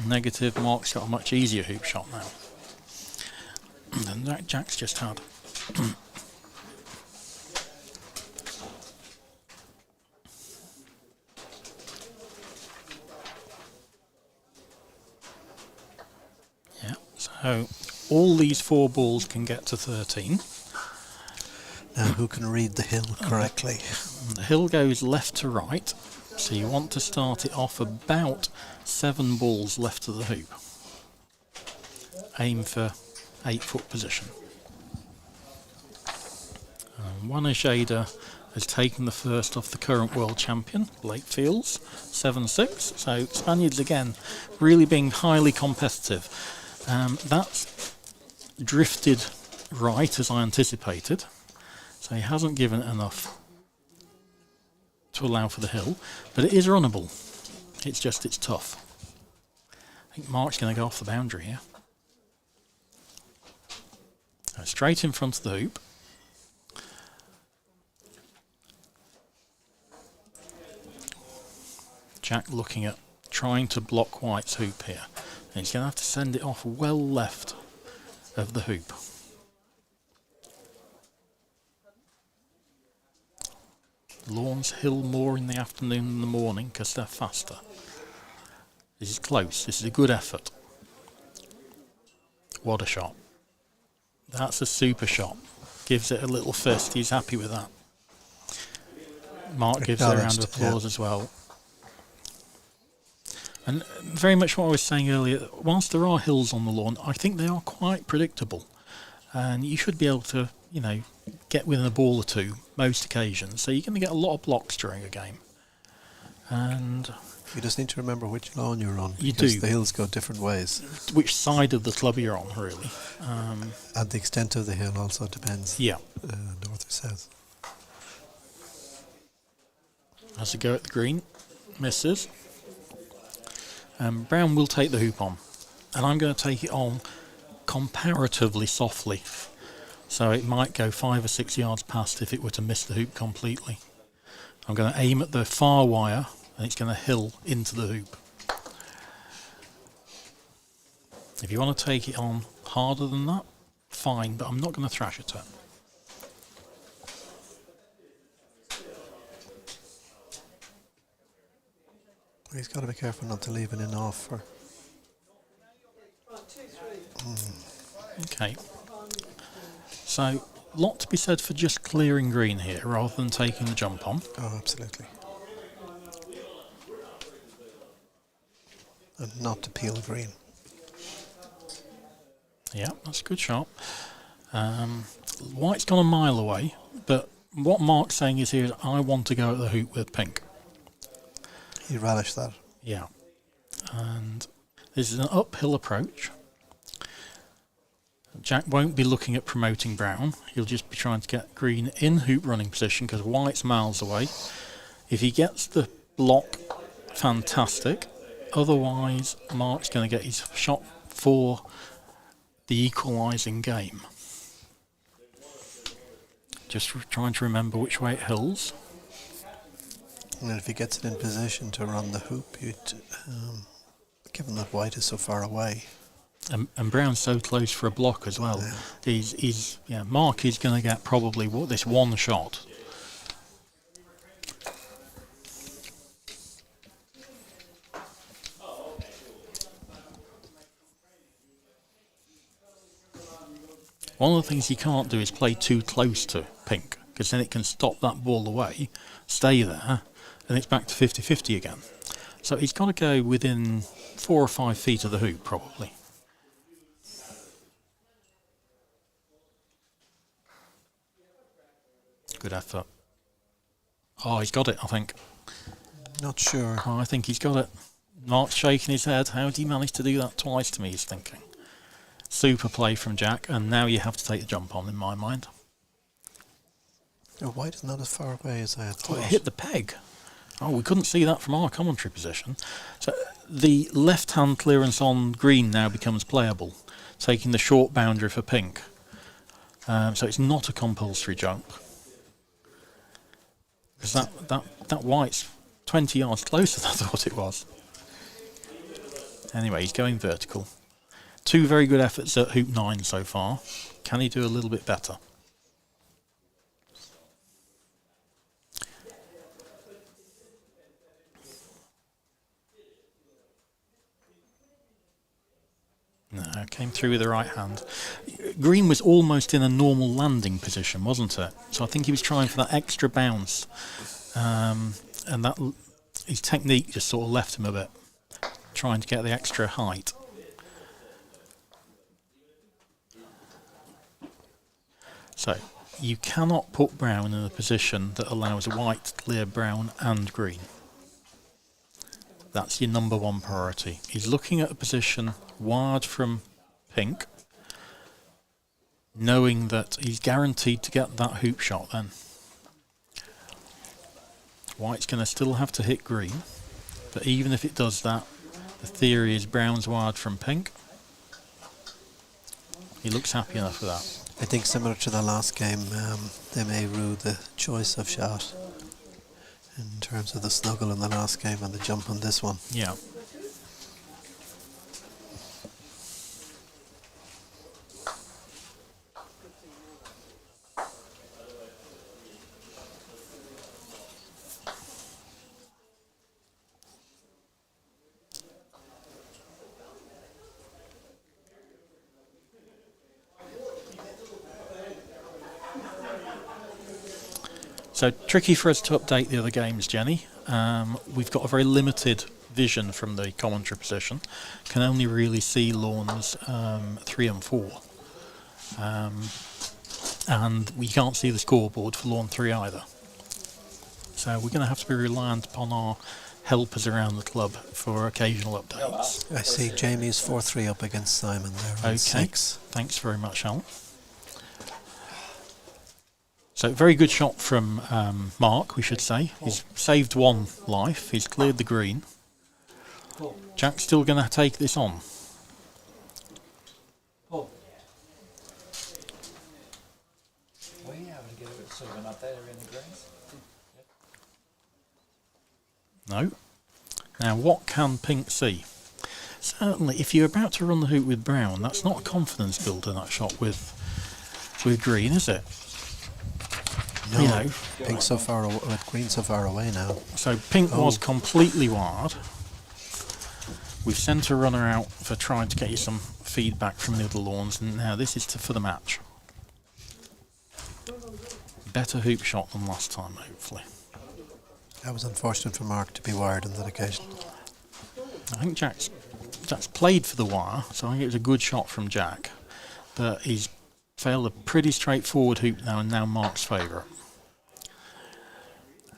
Negative, Mark's got a much easier hoop shot now than that Jack's just had. Yeah, so all these 4 balls can get to 13. Now, who can read the hill correctly? The hill goes left to right, so you want to start it off about 7 balls left of the hoop. Aim for 8-foot position. Wanashada has taken the first off the current world champion, Blake Fields, 7-6. So Spaniards again really being highly competitive. That's drifted right as I anticipated. So he hasn't given enough to allow for the hill, but it is runnable. It's just, it's tough. I think Mark's going to go off the boundary here. So straight in front of the hoop. Jack looking at trying to block White's hoop here. And he's going to have to send it off well left of the hoop. Lawns hill more in the afternoon than the morning because they're faster. This is close. This is a good effort. What a shot. That's a super shot. Gives it a little fist. He's happy with that. Mark gives it a round of applause as well. And very much what I was saying earlier, whilst there are hills on the lawn, I think they are quite predictable. And you should be able to, you know, get within a ball or two most occasions. So you're going to get a lot of blocks during a game. And you just need to remember which lawn you're on. You because do. The hills go different ways. Which side of the club you're on, really. And the extent of the hill also depends. Yeah. North or south. Has a go at the green. Misses. Brown will take the hoop on. And I'm going to take it on comparatively softly. So it might go 5 or 6 yards past if it were to miss the hoop completely. I'm going to aim at the far wire and it's going to hill into the hoop. If you want to take it on harder than that, fine, but I'm not going to thrash it. He's got to be careful not to leave it in off for. Okay. So, lot to be said for just clearing green here rather than taking the jump on. Oh, absolutely. And not to peel green. Yeah, that's a good shot. White's gone a mile away, but what Mark's saying is here, I want to go at the hoop with pink. You relish that. Yeah. And this is an uphill approach. Jack won't be looking at promoting brown. He'll just be trying to get green in hoop running position because White's miles away. If he gets the block, fantastic. Otherwise, Mark's going to get his shot for the equalising game. Just trying to remember which way it hills. And if he gets it in position to run the hoop, you'd given that white is so far away. And Brown's so close for a block as well. Mark is going to get probably this one shot. One of the things you can't do is play too close to pink, because then it can stop that ball away, stay there, and it's back to 50-50 again. So he's got to go within 4 or 5 feet of the hoop, probably. Good effort. Oh, he's got it, I think. Not sure. Oh, I think he's got it. Mark's shaking his head. How did he manage to do that twice to me, he's thinking. Super play from Jack, and now you have to take the jump on, in my mind. Oh, white is not as far away as I had thought. Oh, it hit the peg. Oh, we couldn't see that from our commentary position. So the left-hand clearance on green now becomes playable, taking the short boundary for pink. So it's not a compulsory jump. Because that white's 20 yards closer than I thought it was. Anyway, he's going vertical. 2 very good efforts at hoop 9 so far. Can he do a little bit better? No, came through with the right hand. Green was almost in a normal landing position, wasn't it? So I think he was trying for that extra bounce. And that his technique just sort of left him a bit, trying to get the extra height. So you cannot put brown in a position that allows white to clear brown and green. That's your number 1 priority. He's looking at a position wide from pink, knowing that he's guaranteed to get that hoop shot then. White's going to still have to hit green, but even if it does that, the theory is brown's wide from pink. He looks happy enough with that. I think similar to the last game, they may rue the choice of shot in terms of the snuggle in the last game and the jump on this one. Yeah. So tricky for us to update the other games, Jenny. We've got a very limited vision from the commentary position. Can only really see lawns 3 and 4. And we can't see the scoreboard for lawn 3 either. So we're going to have to be reliant upon our helpers around the club for occasional updates. I see Jamie's 4-3 up against Simon there. Okay, 6. Thanks very much, Al. So very good shot from Mark, we should say. He's saved 1 life. He's cleared the green. Jack's still going to take this on. No. Now, what can pink see? Certainly, if you're about to run the hoop with brown, that's not a confidence builder, that shot with green, is it? No, you know, pink so far away, with green so far away now. So pink was completely wild. We've sent a runner out for trying to get you some feedback from the other lawns, and now this is for the match. Better hoop shot than last time, hopefully. That was unfortunate for Mark to be wired on that occasion. I think Jack's played for the wire, so I think it was a good shot from Jack, but he's failed a pretty straightforward hoop now, and now Mark's favourite.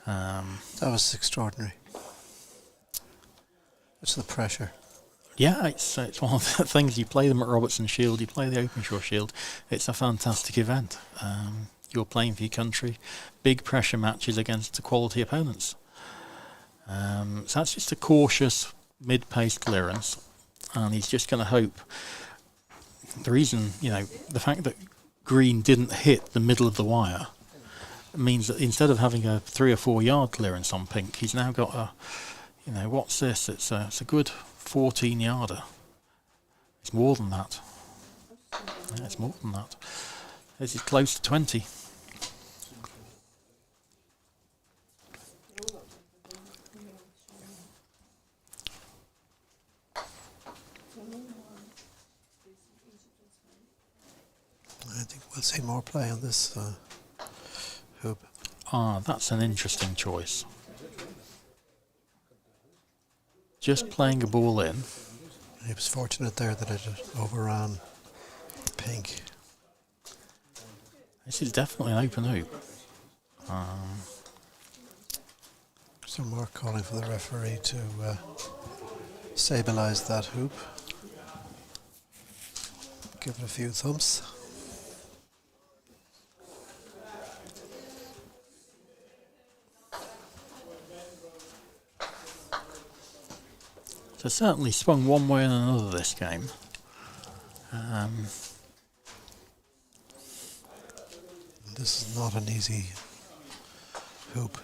That was extraordinary. It's the pressure. Yeah, it's one of the things. You play them at Robertson Shield, you play the Openshaw Shield. It's a fantastic event. You're playing for your country, big pressure matches against the quality opponents. So that's just a cautious mid-pace clearance, and he's just going to hope. The reason, the fact that green didn't hit the middle of the wire means that instead of having a 3 or 4 yard clearance on pink, he's now got a, what's this? It's a good 14 yarder. It's more than that. Yeah, it's more than that. This is close to 20. I think we'll see more play on this hoop. Ah, that's an interesting choice. Just playing a ball in. He was fortunate there that it overran pink. This is definitely an open hoop. So Mark calling for the referee to stabilise that hoop. Give it a few thumps. So certainly swung one way and another this game. This is not an easy hoop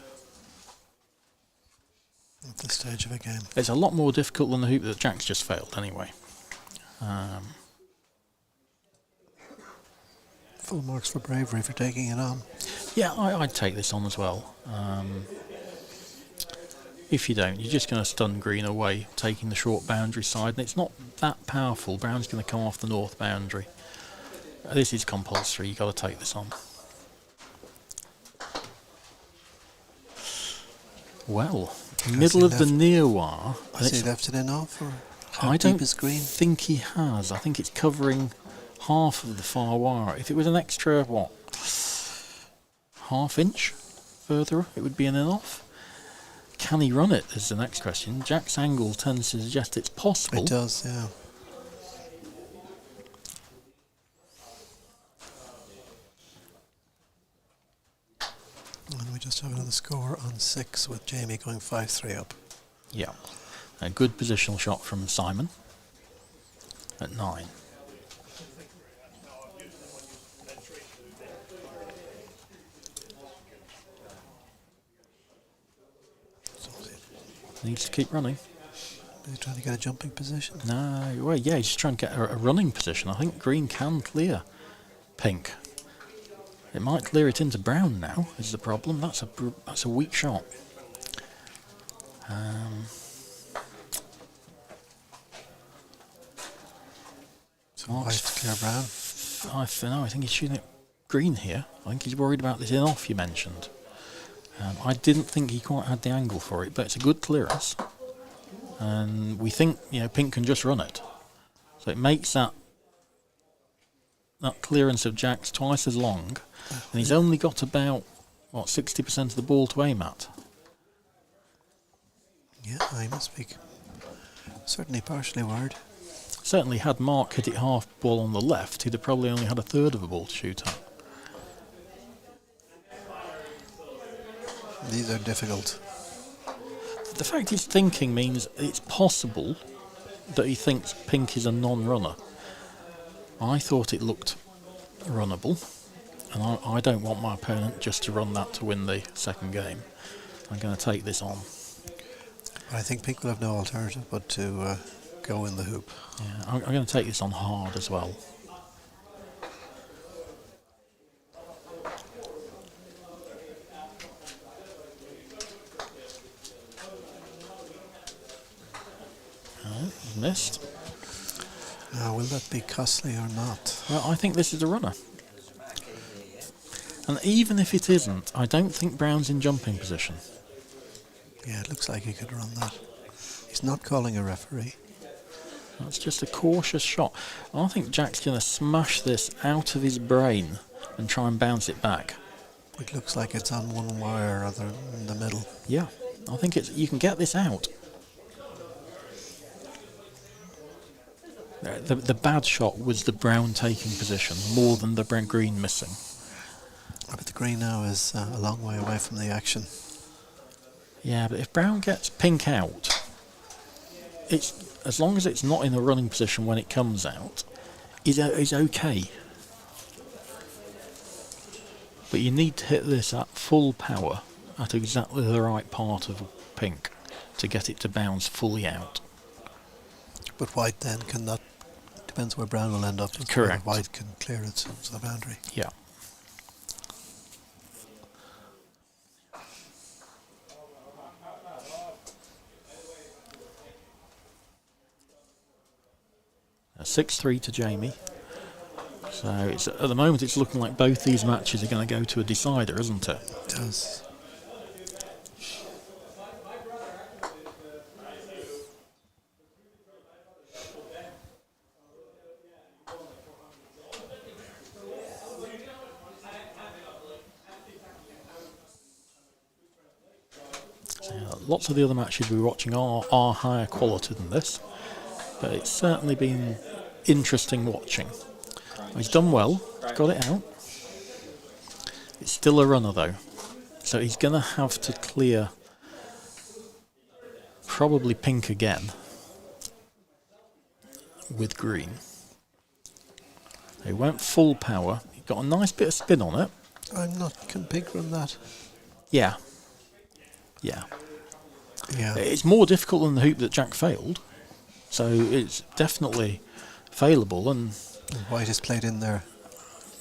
at this stage of a game. It's a lot more difficult than the hoop that Jack's just failed anyway. Full marks for bravery for taking it on. Yeah, I'd take this on as well. If you don't, you're just going to stun green away, taking the short boundary side, and it's not that powerful. Brown's going to come off the north boundary. This is compulsory, you've got to take this on. Well, middle of the near wire. Has he left it in off, or how I deep don't is green? think he has. I think it's covering half of the far wire. If it was an extra, what, half inch further, it would be an in off. Can he run it is the next question. Jack's angle tends to suggest it's possible. It does, yeah. And we just have another score on 6 with Jamie going 5-3 up. Yeah. A good positional shot from Simon at 9. Needs to keep running. Is he trying to get a jumping position? No, well, yeah, he's just trying to get a running position. I think green can clear pink. It might clear it into brown now, is the problem. That's a weak shot. So white to clear brown. I think he's shooting at green here. I think he's worried about this in-off you mentioned. I didn't think he quite had the angle for it, but it's a good clearance. And we think, pink can just run it. So it makes that clearance of Jack's twice as long. And he's only got about, 60% of the ball to aim at. Yeah, I must be certainly partially worried. Certainly had Mark hit it half ball on the left, he'd have probably only had a third of a ball to shoot at. These are difficult. The fact he's thinking means it's possible that he thinks pink is a non-runner. I thought it looked runnable, and I don't want my opponent just to run that to win the second game. I'm going to take this on. I think pink will have no alternative but to go in the hoop. Yeah, I'm going to take this on hard as well. Missed. Now, will that be costly or not? Well, I think this is a runner. And even if it isn't, I don't think Brown's in jumping position. Yeah, it looks like he could run that. He's not calling a referee. That's just a cautious shot. I think Jack's going to smash this out of his brain and try and bounce it back. It looks like it's on one wire rather than in the middle. Yeah, I think you can get this out. The bad shot was the Brown taking position more than the green missing. But the green now is a long way away from the action. Yeah, but if Brown gets pink out, it's as long as it's not in a running position when it comes out, is okay. But you need to hit this at full power at exactly the right part of pink to get it to bounce fully out. But white then cannot, depends where brown will end up. It's Correct. whether white can clear it to the boundary. Yeah. A 6-3 to Jamie. So it's, at the moment it's looking like both these matches are going to go to a decider, isn't it? It does. So, lots of the other matches we're watching are higher quality than this, but it's certainly been interesting watching. He's done well, got it out. It's still a runner though, so he's going to have to clear probably pink again with green. He went full power, he got a nice bit of spin on it. I'm not configuring that. Yeah. Yeah. Yeah. It's more difficult than the hoop that Jack failed, so it's definitely failable. And white is played in there.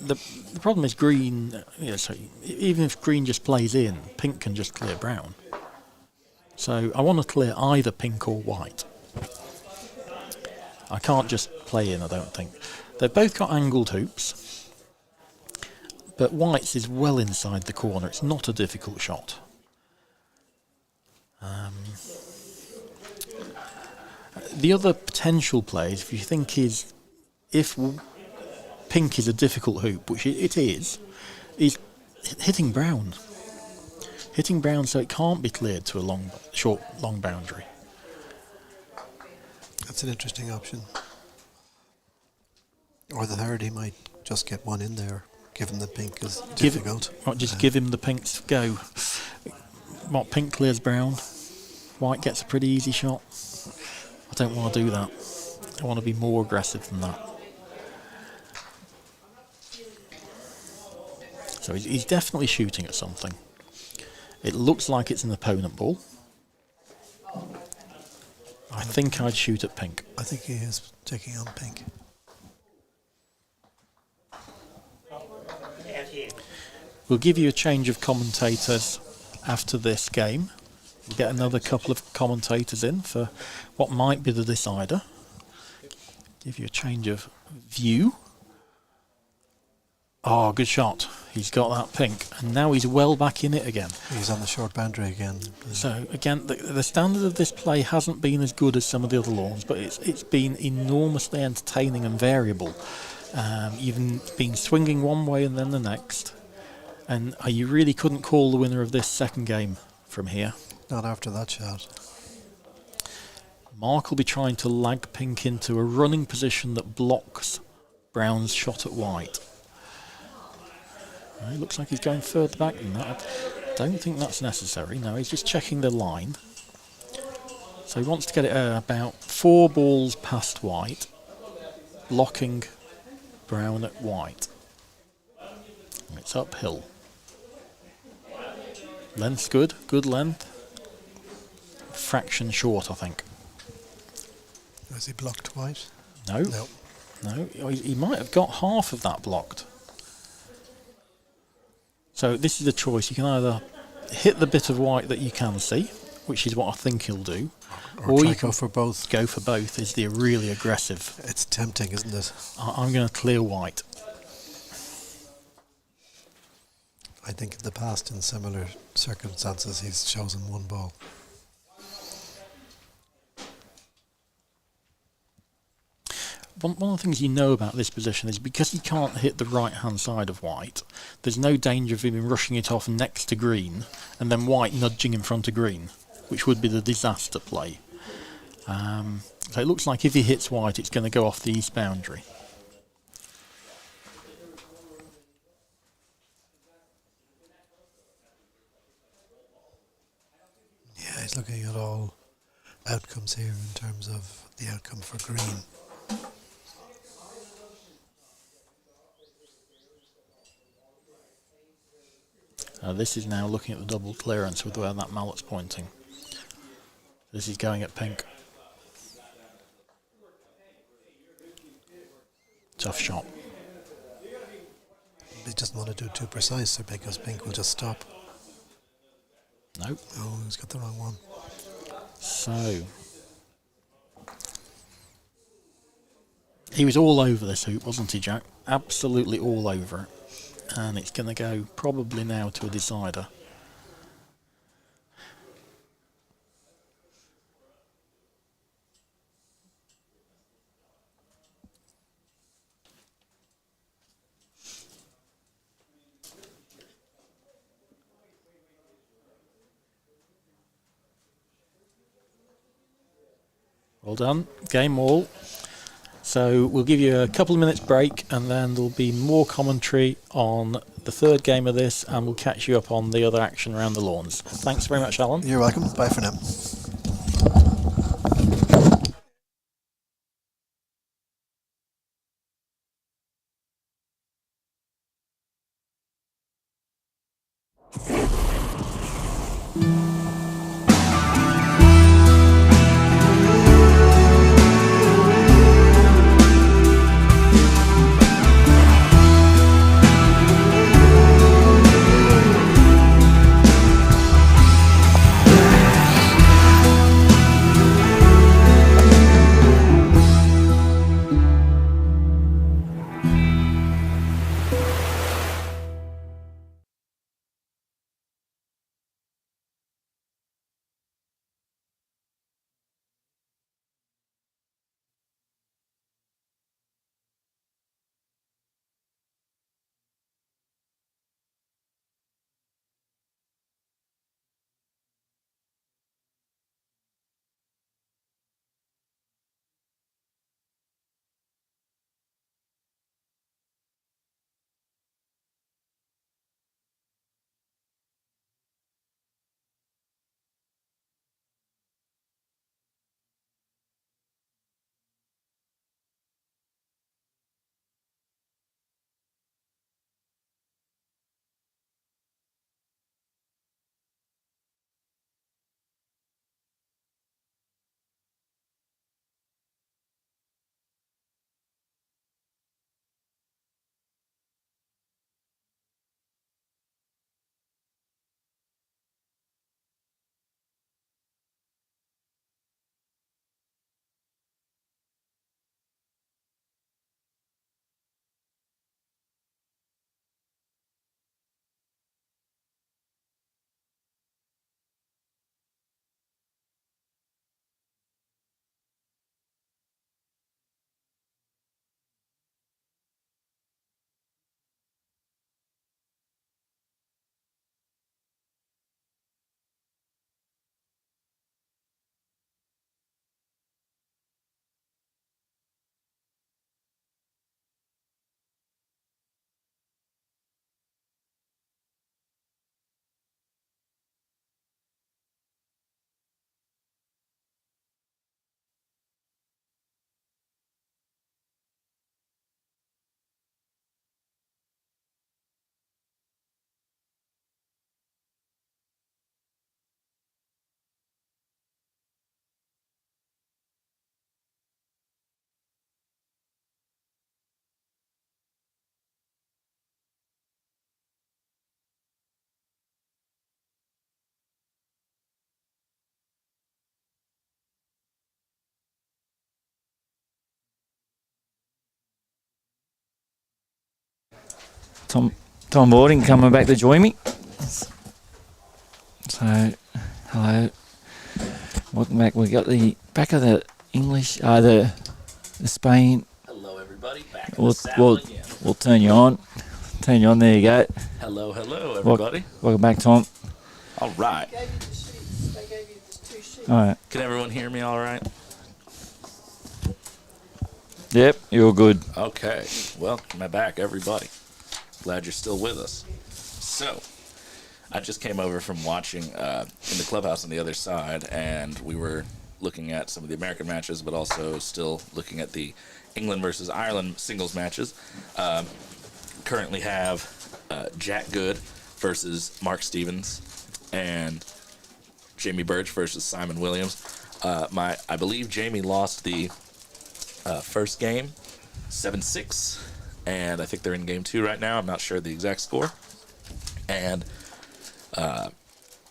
the problem is green. So even if green just plays in, pink can just clear brown. So I want to clear either pink or white. I can't just play in, I don't think. They've both got angled hoops, but white's is well inside the corner. It's not a difficult shot. The other potential plays, if you think, is if pink is a difficult hoop, which it is hitting brown. Hitting brown so it can't be cleared to a long boundary. That's an interesting option. Or the third, he might just get one in there, given that pink is difficult. Give him the pink's go. What, pink clears brown, white gets a pretty easy shot. I don't want to do that. I want to be more aggressive than that. So he's definitely shooting at something. It looks like it's an opponent ball. I think I'd shoot at pink. I think he is taking on pink. We'll give you a change of commentators after this game. We'll get another couple of commentators in for what might be the decider. Give you a change of view. Oh, good shot. He's got that pink. And now he's well back in it again. He's on the short boundary again. So, again, the standard of this play hasn't been as good as some of the other lawns, but it's been enormously entertaining and variable. You've been swinging one way and then the next. And you really couldn't call the winner of this second game from here. Not after that shot. Mark will be trying to lag pink into a running position that blocks brown's shot at white. It looks like he's going further back than that. I don't think that's necessary. No, he's just checking the line. So he wants to get it about 4 balls past white, blocking brown at white. It's uphill. Length's good, good length. Fraction short, I think. Has he blocked white? No. No, he might have got half of that blocked. So this is a choice. You can either hit the bit of white that you can see, which is what I think he'll do, or you go for both. Go for both is the really aggressive. It's tempting, isn't it? I'm going to clear white. I think in the past, in similar circumstances, he's chosen one ball. One of the things you know about this position is because he can't hit the right-hand side of white, there's no danger of him rushing it off next to green and then white nudging in front of green, which would be the disaster play. So it looks like if he hits white, it's going to go off the east boundary. Yeah, he's looking at all outcomes here in terms of the outcome for green. This is now looking at the double clearance with where that mallet's pointing. This is going at pink. tough shot. He doesn't want to do too precise because pink will just stop. Nope. Oh, he's got the wrong one. So he was all over this hoop, wasn't he, Jack? Absolutely all over it. And it's going to go probably now to a decider. Well done. Game all. So we'll give you a couple of minutes break and then there'll be more commentary on the third game of this and we'll catch you up on the other action around the lawns. Thanks very much, Alan. You're welcome. Bye for now. Tom Borden coming back to join me. So, hello. Welcome back. We got the back of the English, the Spain. Hello, everybody. Back in We'll, the saddle again. we'll turn you on. Turn you on. There you go. Hello, everybody. Welcome back, Tom. All right. They gave you the sheets. They gave you the 2 sheets. All right. Can everyone hear me all right? Yep, you're good. Okay. Well, I'm back, everybody. Glad you're still with us. So, I just came over from watching in the clubhouse on the other side, and we were looking at some of the American matches, but also still looking at the England versus Ireland singles matches. Currently have Jack Good versus Mark Stevens, and Jamie Birch versus Simon Williams. I believe Jamie lost the first game, 7-6, and I think they're in game 2 right now. I'm not sure the exact score. And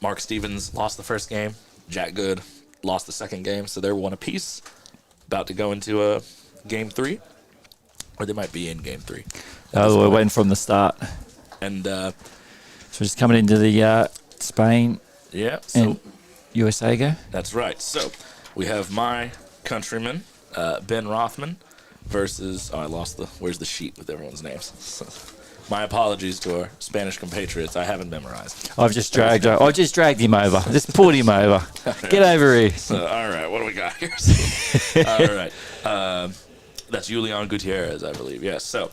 Mark Stevens lost the first game. Jack Good lost the second game, so they're 1 apiece. About to go into game 3, or they might be in game 3. Oh, we're waiting from the start. And So we're just coming into the Spain yeah, and so USA go. that's right. So we have my countryman, Ben Rothman, versus I lost the where's the sheet with everyone's names. My apologies to our Spanish compatriots. I haven't memorized. I've just dragged him over. Just pulled him over. Get over here. So, all right, what do we got here? All right, that's Julian Gutierrez, I believe. Yes. So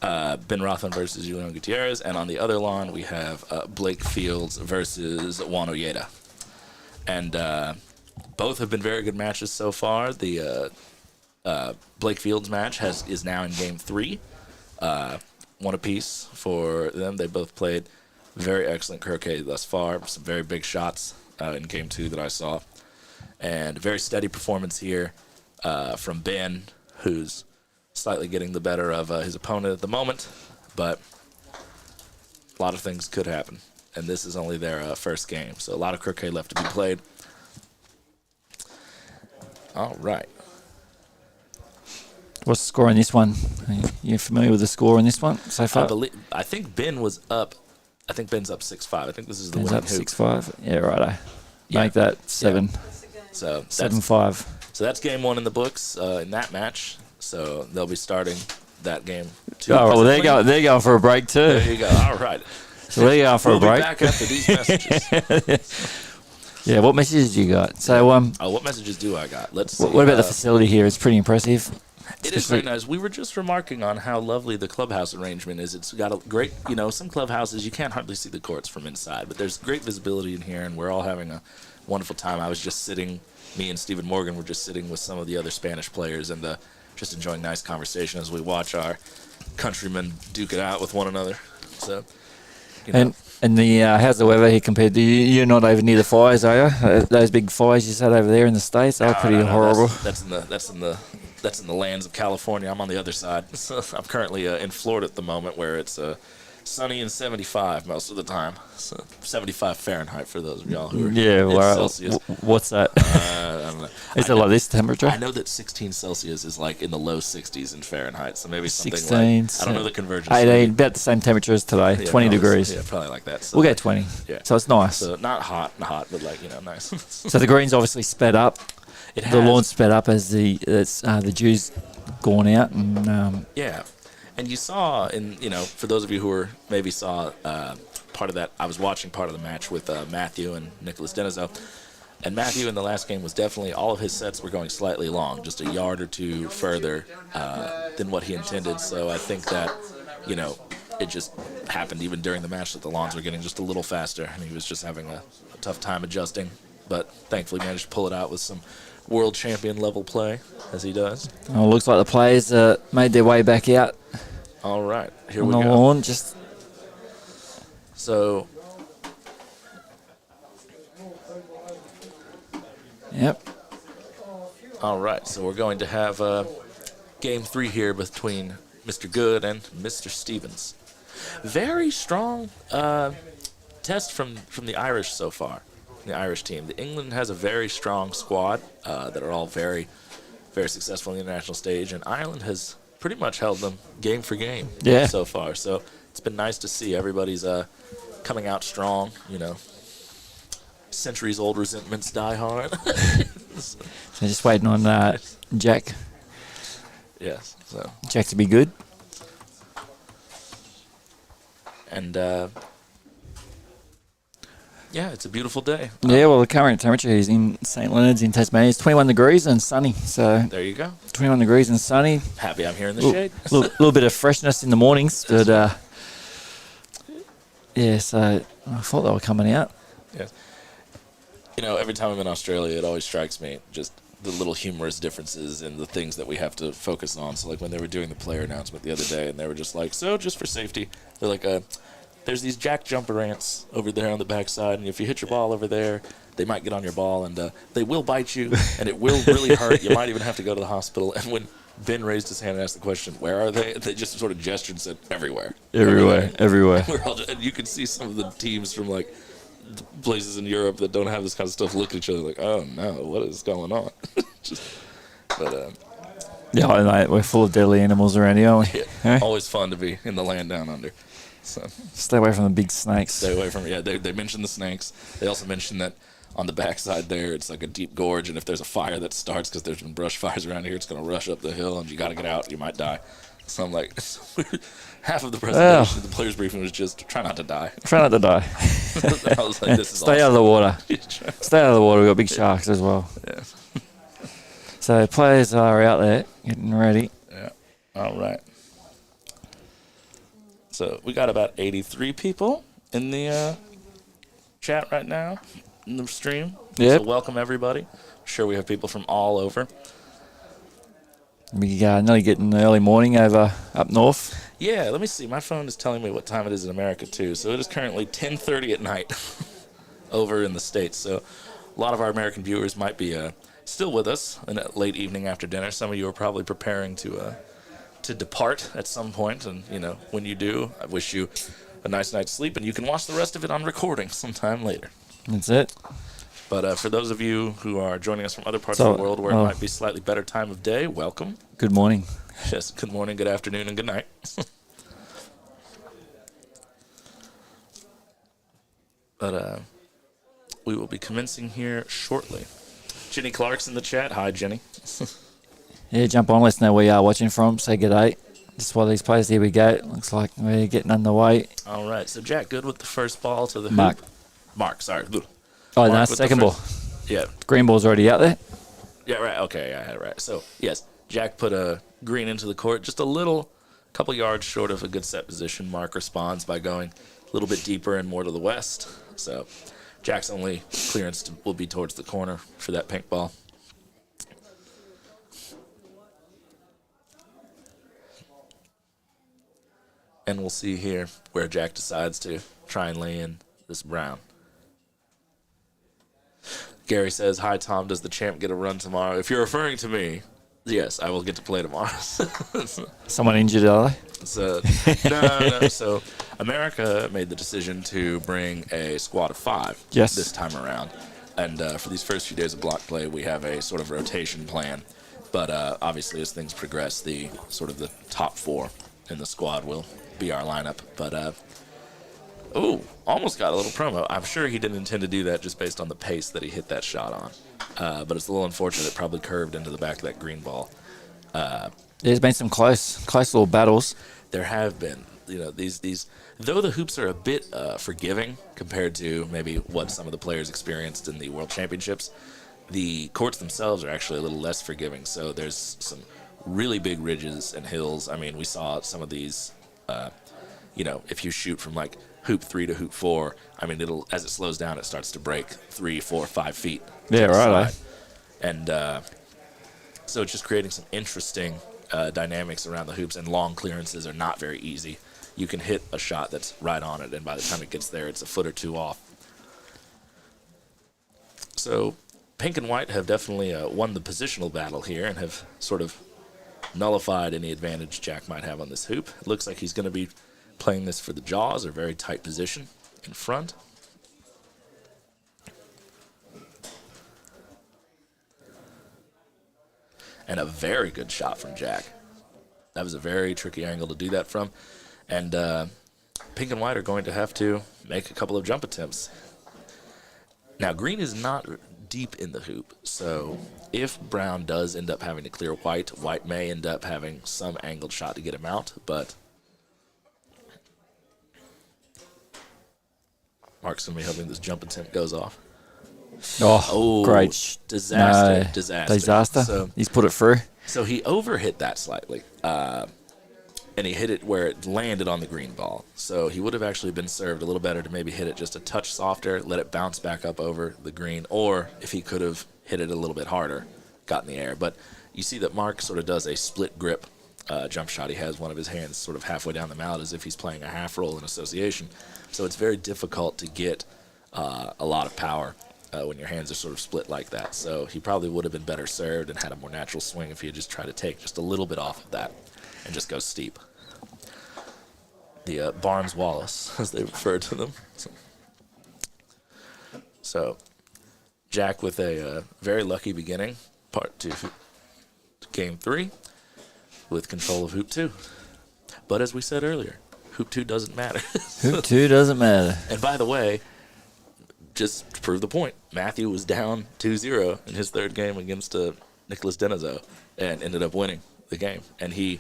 Ben Rothman versus Julian Gutierrez, and on the other lawn we have Blake Fields versus Juan Ojeda, and both have been very good matches so far. The Blake Fields match is now in game 3. 1 apiece for them. They both played very excellent croquet thus far. Some very big shots in game 2 that I saw. And very steady performance here from Ben, who's slightly getting the better of his opponent at the moment. But a lot of things could happen. And this is only their first game. So a lot of croquet left to be played. All right. What's the score on this one? You familiar with the score on this one so far? I think Ben was up. I think Ben's up 6-5. I think this is the Ben's winning up hoop. 6-5. Yeah, righto. Yeah. Make that 7. So that's 7-5. So that's game 1 in the books in that match. So they'll be starting that game 2. Oh, well, they're going for a break too. There you go. All right. So we're going for We'll a break. be back after these messages. Yeah, what messages you got? So, What messages do I got? Let's see. what about the facility here? It's pretty impressive. It is very nice. We were just remarking on how lovely the clubhouse arrangement is. It's got a great, some clubhouses you can't hardly see the courts from inside, but there's great visibility in here, and we're all having a wonderful time. I was just sitting, me and Stephen Morgan were just sitting with some of the other Spanish players and just enjoying nice conversation as we watch our countrymen duke it out with one another. So, And the how's the weather here compared to you? You're not over near the fires, are you? Those big fires you had over there in the States, they're pretty horrible. That's in the lands of California. I'm on the other side. So I'm currently in Florida at the moment, where it's sunny and 75 most of the time. So 75 Fahrenheit for those of y'all who are in Celsius. What's that? I don't know. Is it like this temperature? I know that 16 Celsius is like in the low 60s in Fahrenheit, so maybe something 16, like, I don't know the conversion. 18, about the same temperature as today, 20 degrees. Yeah, probably like that. So We'll get 20. Yeah. So it's nice. So not hot, but nice. So the green's obviously sped up. It has. The lawn's sped up as the dew's gone out. And, yeah. And you saw, for those of you who maybe saw part of that, I was watching part of the match with Matthew and Nicholas Denizo. And Matthew in the last game was definitely, all of his sets were going slightly long, just a yard or two further than what he intended. So I think that, it just happened even during the match that the lawns were getting just a little faster, and he was just having a tough time adjusting. But thankfully managed to pull it out with some world champion level play, as he does. oh, looks like the players made their way back out All right, here on we the go. lawn. Just So, yep. all right, so we're going to have game 3 here between Mr. Good and Mr. Stevens. Very strong test from the Irish so far, the Irish team. The England has a very strong squad that are all very, very successful on the international stage, and Ireland has pretty much held them game for game so far. So it's been nice to see everybody's coming out strong, Centuries-old resentments die hard. So just waiting on Jack Yes, so. Jack to be good. And, it's a beautiful day. Yeah, well, the current temperature is in St. Leonards in Tasmania is 21 degrees and sunny. So There you go. 21 degrees and sunny. Happy I'm here in the shade. Little bit of freshness in the mornings, but so I thought they were coming out. Yes. Every time I'm in Australia, it always strikes me just the little humorous differences in the things that we have to focus on. So, like, when they were doing the player announcement the other day, and they were just like, so just for safety, they're like, there's these jack jumper ants over there on the backside, and if you hit your ball over there, they might get on your ball, and they will bite you, and it will really hurt. You might even have to go to the hospital. And Ben raised his hand and asked the question, "Where are they?" They just sort of gestured and said, "Everywhere." Everywhere. We're all and you could see some of the teams from like places in Europe that don't have this kind of stuff look at each other like, "Oh no, what is going on?" But Yeah, mate, we're full of deadly animals around here, aren't we? yeah, always fun to be in the land down under. So Stay away from the big snakes. stay away from it. Yeah, they mentioned the snakes. They also mentioned that on the backside there, it's like a deep gorge, and if there's a fire that starts, because there's been brush fires around here, it's going to rush up the hill, and you got to get out. You might die. So I'm like, half of the presentation, the players' briefing was just try not to die. Try not to die. I was like, this is Stay out of the water. awesome. Stay out of the water. We've got big sharks as well. Yeah. So players are out there getting ready. Yeah. All right. So we got about 83 people in the chat right now in the stream. Yep. So welcome everybody. I'm sure we have people from all over. We nearly getting the early morning over up north. Yeah, let me see. My phone is telling me what time it is in America too. So it is currently 10:30 at night over in the States. So a lot of our American viewers might be still with us in a late evening after dinner. Some of you are probably preparing to depart at some point, and when you do, I wish you a nice night's sleep, and you can watch the rest of it on recording sometime later. That's it. But for those of you who are joining us from other parts of the world where it might be slightly better time of day, welcome. Good morning. Yes, good morning, good afternoon, and good night. But we will be commencing here shortly. Jenny Clark's in the chat. Hi, Jenny. Yeah, jump on. Let us know where you are watching from. Say good day. Just while these players, here we go. Looks like we're getting underway. All right, so Jack Good with the first ball to the hoop. Mark, sorry. Oh, no, Mark with second the ball. first- Yeah. Green ball's already out there. Yeah, right. Okay, yeah, right. So, yes, Jack put a green into the court, just a couple yards short of a good set position. Mark responds by going a little bit deeper and more to the west. So, Jack's only clearance will be towards the corner for that pink ball. And we'll see here where Jack decides to try and lay in this brown. Gary says, "Hi, Tom. Does the champ get a run tomorrow?" If you're referring to me, yes, I will get to play tomorrow. Someone injured, are they? So, no. So America made the decision to bring a squad of 5 this time around. And for these first few days of block play, we have a sort of rotation plan. But obviously, as things progress, the top 4 in the squad will be our lineup. But almost got a little promo. I'm sure he didn't intend to do that just based on the pace that he hit that shot on. But it's a little unfortunate. It probably curved into the back of that green ball. There's been some close little battles. There have been, these though the hoops are a bit forgiving compared to maybe what some of the players experienced in the World Championships. The courts themselves are actually a little less forgiving. So there's some really big ridges and hills. I mean, we saw some of these. If you shoot from like hoop 3 to hoop 4, I mean, as it slows down, it starts to break 3, 4, 5 feet. Yeah, right. And so it's just creating some interesting dynamics around the hoops, and long clearances are not very easy. You can hit a shot that's right on it, and by the time it gets there, it's a foot or two off. So pink and white have definitely won the positional battle here and have sort of nullified any advantage Jack might have on this hoop. It looks like he's going to be playing this for the jaws, or very tight position in front. And a very good shot from Jack. That was a very tricky angle to do that from. And pink and white are going to have to make a couple of jump attempts. Now, green is not deep in the hoop, so if brown does end up having to clear white, white may end up having some angled shot to get him out, but Mark's going to be hoping this jump attempt goes off. Oh, great. Disaster. No. Disaster. So, he's put it through. So he overhit that slightly, and he hit it where it landed on the green ball. So he would have actually been served a little better to maybe hit it just a touch softer, let it bounce back up over the green, or if he could have hit it a little bit harder, got in the air. But you see that Mark sort of does a split grip jump shot. He has one of his hands sort of halfway down the mallet as if he's playing a half roll in association. So it's very difficult to get a lot of power when your hands are sort of split like that. So he probably would have been better served and had a more natural swing if he had just tried to take just a little bit off of that and just go steep. The Barnes-Wallace, as they refer to them. So Jack with a very lucky beginning, part 2, game 3, with control of hoop 2. But as we said earlier, hoop 2 doesn't matter. Hoop 2 doesn't matter. And by the way, just to prove the point, Matthew was down 2-0 in his third game against Nicholas Denizo and ended up winning the game. And he,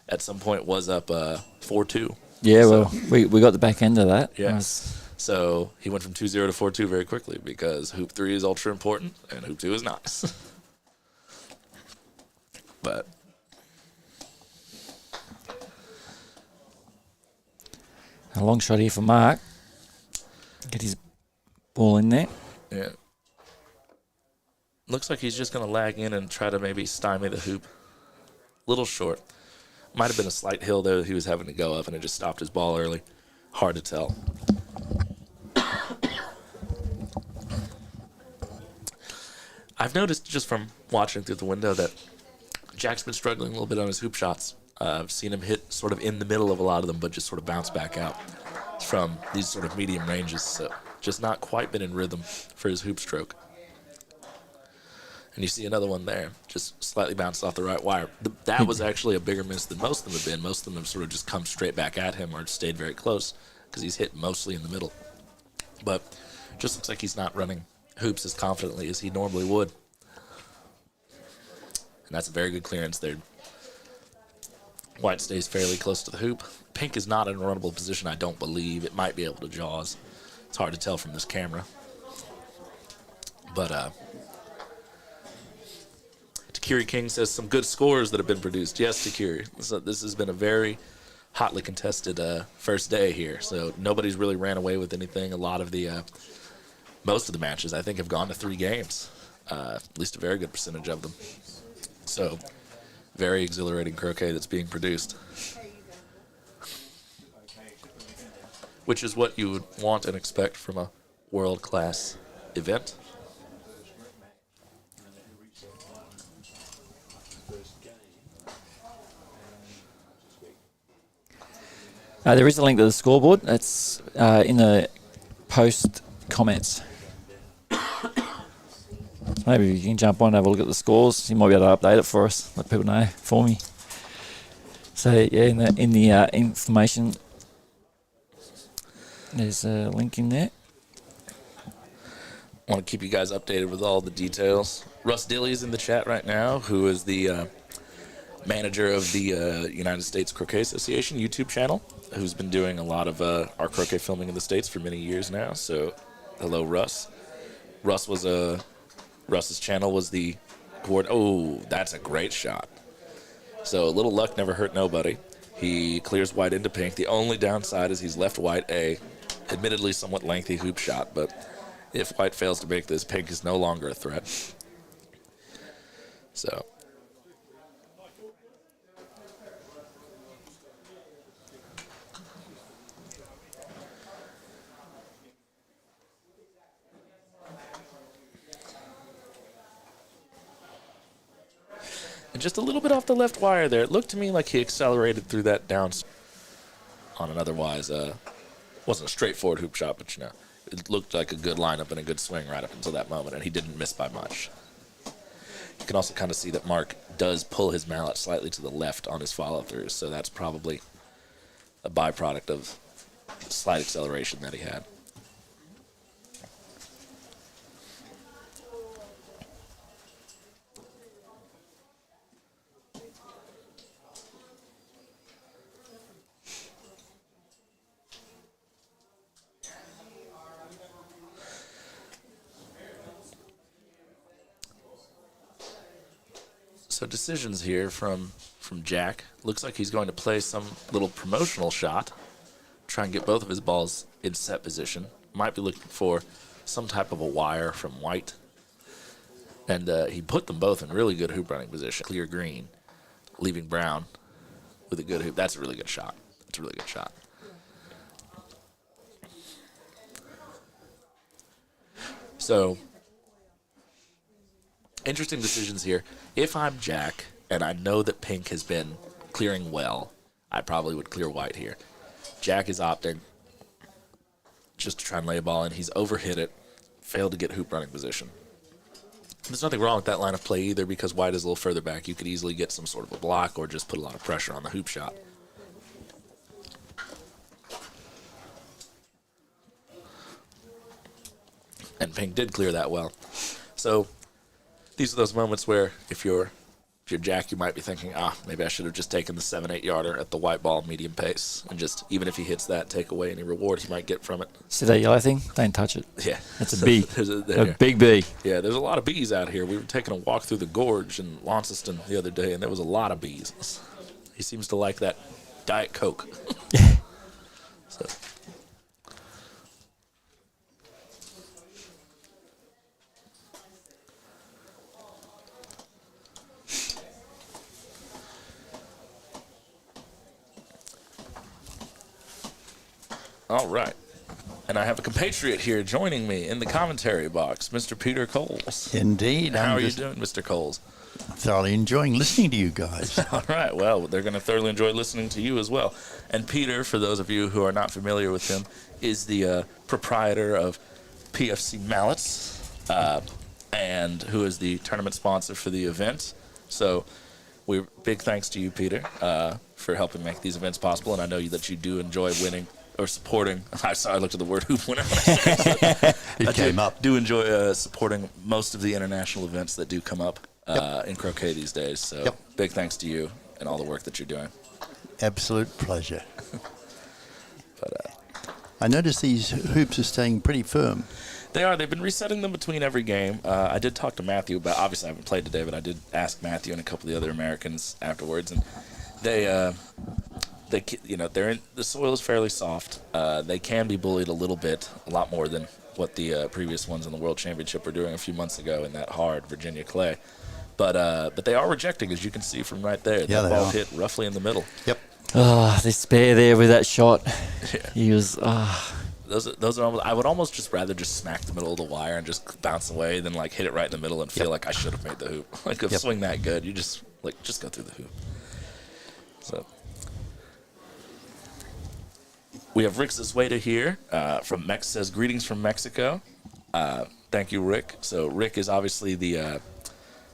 at some point, was up 4-2. Yeah, So- well, we got the back end of that. Yeah. It was- So he went from 2-0 to 4-2 very quickly because hoop 3 is ultra important and hoop 2 is not. But a long shot here for Mark. Get his ball in there. yeah, looks like he's just going to lag in and try to maybe stymie the hoop. Little short. Might have been a slight hill there that he was having to go up and it just stopped his ball early. Hard to tell. I've noticed just from watching through the window that Jack's been struggling a little bit on his hoop shots. I've seen him hit sort of in the middle of a lot of them, but just sort of bounce back out from these sort of medium ranges. So just not quite been in rhythm for his hoop stroke. And you see another one there, just slightly bounced off the right wire. That was actually a bigger miss than most of them have been. Most of them have sort of just come straight back at him or stayed very close because he's hit mostly in the middle. But just looks like he's not running hoops as confidently as he normally would. And that's a very good clearance there. White stays fairly close to the hoop. Pink is not in a runnable position, I don't believe. It might be able to jaws. It's hard to tell from this camera. But Takiri King says some good scores that have been produced. Yes, Takiri. So this has been a very hotly contested first day here. So nobody's really ran away with anything. A lot of the most of the matches, I think, have gone to 3 games. At least a very good percentage of them. So very exhilarating croquet that's being produced. Which is what you would want and expect from a world-class event. There is a link to the scoreboard. It's in the post comments. So maybe you can jump on and have a look at the scores. You might be able to update it for us, let people know for me. So yeah, in the information, there's a link in there. Want to keep you guys updated with all the details. Russ Dilly's in the chat right now, who is the manager of the United States Croquet Association YouTube channel, who's been doing a lot of our croquet filming in the States for many years now. So, hello, Russ. Russ's channel was the Oh, that's a great shot. So, a little luck never hurt nobody. He clears white into pink. The only downside is he's left white a admittedly somewhat lengthy hoop shot, but if white fails to make this, pink is no longer a threat. So, and just a little bit off the left wire there. It looked to me like he accelerated through that down on an otherwise wasn't a straightforward hoop shot, but it looked like a good lineup and a good swing right up until that moment, and he didn't miss by much. You can also kind of see that Mark does pull his mallet slightly to the left on his follow-throughs, so that's probably a byproduct of slight acceleration that he had. So decisions here from Jack. Looks like he's going to play some little promotional shot. Try and get both of his balls in set position. Might be looking for some type of a wire from white. And he put them both in really good hoop running position. Clear green, leaving brown with a good hoop. That's a really good shot. That's a really good shot. So interesting decisions here. If I'm Jack and I know that pink has been clearing well, I probably would clear white here. Jack is opting just to try and lay a ball in. He's overhit it, failed to get hoop running position. There's nothing wrong with that line of play either, because white is a little further back. You could easily get some sort of a block or just put a lot of pressure on the hoop shot. And pink did clear that well. So these are those moments where if you're Jack, you might be thinking, maybe I should have just taken the 7-8 yarder at the white ball medium pace, and just, even if he hits that, take away any reward he might get from it. See that yellow thing? Don't touch it. Yeah. That's a bee. A big bee. Yeah, there's a lot of bees out here. We were taking a walk through the gorge in Launceston the other day, and there was a lot of bees. He seems to like that Diet Coke. So. All right. And I have a compatriot here joining me in the commentary box, Mr. Peter Coles. Indeed. How are you doing, Mr. Coles? Thoroughly enjoying listening to you guys. All right. Well, they're going to thoroughly enjoy listening to you as well. And Peter, for those of you who are not familiar with him, is the proprietor of PFC Mallets, and who is the tournament sponsor for the event. So big thanks to you, Peter, for helping make these events possible. And I know that you do enjoy winning or supporting. I looked at the word hoop winner. It came up. Do enjoy supporting most of the international events that do come up in croquet these days. So big thanks to you and all the work that you're doing. Absolute pleasure. But I notice these hoops are staying pretty firm. they are. They've been resetting them between every game. I did talk to Matthew about. Obviously, I haven't played today, but I did ask Matthew and a couple of the other Americans afterwards, and they're in, the soil is fairly soft. They can be bullied a little bit, a lot more than what the previous ones in the World Championship were doing a few months ago in that hard Virginia clay. But they are rejecting, as you can see from right there. Yeah, that they ball are. hit roughly in the middle. Yep. Despair there with that shot. Yeah. He was. Those are almost, I would almost just rather just smack the middle of the wire and just bounce away than like hit it right in the middle and feel like I should have made the hoop. Like a swing that good, you just go through the hoop. So we have Rick Zesweda here from Mex. Says greetings from Mexico. Thank you, Rick. So Rick is obviously the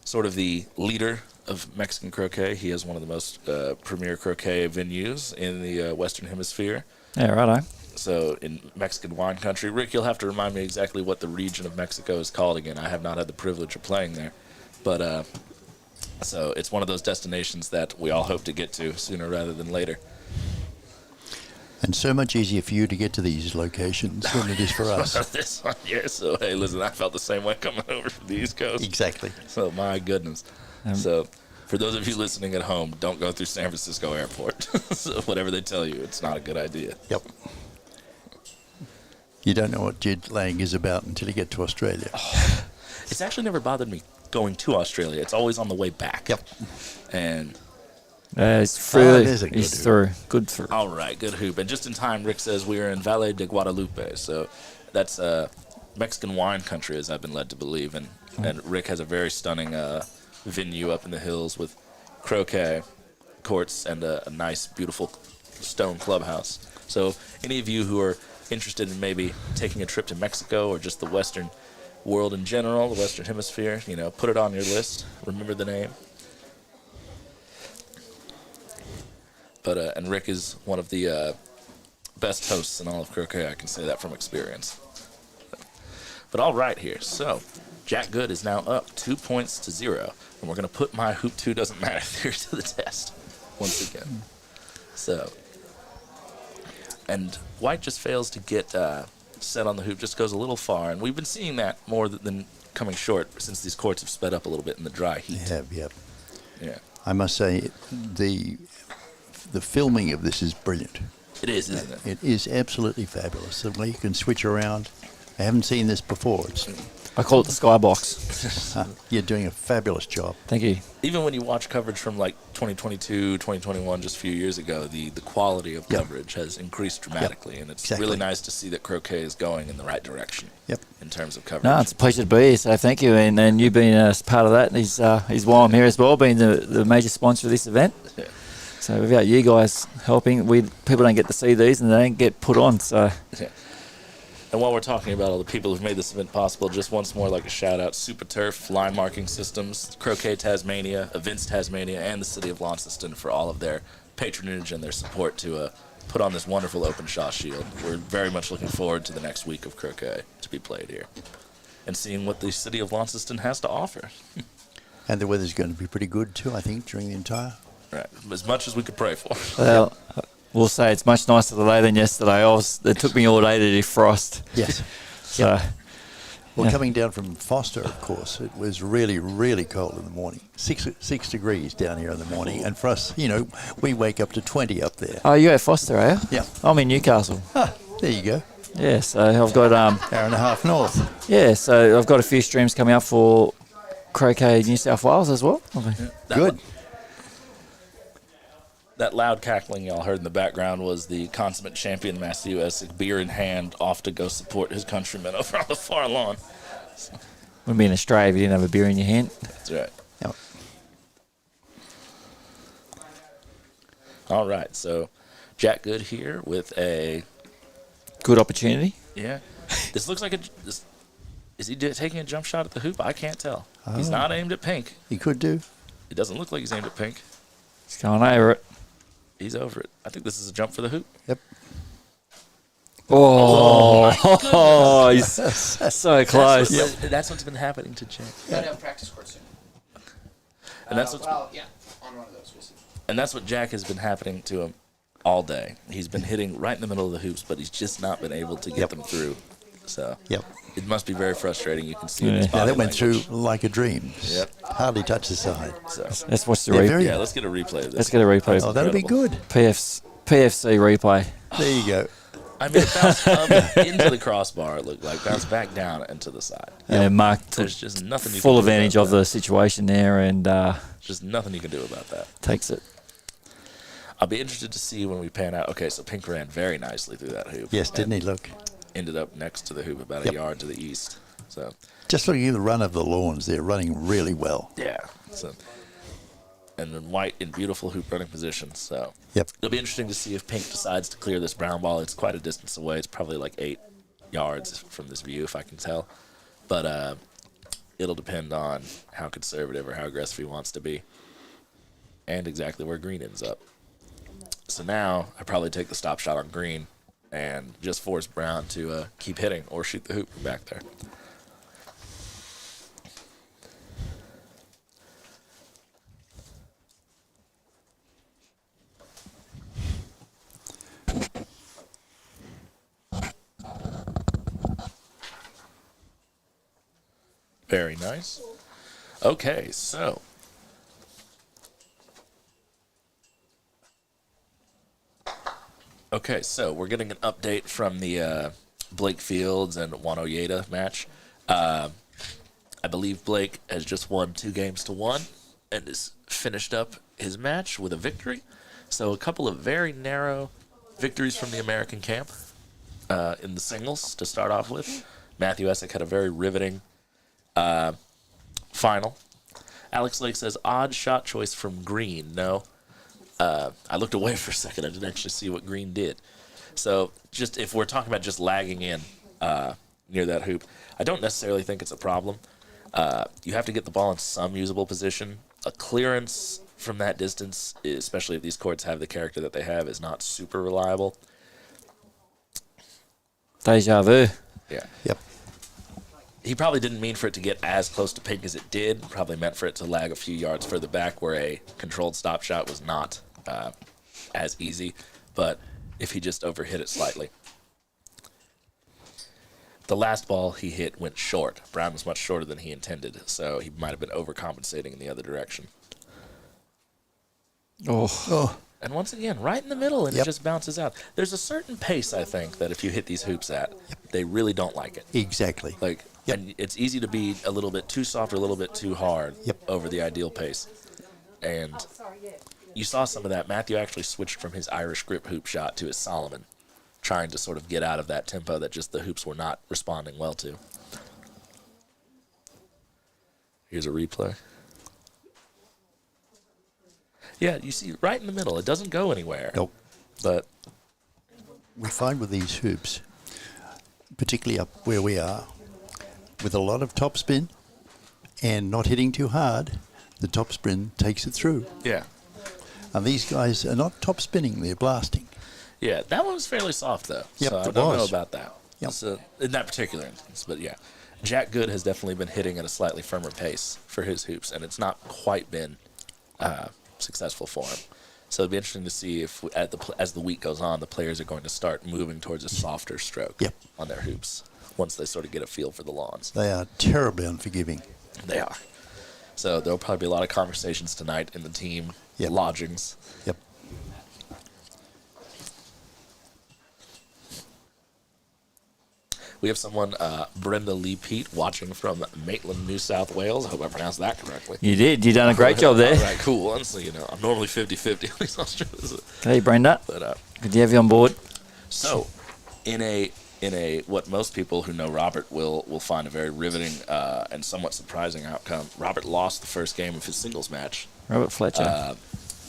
sort of the leader of Mexican croquet. He has one of the most premier croquet venues in the Western Hemisphere. Yeah, righto. So in Mexican wine country. Rick, you'll have to remind me exactly what the region of Mexico is called again. I have not had the privilege of playing there. But so it's one of those destinations that we all hope to get to sooner rather than later. And so much easier for you to get to these locations than it is for us. This one here. So, hey, listen, I felt the same way coming over from the East Coast. Exactly. So, my goodness. So, for those of you listening at home, don't go through San Francisco Airport. So, whatever they tell you, it's not a good idea. Yep. You don't know what jet lag is about until you get to Australia. It's actually never bothered me going to Australia. It's always on the way back. Yep. And It's through. there's a good He's hoop. through. Good through. all right, good hoop. And just in time, Rick says we are in Valle de Guadalupe. So that's Mexican wine country, as I've been led to believe. And Rick has a very stunning venue up in the hills with croquet courts and a nice, beautiful stone clubhouse. So any of you who are interested in maybe taking a trip to Mexico or just the Western world in general, the Western Hemisphere, put it on your list. Remember the name. But and Rick is one of the best hosts in all of croquet. I can say that from experience. But all right here. So Jack Good is now up 2-0, and we're going to put my hoop 2 doesn't matter theory to the test once again. So, and White just fails to get set on the hoop, just goes a little far, and we've been seeing that more than coming short since these courts have sped up a little bit in the dry heat. They have, yep. Yeah, I must say, the filming of this is brilliant. it is, isn't it? It is absolutely fabulous. The way you can switch around. I haven't seen this before. It's I call it the skybox. You're doing a fabulous job. Thank you. Even when you watch coverage from like 2022, 2021, just a few years ago, the quality of coverage has increased dramatically, and it's really nice to see that Croquet is going in the right direction. In terms of coverage. No, it's a pleasure to be here. So thank you, and you've been part of that. And he's why I'm here as well, being the major sponsor of this event. Yeah. So without you guys helping, people don't get to see these, and they don't get put on. So. Yeah. And while we're talking about all the people who've made this event possible, just once more, like a shout out: Super Turf, Line Marking Systems, Croquet Tasmania, Events Tasmania, and the City of Launceston for all of their patronage and their support to put on this wonderful Openshaw Shield. We're very much looking forward to the next week of Croquet to be played here and seeing what the City of Launceston has to offer. And the weather's going to be pretty good too, I think, during the entire. Right, as much as we could pray for. Well, we'll say it's much nicer today than yesterday. It took me all day to defrost. Yes. So, Well, coming down from Foster, of course, it was really, really cold in the morning. 6 degrees down here in the morning. And for us, we wake up to 20 up there. oh, you're at Foster, are you? Yeah. I'm in Newcastle. There you go. Yeah, so I've got Hour and a half north. yeah, so I've got a few streams coming up for Croquet New South Wales as well. Good. That loud cackling y'all heard in the background was the consummate champion Matthew Essick, beer in hand, off to go support his countrymen over on the far lawn. Wouldn't be in Australia if you didn't have a beer in your hand. That's right. Yep. All right, so Jack Good here with a Good opportunity. yeah. This looks like is he taking a jump shot at the hoop? I can't tell. He's not aimed at pink. He could do. It doesn't look like he's aimed at pink. It's going over it. He's over it. I think this is a jump for the hoop. Yep. Oh, he's so close. That's what's been happening to Jack. You gotta have practice court soon. And that's what's on one of those. We'll see. And that's what Jack has been happening to him all day. He's been hitting right in the middle of the hoops, but he's just not been able to get them through. So it must be very frustrating. You can see it in his body that went language. through like a dream. Yep. Hardly touched the side. So, Let's watch the Yeah, replay. very- yeah, let's get a replay of this. Let's get a replay. Oh, that'll be Incredible. good. PFC replay. There you go. I mean, it bounced up into the crossbar, it looked like. Bounced back down and to the side. And Mark took There's just nothing you full can do advantage about of the situation there and Just nothing you can do about that. takes it. I'll be interested to see when we pan out. Okay, so Pink ran very nicely through that hoop. Yes, didn't he look? Ended up next to the hoop about a Yep. yard to the east. So, Just looking at the run of the lawns, they're running really well. yeah. So, and then White in beautiful hoop running position. So, Yep. it'll be interesting to see if Pink decides to clear this brown ball. It's quite a distance away. It's probably like 8 yards from this view, if I can tell. But it'll depend on how conservative or how aggressive he wants to be, and exactly where Green ends up. So now I probably take the stop shot on Green and just force Brown to keep hitting or shoot the hoop from back there. Very nice. Okay, so we're getting an update from the Blake Fields and Juan Oyeda match. I believe Blake has just won 2-1 and has finished up his match with a victory. So a couple of very narrow victories from the American camp in the singles to start off with. Matthew Essick had a very riveting final. Alex Lake says, odd shot choice from Green. No. I looked away for a second. I didn't actually see what Green did. So just if we're talking about just lagging in near that hoop, I don't necessarily think it's a problem. You have to get the ball in some usable position. A clearance from that distance, especially if these courts have the character that they have, is not super reliable. Deja vu. Yeah. Yep. He probably didn't mean for it to get as close to Pink as it did. Probably meant for it to lag a few yards further back where a controlled stop shot was not as easy. But if he just overhit it slightly. The last ball he hit went short. Brown was much shorter than he intended, so he might have been overcompensating in the other direction. Oh. And once again, right in the middle, and Yep. it just bounces out. There's a certain pace, I think, that if you hit these hoops at, they really don't like it. Exactly. Like, Yep. and it's easy to be a little bit too soft or a little bit too hard Yep. over the ideal pace. And you saw some of that. Matthew actually switched from his Irish grip hoop shot to his Solomon, trying to sort of get out of that tempo that just the hoops were not responding well to. Here's a replay. Yeah, you see, right in the middle. It doesn't go anywhere. Nope. But We find with these hoops, particularly up where we are, with a lot of topspin and not hitting too hard, the topspin takes it through. yeah, And these guys are not top spinning, they're blasting. yeah, that one was fairly soft though. Yep, so I it don't know was. about that. Yep. So in that particular instance, but yeah, Jack Good has definitely been hitting at a slightly firmer pace for his hoops, and it's not quite been successful for him. So it'd be interesting to see if, as the week goes on, the players are going to start moving towards a softer stroke Yep. on their hoops once they sort of get a feel for the lawns. They are terribly unforgiving. They are. So there'll probably be a lot of conversations tonight in the team Yep. lodgings. Yep. We have someone, Brenda Lee Pete, watching from Maitland, New South Wales. I hope I pronounced that correctly. You did. You done a great job there. All right, cool. Honestly, I'm normally 50-50 on these Australians. Hey, Brenda. But, Good to have you on board. so, in a what most people who know Robert will find a very riveting and somewhat surprising outcome, Robert lost the first game of his singles match Robert Fletcher.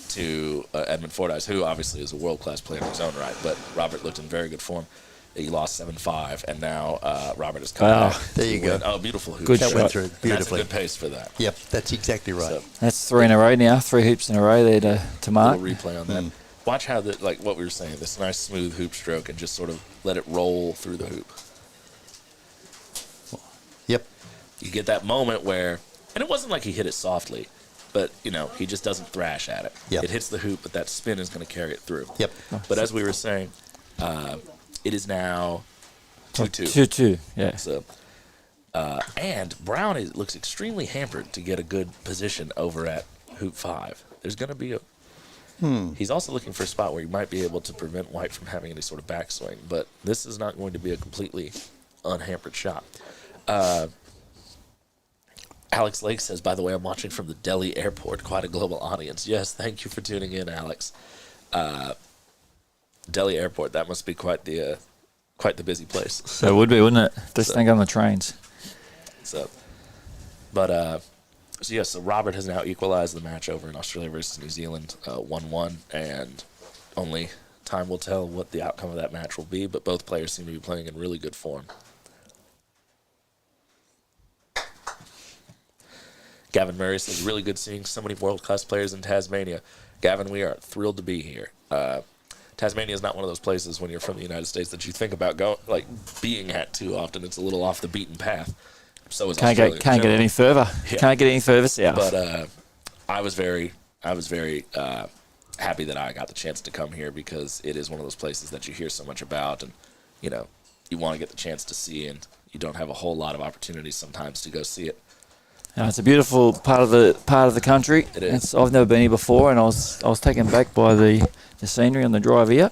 to Edmund Fordyce, who obviously is a world-class player in his own right, but Robert looked in very good form. He lost 7-5, and now Robert is coming back. There you to go. win. Oh, beautiful hoop Good shot. shot. Went through And that's a beautifully. good pace for that. Yep, that's exactly right. So, That's 3 in a row now. 3 hoops in a row there to Mark. little replay on that. Watch how like what we were saying, this nice smooth hoop stroke, and just sort of let it roll through the hoop. Yep. You get that moment where, and it wasn't like he hit it softly, but he just doesn't thrash at it. Yep. It hits the hoop, but that spin is going to carry it through. Yep. But as we were saying, it is now 2-2. 2-2, yeah. So, and Brown looks extremely hampered to get a good position over at hoop 5. There's going to be a. He's also looking for a spot where he might be able to prevent White from having any sort of backswing, but this is not going to be a completely unhampered shot. Alex Lake says, by the way, I'm watching from the Delhi airport. Quite a global audience. Yes, thank you for tuning in, Alex. Delhi airport, that must be quite the busy place. So it would be, wouldn't it? Just think on the trains. So Robert has now equalized the match over in Australia versus New Zealand, 1-1, and only time will tell what the outcome of that match will be, but both players seem to be playing in really good form. Gavin Murray says, really good seeing so many world-class players in Tasmania. Gavin, we are thrilled to be here. Tasmania is not one of those places when you're from the United States that you think about being at too often. It's a little off the beaten path. So is Australia. Can't get any further. Yeah. Can't get any further south. But I was very happy that I got the chance to come here because it is one of those places that you hear so much about, and you want to get the chance to see, and you don't have a whole lot of opportunities sometimes to go see it. It's a beautiful part of the country. It is. I've never been here before, and I was taken back by the scenery on the drive here.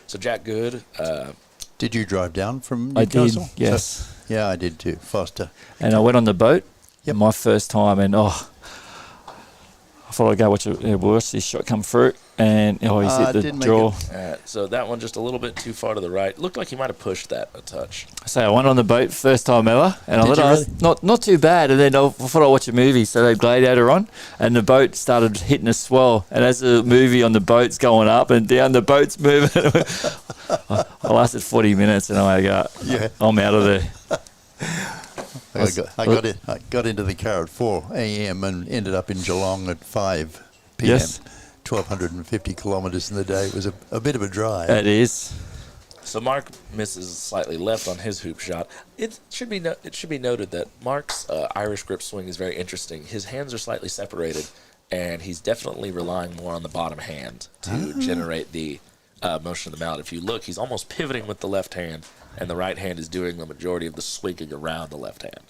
So Jack Good, Did you drive down from I did, Newcastle? yes. Yeah, I did too. Foster. And I went on the boat. Yep. My first time, and I thought I'd go watch this shot come through, and he's hit the didn't make draw. so that one just a little bit too far to the right. Looked like he might have pushed that a touch. So I went on the boat first time ever, and I Did thought you not too bad. And then I thought I'd watch a movie, so they had Gladiator on, and the boat started hitting a swell. And as the movie on the boat's going up and down, the boat's moving. I lasted 40 minutes, and I go, Yeah. I'm out of there. I got into the car at 4 a.m. and ended up in Geelong at 5 p.m. Yes. 1,250 kilometres in the day. It was a bit of a drive. It is. So Mark misses slightly left on his hoop shot. It should be noted that Mark's Irish grip swing is very interesting. His hands are slightly separated, and he's definitely relying more on the bottom hand to generate the motion of the mallet. If you look, he's almost pivoting with the left hand, and the right hand is doing the majority of the swinging around the left hand.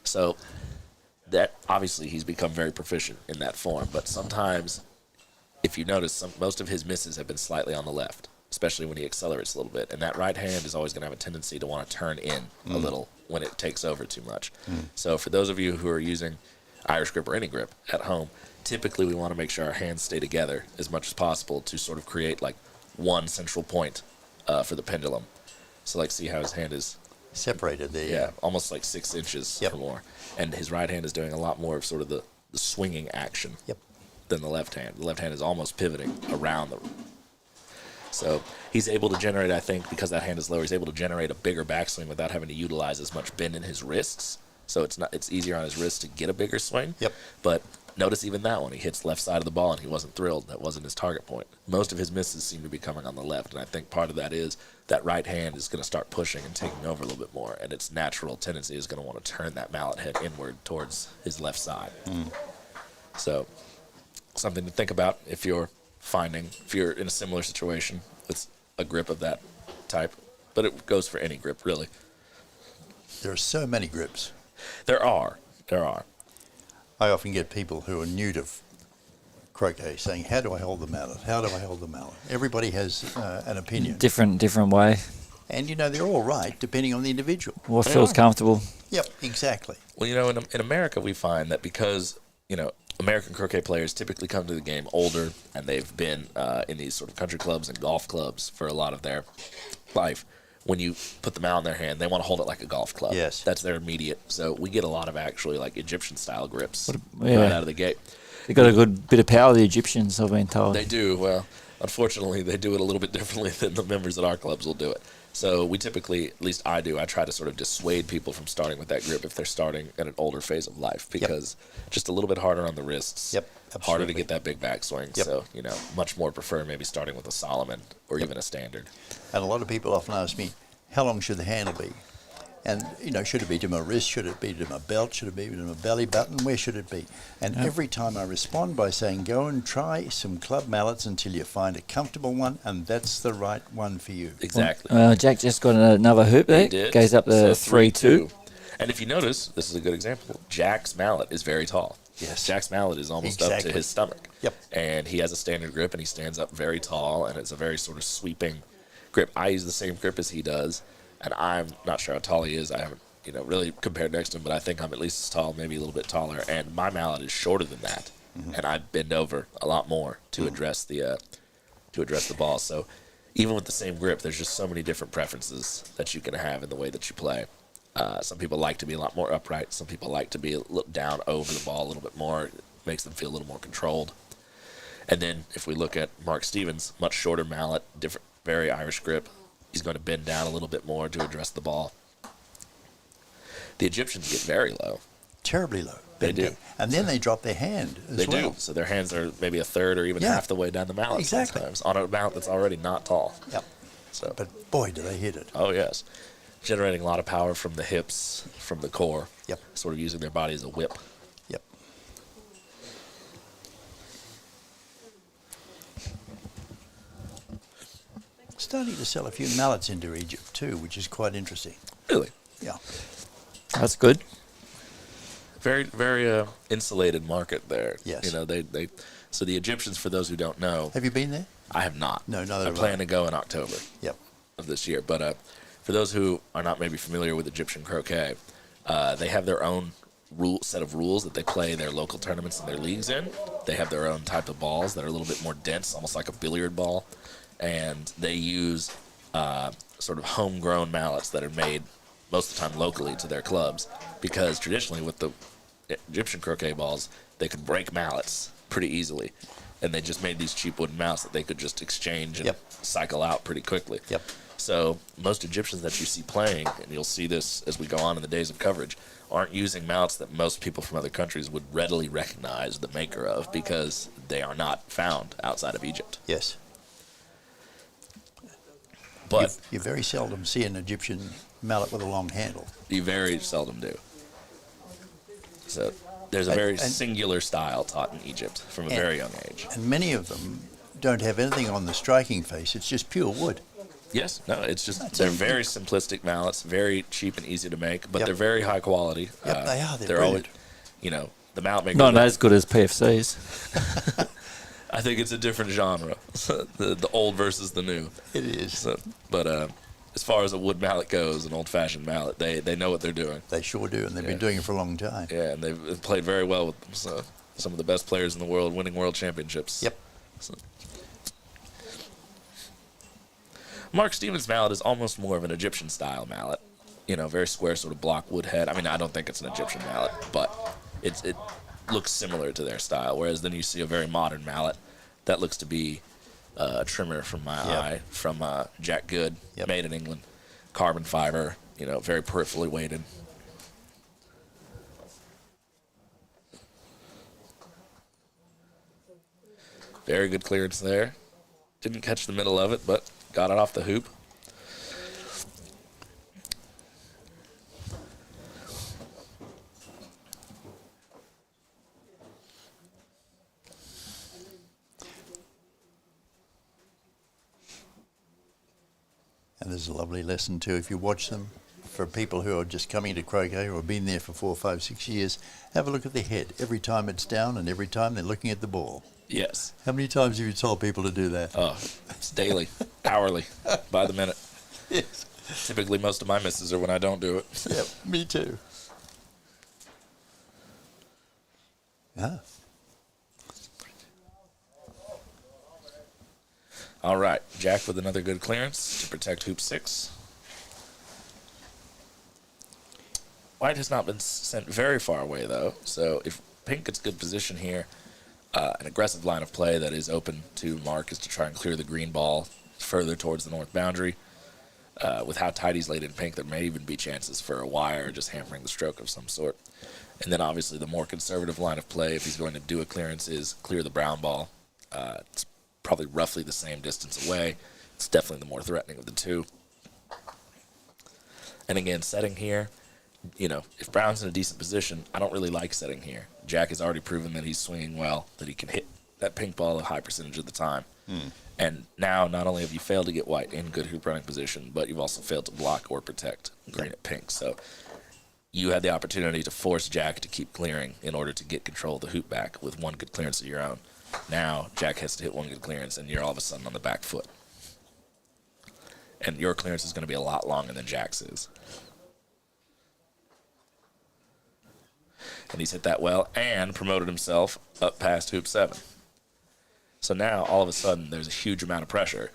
So that obviously he's become very proficient in that form, but sometimes if you notice, most of his misses have been slightly on the left, especially when he accelerates a little bit. And that right hand is always going to have a tendency to want to turn in a little when it takes over too much. So for those of you who are using Irish grip or any grip at home, typically we want to make sure our hands stay together as much as possible to sort of create like one central point for the pendulum. So like see how his hand is Separated there. yeah, almost like 6 inches Yep. or more. And his right hand is doing a lot more of sort of the swinging action Yep. than the left hand. The left hand is almost pivoting around the. So he's able to generate, I think, because that hand is lower, he's able to generate a bigger backswing without having to utilize as much bend in his wrists. So it's easier on his wrist to get a bigger swing. Yep. But notice even that one, he hits left side of the ball and he wasn't thrilled. That wasn't his target point. Most of his misses seem to be coming on the left, and I think part of that is that right hand is going to start pushing and taking over a little bit more, and its natural tendency is going to want to turn that mallet head inward towards his left side. So something to think about if you're in a similar situation with a grip of that type, but it goes for any grip, really. There are so many grips. There are. I often get people who are new to croquet saying, how do I hold the mallet? How do I hold the mallet? Everybody has an opinion. Different way. And, they're all right depending on the individual. What feels comfortable. Yep, exactly. Well, in America, we find that because, American croquet players typically come to the game older, and they've been in these sort of country clubs and golf clubs for a lot of their life. When you put the mallet in their hand, they want to hold it like a golf club. Yes. That's their immediate. So we get a lot of actually like Egyptian-style grips yeah. right out of the gate. They got a good bit of power, the Egyptians, I've been told. They do. Well, unfortunately, they do it a little bit differently than the members at our clubs will do it. So we typically, at least I do, I try to sort of dissuade people from starting with that grip if they're starting at an older phase of life, because just a little bit harder on the wrists, Yep, harder absolutely. to get that big backswing. Yep. So, much more prefer maybe starting with a Solomon or even a standard. And a lot of people often ask me, how long should the handle be? And, should it be to my wrist? Should it be to my belt? Should it be to my belly button? Where should it be? And every time I respond by saying, go and try some club mallets until you find a comfortable one, and that's the right one for you. Exactly. Jack just got another hoop there. He did. Goes up the So 3-2. And if you notice, this is a good example, Jack's mallet is very tall. Yes. Jack's mallet is almost up Exactly. to his stomach. Yep. And he has a standard grip, and he stands up very tall, and it's a very sort of sweeping grip. I use the same grip as he does, and I'm not sure how tall he is. I haven't, really compared next to him, but I think I'm at least as tall, maybe a little bit taller. And my mallet is shorter than that, and I bend over a lot more to address the ball. So even with the same grip, there's just so many different preferences that you can have in the way that you play. Some people like to be a lot more upright. Some people like to be look down over the ball a little bit more. It makes them feel a little more controlled. And then if we look at Mark Stevens, much shorter mallet, different, very Irish grip. He's going to bend down a little bit more to address the ball. The Egyptians get very low. Terribly low. They do. And then they drop their hand as They well. do. So their hands are maybe a third or even Yeah. half the way down the mallet Exactly. sometimes on a mallet that's already not tall. Yep. So, But boy, do they hit it. oh, yes. Generating a lot of power from the hips, from the core. Yep. Sort of using their body as a whip. Yep. Starting to sell a few mallets into Egypt too, which is quite interesting. Really. Yeah. That's good. Very, very insulated market there. Yes. So the Egyptians, for those who don't know, Have you been there? I have not. No, neither I have plan I. to go in October Yep. of this year. But for those who are not maybe familiar with Egyptian croquet, they have their own set of rules that they play their local tournaments and their leagues in. They have their own type of balls that are a little bit more dense, almost like a billiard ball. And they use sort of homegrown mallets that are made most of the time locally to their clubs, because traditionally with the Egyptian croquet balls, they could break mallets pretty easily. And they just made these cheap wooden mallets that they could just exchange and Yep. cycle out pretty quickly. Yep. So most Egyptians that you see playing, and you'll see this as we go on in the days of coverage, aren't using mallets that most people from other countries would readily recognize the maker of, because they are not found outside of Egypt. Yes. But You very seldom see an Egyptian mallet with a long handle. you very seldom do. So there's a very And- singular style taught in Egypt from a very young age. And many of them don't have anything on the striking face. It's just pure wood. Yes, no, it's just, That's they're it. very simplistic mallets, very cheap and easy to make, but Yep. they're very high quality. Yep, they are. They're always, brilliant. the mallet makers. Not as good as PFCs. I think it's a different genre, the old versus the new. It is. So, but as far as a wood mallet goes, an old-fashioned mallet, they know what they're doing. They sure do, and they've been doing it for a long time. Yeah, and they've played very well with them. So some of the best players in the world winning world championships. Yep. So. Mark Stevens' mallet is almost more of an Egyptian-style mallet. You know, very square sort of block wood head. I mean, I don't think it's an Egyptian mallet, but it looks similar to their style. Whereas then you see a very modern mallet that looks to be a trimmer from my eye from Jack Good, made in England, carbon fiber. You know, very peripherally weighted. Very good clearance there. Didn't catch the middle of it, but got it off the hoop. And there's a lovely lesson too if you watch them. For people who are just coming to croquet or have been there for 4, 5, 6 years, have a look at the head every time it's down and every time they're looking at the ball. Yes. How many times have you told people to do that? Oh, it's daily, hourly, by the minute. Yes. Typically, most of my misses are when I don't do it. Yep, me too. Yeah. All right, Jack with another good clearance to protect hoop 6. White has not been sent very far away, though, so if pink gets good position here, an aggressive line of play that is open to Mark is to try and clear the green ball further towards the north boundary. With how tight he's laid in pink, there may even be chances for a wire just hammering the stroke of some sort. And then obviously the more conservative line of play, if he's going to do a clearance, is clear the brown ball. It's probably roughly the same distance away. It's definitely the more threatening of the two. And again, setting here, you know, if Brown's in a decent position, I don't really like setting here. Jack has already proven that he's swinging well, that he can hit that pink ball a high percentage of the time. And now, not only have you failed to get white in good hoop running position, but you've also failed to block or protect green at pink. So you had the opportunity to force Jack to keep clearing in order to get control of the hoop back with one good clearance of your own. Now, Jack has to hit one good clearance, and you're all of a sudden on the back foot. And your clearance is going to be a lot longer than Jack's is. And he's hit that well and promoted himself up past hoop 7. So now, all of a sudden, there's a huge amount of pressure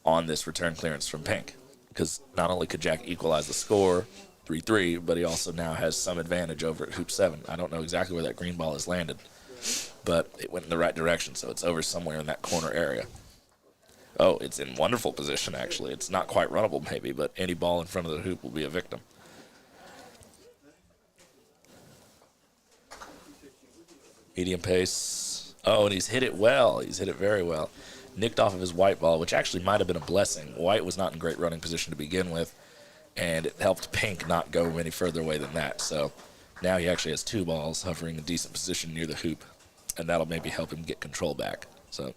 on this return clearance from pink. Because not only could Jack equalize the score, 3-3, but he also now has some advantage over at hoop 7. I don't know exactly where that green ball has landed, but it went in the right direction, so it's over somewhere in that corner area. Oh, it's in wonderful position, actually. It's not quite runnable, maybe, but any ball in front of the hoop will be a victim. Medium pace. Oh, and he's hit it well. He's hit it very well. Nicked off of his white ball, which actually might have been a blessing. White was not in great running position to begin with, and it helped pink not go any further away than that. So now he actually has 2 balls hovering in decent position near the hoop, and that'll maybe help him get control back. So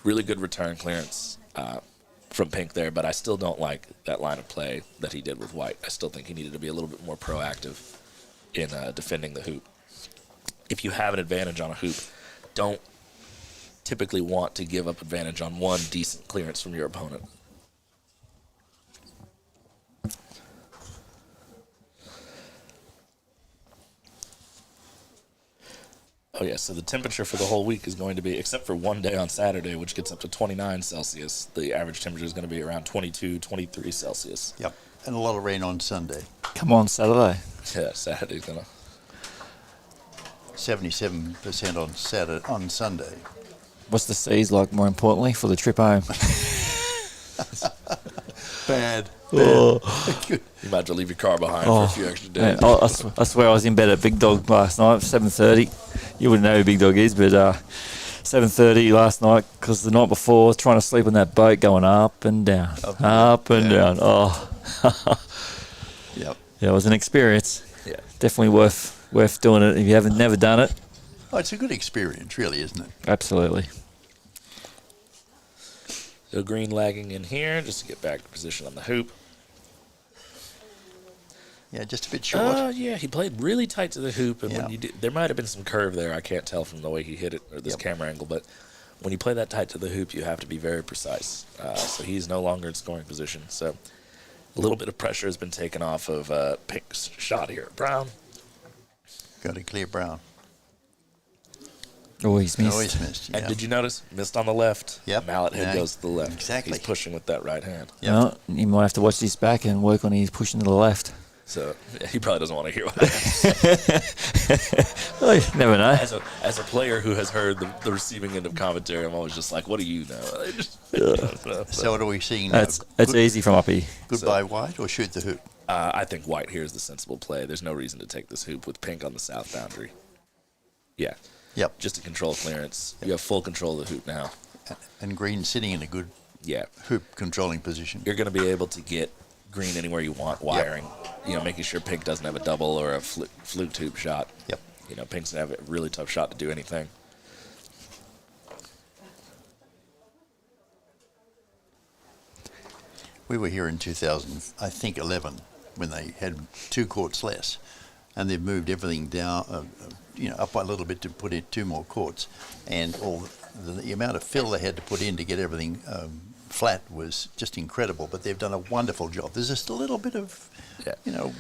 really good return clearance from pink there, but I still don't like that line of play that he did with white. I still think he needed to be a little bit more proactive in defending the hoop. If you have an advantage on a hoop, don't typically want to give up advantage on one decent clearance from your opponent. Oh yeah, so the temperature for the whole week is going to be, except for one day on Saturday, which gets up to 29 Celsius, the average temperature is going to be around 22, 23 Celsius. Yep, and a lot of rain on Sunday. Come on, Saturday. Yeah, Saturday's going to... 77% on Sunday. What's the seas like, more importantly, for the trip home? Bad. Oh. You might have to leave your car behind for a few extra days. Man, I swear I was in bed at Big Dog last night, 7:30. You wouldn't know who Big Dog is, but 7:30 last night, because the night before, trying to sleep on that boat, going up and down, up and down. Oh, Yep. yeah, it was an experience. Yeah. Definitely worth doing it if you haven't never done it. Oh, it's a good experience, really, isn't it? Absolutely. So green lagging in here, just to get back to position on the hoop. Yeah, just a bit short. Yeah, he played really tight to the hoop, and Yeah. when you did, there might have been some curve there. I can't tell from the way he hit it or this camera angle, but when you play that tight to the hoop, you have to be very precise. So he's no longer in scoring position. So a little bit of pressure has been taken off of Pink's shot here. Brown. Got to clear Brown. Always missed. Always missed. Yeah. And did you notice? Missed on the left. Yep. Mallet head Yeah, goes to the left. exactly. He's pushing with that right hand. Yep. Well, he might have to watch this back and work on his pushing to the left. So he probably doesn't want to hear what I have to say. Oh, you never know. As a player who has heard the receiving end of commentary, I'm always just like, what do you know? So what are we seeing now? That's easy from up here. Goodbye white or shoot the hoop? I think white here is the sensible play. There's no reason to take this hoop with pink on the south boundary. Yeah. Yep. Just to control clearance. You have full control of the hoop now. And green sitting in a good Yeah. hoop controlling position. You're going to be able to get green anywhere you want, wiring. You know, making sure pink doesn't have a double or a flute hoop shot. Yep. You know, pink's going to have a really tough shot to do anything. We were here in 2000, I think 11, when they had 2 courts less, and they've moved everything down, up a little bit to put in 2 more courts, and all the amount of fill they had to put in to get everything flat was just incredible. But they've done a wonderful job. There's just a little bit of,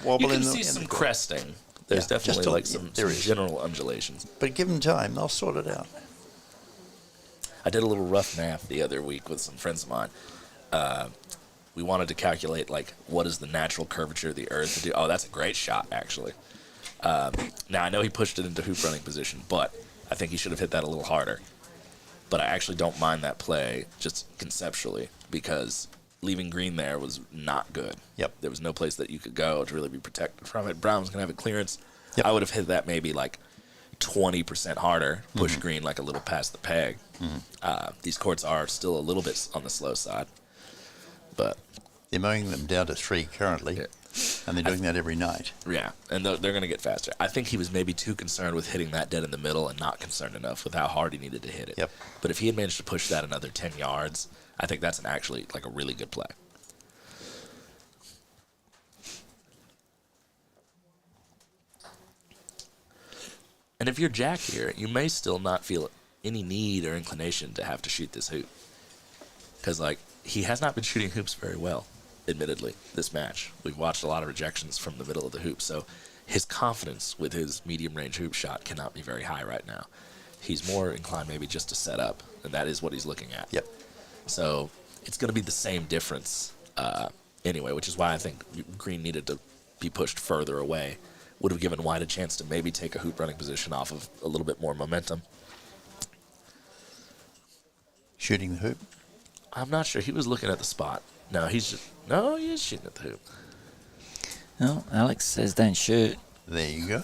wobble You in can the. see some cresting. There's Yeah, definitely just a- like yeah, some, there some is. general undulations. But give them time; they'll sort it out. I did a little rough math the other week with some friends of mine. We wanted to calculate, like, what is the natural curvature of the earth to do. Oh, that's a great shot, actually. Now, I know he pushed it into hoop running position, but I think he should have hit that a little harder. But I actually don't mind that play, just conceptually, because leaving green there was not good. Yep. There was no place that you could go to really be protected from it. Brown was going to have a clearance. Yep. I would have hit that maybe, like, 20% harder, push green like a little past the peg. These courts are still a little bit on the slow side. But They're mowing them down to 3 currently, Yeah. and they're doing that every night. yeah, and they're going to get faster. I think he was maybe too concerned with hitting that dead in the middle and not concerned enough with how hard he needed to hit it. Yep. But if he had managed to push that another 10 yards, I think that's actually like a really good play. And if you're Jack here, you may still not feel any need or inclination to have to shoot this hoop. Because, like, he has not been shooting hoops very well, admittedly, this match. We've watched a lot of rejections from the middle of the hoop, so his confidence with his medium-range hoop shot cannot be very high right now. He's more inclined maybe just to set up, and that is what he's looking at. Yep. So it's going to be the same difference anyway, which is why I think green needed to be pushed further away. Would have given white a chance to maybe take a hoop running position off of a little bit more momentum. Shooting the hoop. I'm not sure. He was looking at the spot. No, he is shooting at the hoop. No, Alex says don't shoot. There you go.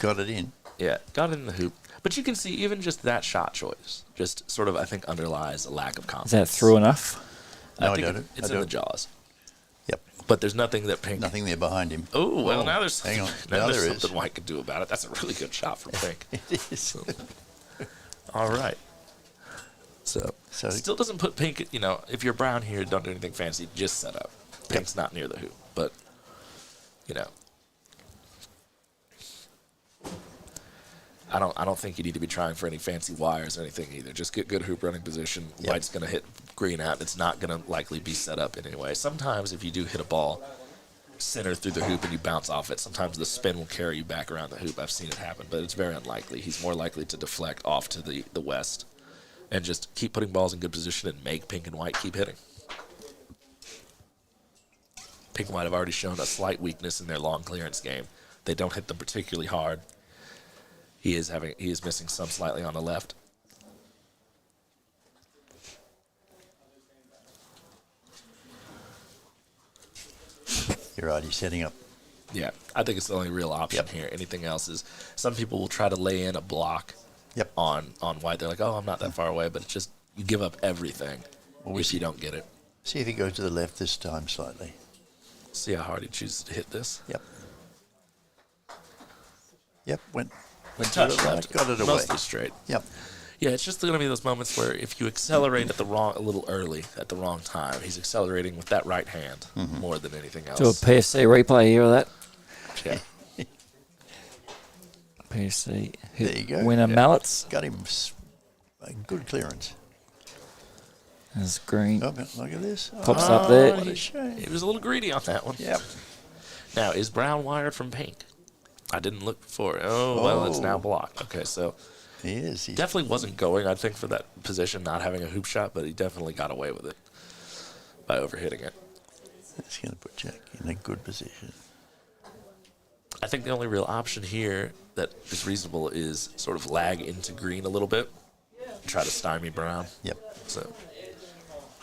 Got it in. Yeah, got it in the hoop. But you can see even just that shot choice just sort of, I think, underlies a lack of Is confidence. that through enough? No, I think don't. It's I in the don't. jaws. Yep. But there's nothing that Pink... Nothing there behind him. Oh, well, Oh, now there's hang something, on. Now there's there is. something White could do about it. That's a really good shot from Pink. It is. All right. So So- still doesn't put Pink, if you're Brown here, don't do anything fancy, just set up. Pink's not near the hoop, but, I don't think you need to be trying for any fancy wires or anything either. Just get good hoop running position. Yep. White's going to hit green out. It's not going to likely be set up anyway. Sometimes if you do hit a ball center through the hoop and you bounce off it, sometimes the spin will carry you back around the hoop. I've seen it happen, but it's very unlikely. He's more likely to deflect off to the west and just keep putting balls in good position and make Pink and White keep hitting. Pink and White have already shown a slight weakness in their long clearance game. They don't hit them particularly hard. He is missing some slightly on the left. You're right. He's setting up. Yeah, I think it's the only real option here. Anything else is, some people will try to lay in a block Yep. on White. They're like, oh, I'm not that far away, but it's just, you give up everything if you don't get it. See if he goes to the left this time slightly. See how hard he chooses to hit this. Yep. Yep. Went Touch to the right, left, got it away. mostly straight. Yep. Yeah, it's just going to be those moments where if you accelerate a little early at the wrong time, he's accelerating with that right hand more than anything else. Do a PFC replay here of that. Yeah. PFC There you go. winner Yeah. Mallets. Got him A good clearance. There's green. Oh, look at this. Pops up there. What a shame. He was a little greedy on that one. Yep. Now, is brown wired from pink? I didn't look for it. Oh, well, it's now Oh. blocked. Okay, so He is. He's definitely wasn't going, I think, for that position, not having a hoop shot, but he definitely got away with it by overhitting it. That's going to put Jack in a good position. I think the only real option here that is reasonable is sort of lag into green a little bit, try to stymie brown. Yep. So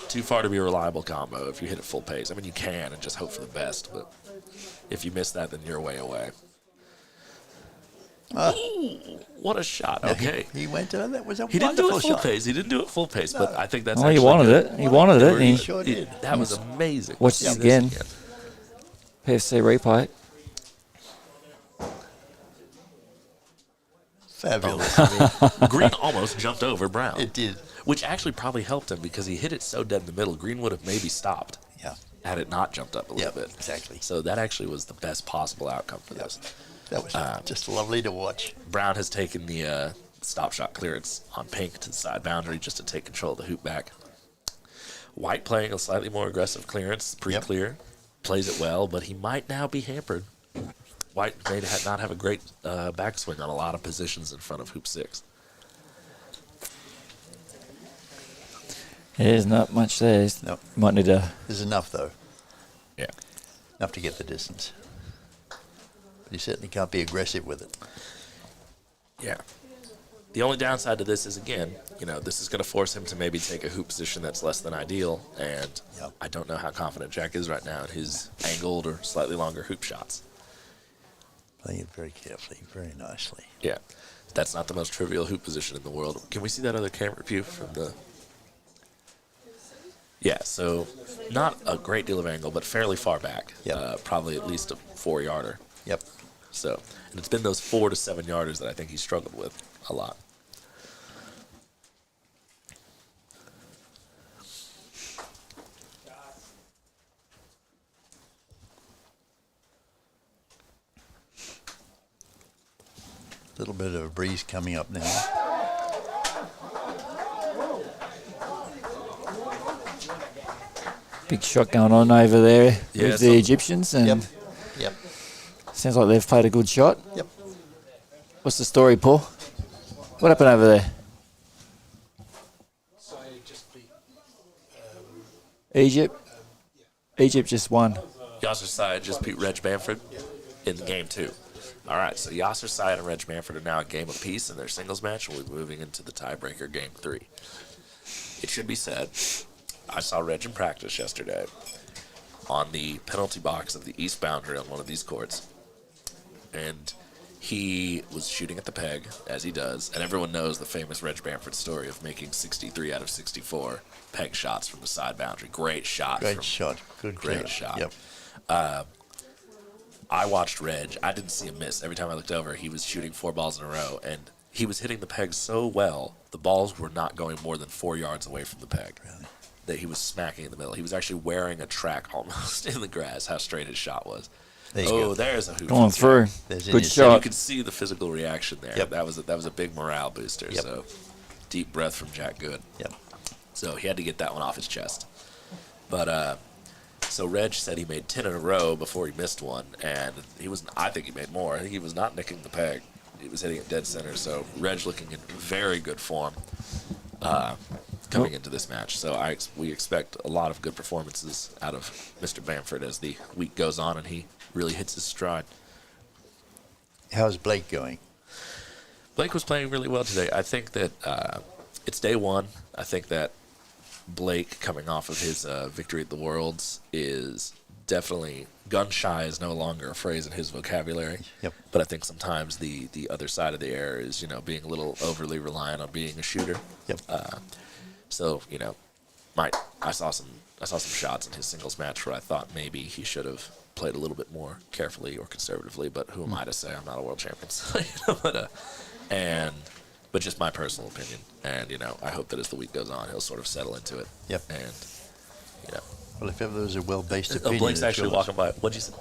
too far to be a reliable combo if you hit it full pace. I mean, you can and just hope for the best, but if you miss that, then you're way away. Ooh, what a shot. Okay. He went to that. Was a He didn't do wonderful it full shot. pace. He didn't do it full pace, but I think that's Oh, he actually wanted good. it. He wanted it. He He sure did. That was amazing. Watch See this this again. PFC replay. Fabulous. Green almost jumped over brown. It did. Which actually probably helped him because he hit it so dead in the middle. Green would have maybe stopped Yeah. had it not jumped up a little Yep, bit. exactly. So that actually was the best possible outcome for Yep. this. That was just lovely to watch. Brown has taken the stop shot clearance on pink to the side boundary just to take control of the hoop back. White playing a slightly more aggressive clearance, pre-clear, plays it well, but he might now be hampered. White may not have a great backswing on a lot of positions in front of hoop 6. There's not much there. No. Might need to. There's enough, though. Yeah. Enough to get the distance. But he certainly can't be aggressive with it. Yeah. The only downside to this is, again, this is going to force him to maybe take a hoop position that's less than ideal, and Yep. I don't know how confident Jack is right now in his angled or slightly longer hoop shots. Playing it very carefully, very nicely. Yeah. That's not the most trivial hoop position in the world. Can we see that other camera view from the... Yeah, so not a great deal of angle, but fairly far back. Yep. Probably at least a 4-yarder. Yep. So, and it's been those 4 to 7 yarders that I think he struggled with a lot. A little bit of a breeze coming up now. Big shot going on over there Yeah, with the Egyptians, and Yep. Yep. sounds like they've played a good shot. Yep. What's the story, Paul? What happened over there? Egypt? Egypt just won. Yasser Syed just beat Reg Bamford in game 2. All right, so Yasser Syed and Reg Bamford are now a game apiece in their singles match, and we'll be moving into the tiebreaker game 3. It should be said, I saw Reg in practice yesterday on the penalty box of the east boundary on one of these courts, and he was shooting at the peg, as he does, and everyone knows the famous Reg Bamford story of making 63 out of 64 peg shots from the side boundary. Great shot. Great shot. Good Great clear. shot. Yep. I watched Reg. I didn't see him miss. Every time I looked over, he was shooting 4 balls in a row, and he was hitting the peg so well, the balls were not going more than 4 yards away from the peg. Really? That he was smacking in the middle. He was actually wearing a track almost in the grass, how straight his shot was. There you go. There's a hoop. Going through. There's Good Indian So you shot. could see the physical reaction there. Yep. That was a big morale booster. Yep. So deep breath from Jack Good. Yep. So he had to get that one off his chest. But so Reg said he made 10 in a row before he missed one, and I think he made more. I think he was not nicking the peg. He was hitting it dead center. So Reg looking in very good form coming into this match. So we expect a lot of good performances out of Mr. Bamford as the week goes on and he really hits his stride. How's Blake going? Blake was playing really well today. I think that it's day 1. I think that Blake, coming off of his victory at the Worlds, is definitely gun shy is no longer a phrase in his vocabulary. Yep. But I think sometimes the other side of the air is, being a little overly reliant on being a shooter. Yep. So, I saw some shots in his singles match where I thought maybe he should have played a little bit more carefully or conservatively, but who am I to say? I'm not a world champion. But just my personal opinion. And, I hope that as the week goes on, he'll sort of settle into it. Yep. And, Well, if ever there was a well-based opinion, Blake's it's actually yours. walking by. What'd you say?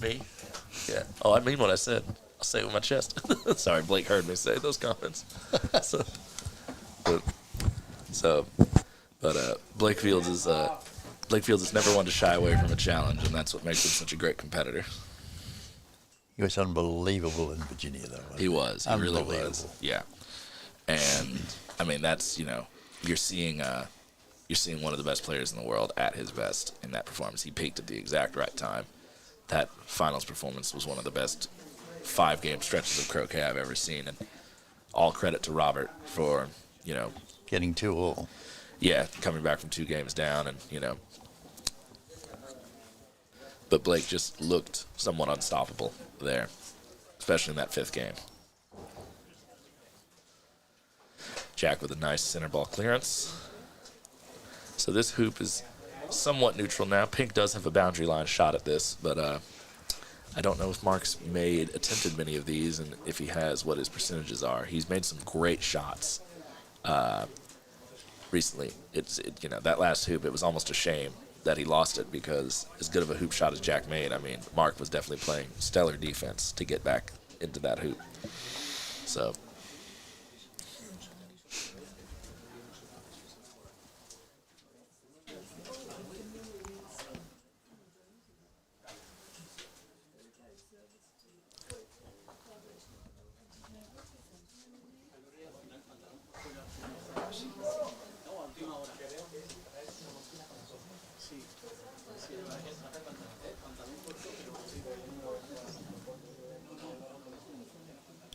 Me? Yeah. Oh, I mean what I said. I'll say it with my chest. Sorry, Blake heard me say those comments. So, but So, but Blake Fields is never one to shy away from a challenge, and that's what makes him such a great competitor. He was unbelievable in Virginia, though. He was. He really Unbelievable. was. Yeah. And I mean, that's you're seeing one of the best players in the world at his best in that performance. He peaked at the exact right time. That finals performance was one of the best 5-game stretches of croquet I've ever seen, and all credit to Robert for Getting 2-all. Yeah, coming back from 2 games down, and but Blake just looked somewhat unstoppable there, especially in that 5th game. Jack with a nice center ball clearance. So this hoop is somewhat neutral now. Pink does have a boundary line shot at this, but I don't know if Mark's attempted many of these, and if he has, what his percentages are. He's made some great shots recently. That last hoop, it was almost a shame that he lost it, because as good of a hoop shot as Jack made, I mean, Mark was definitely playing stellar defense to get back into that hoop. So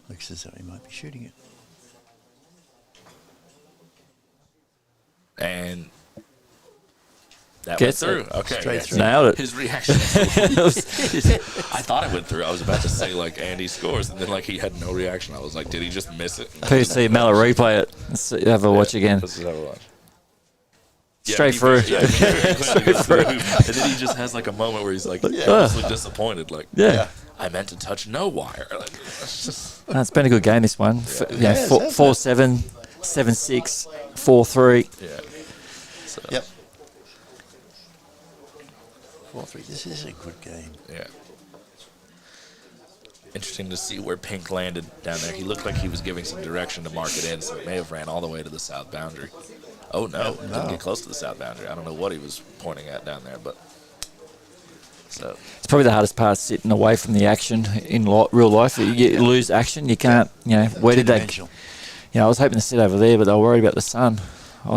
Looks as though he might be shooting it. and that Gets went it. through. Okay, Straight yeah. through. Nailed it. His reaction. I thought it went through. I was about to say Andy scores, and then he had no reaction. I was like, did he just miss it? Please see Mallet replay it. Let's have a watch again. Let's just have a watch. Straight through. Yeah, straight through. And then he just has a moment where he's honestly disappointed. Yeah. I meant to touch no wire. No, it's been a good game, this one. 4-7, 7-6, 4-3. Yeah. So, Yep. 4-3. This is a good game. Yeah. Interesting to see where Pink landed down there. He looked like he was giving some direction to mark it in, so it may have ran all the way to the south boundary. Oh, no. Didn't get close to the south boundary. I don't know what he was pointing at down there, but... So It's probably the hardest part, sitting away from the action in real life. You lose action. You can't, where did they... Two-dimensional. I was hoping to sit over there, but they were worried about the sun.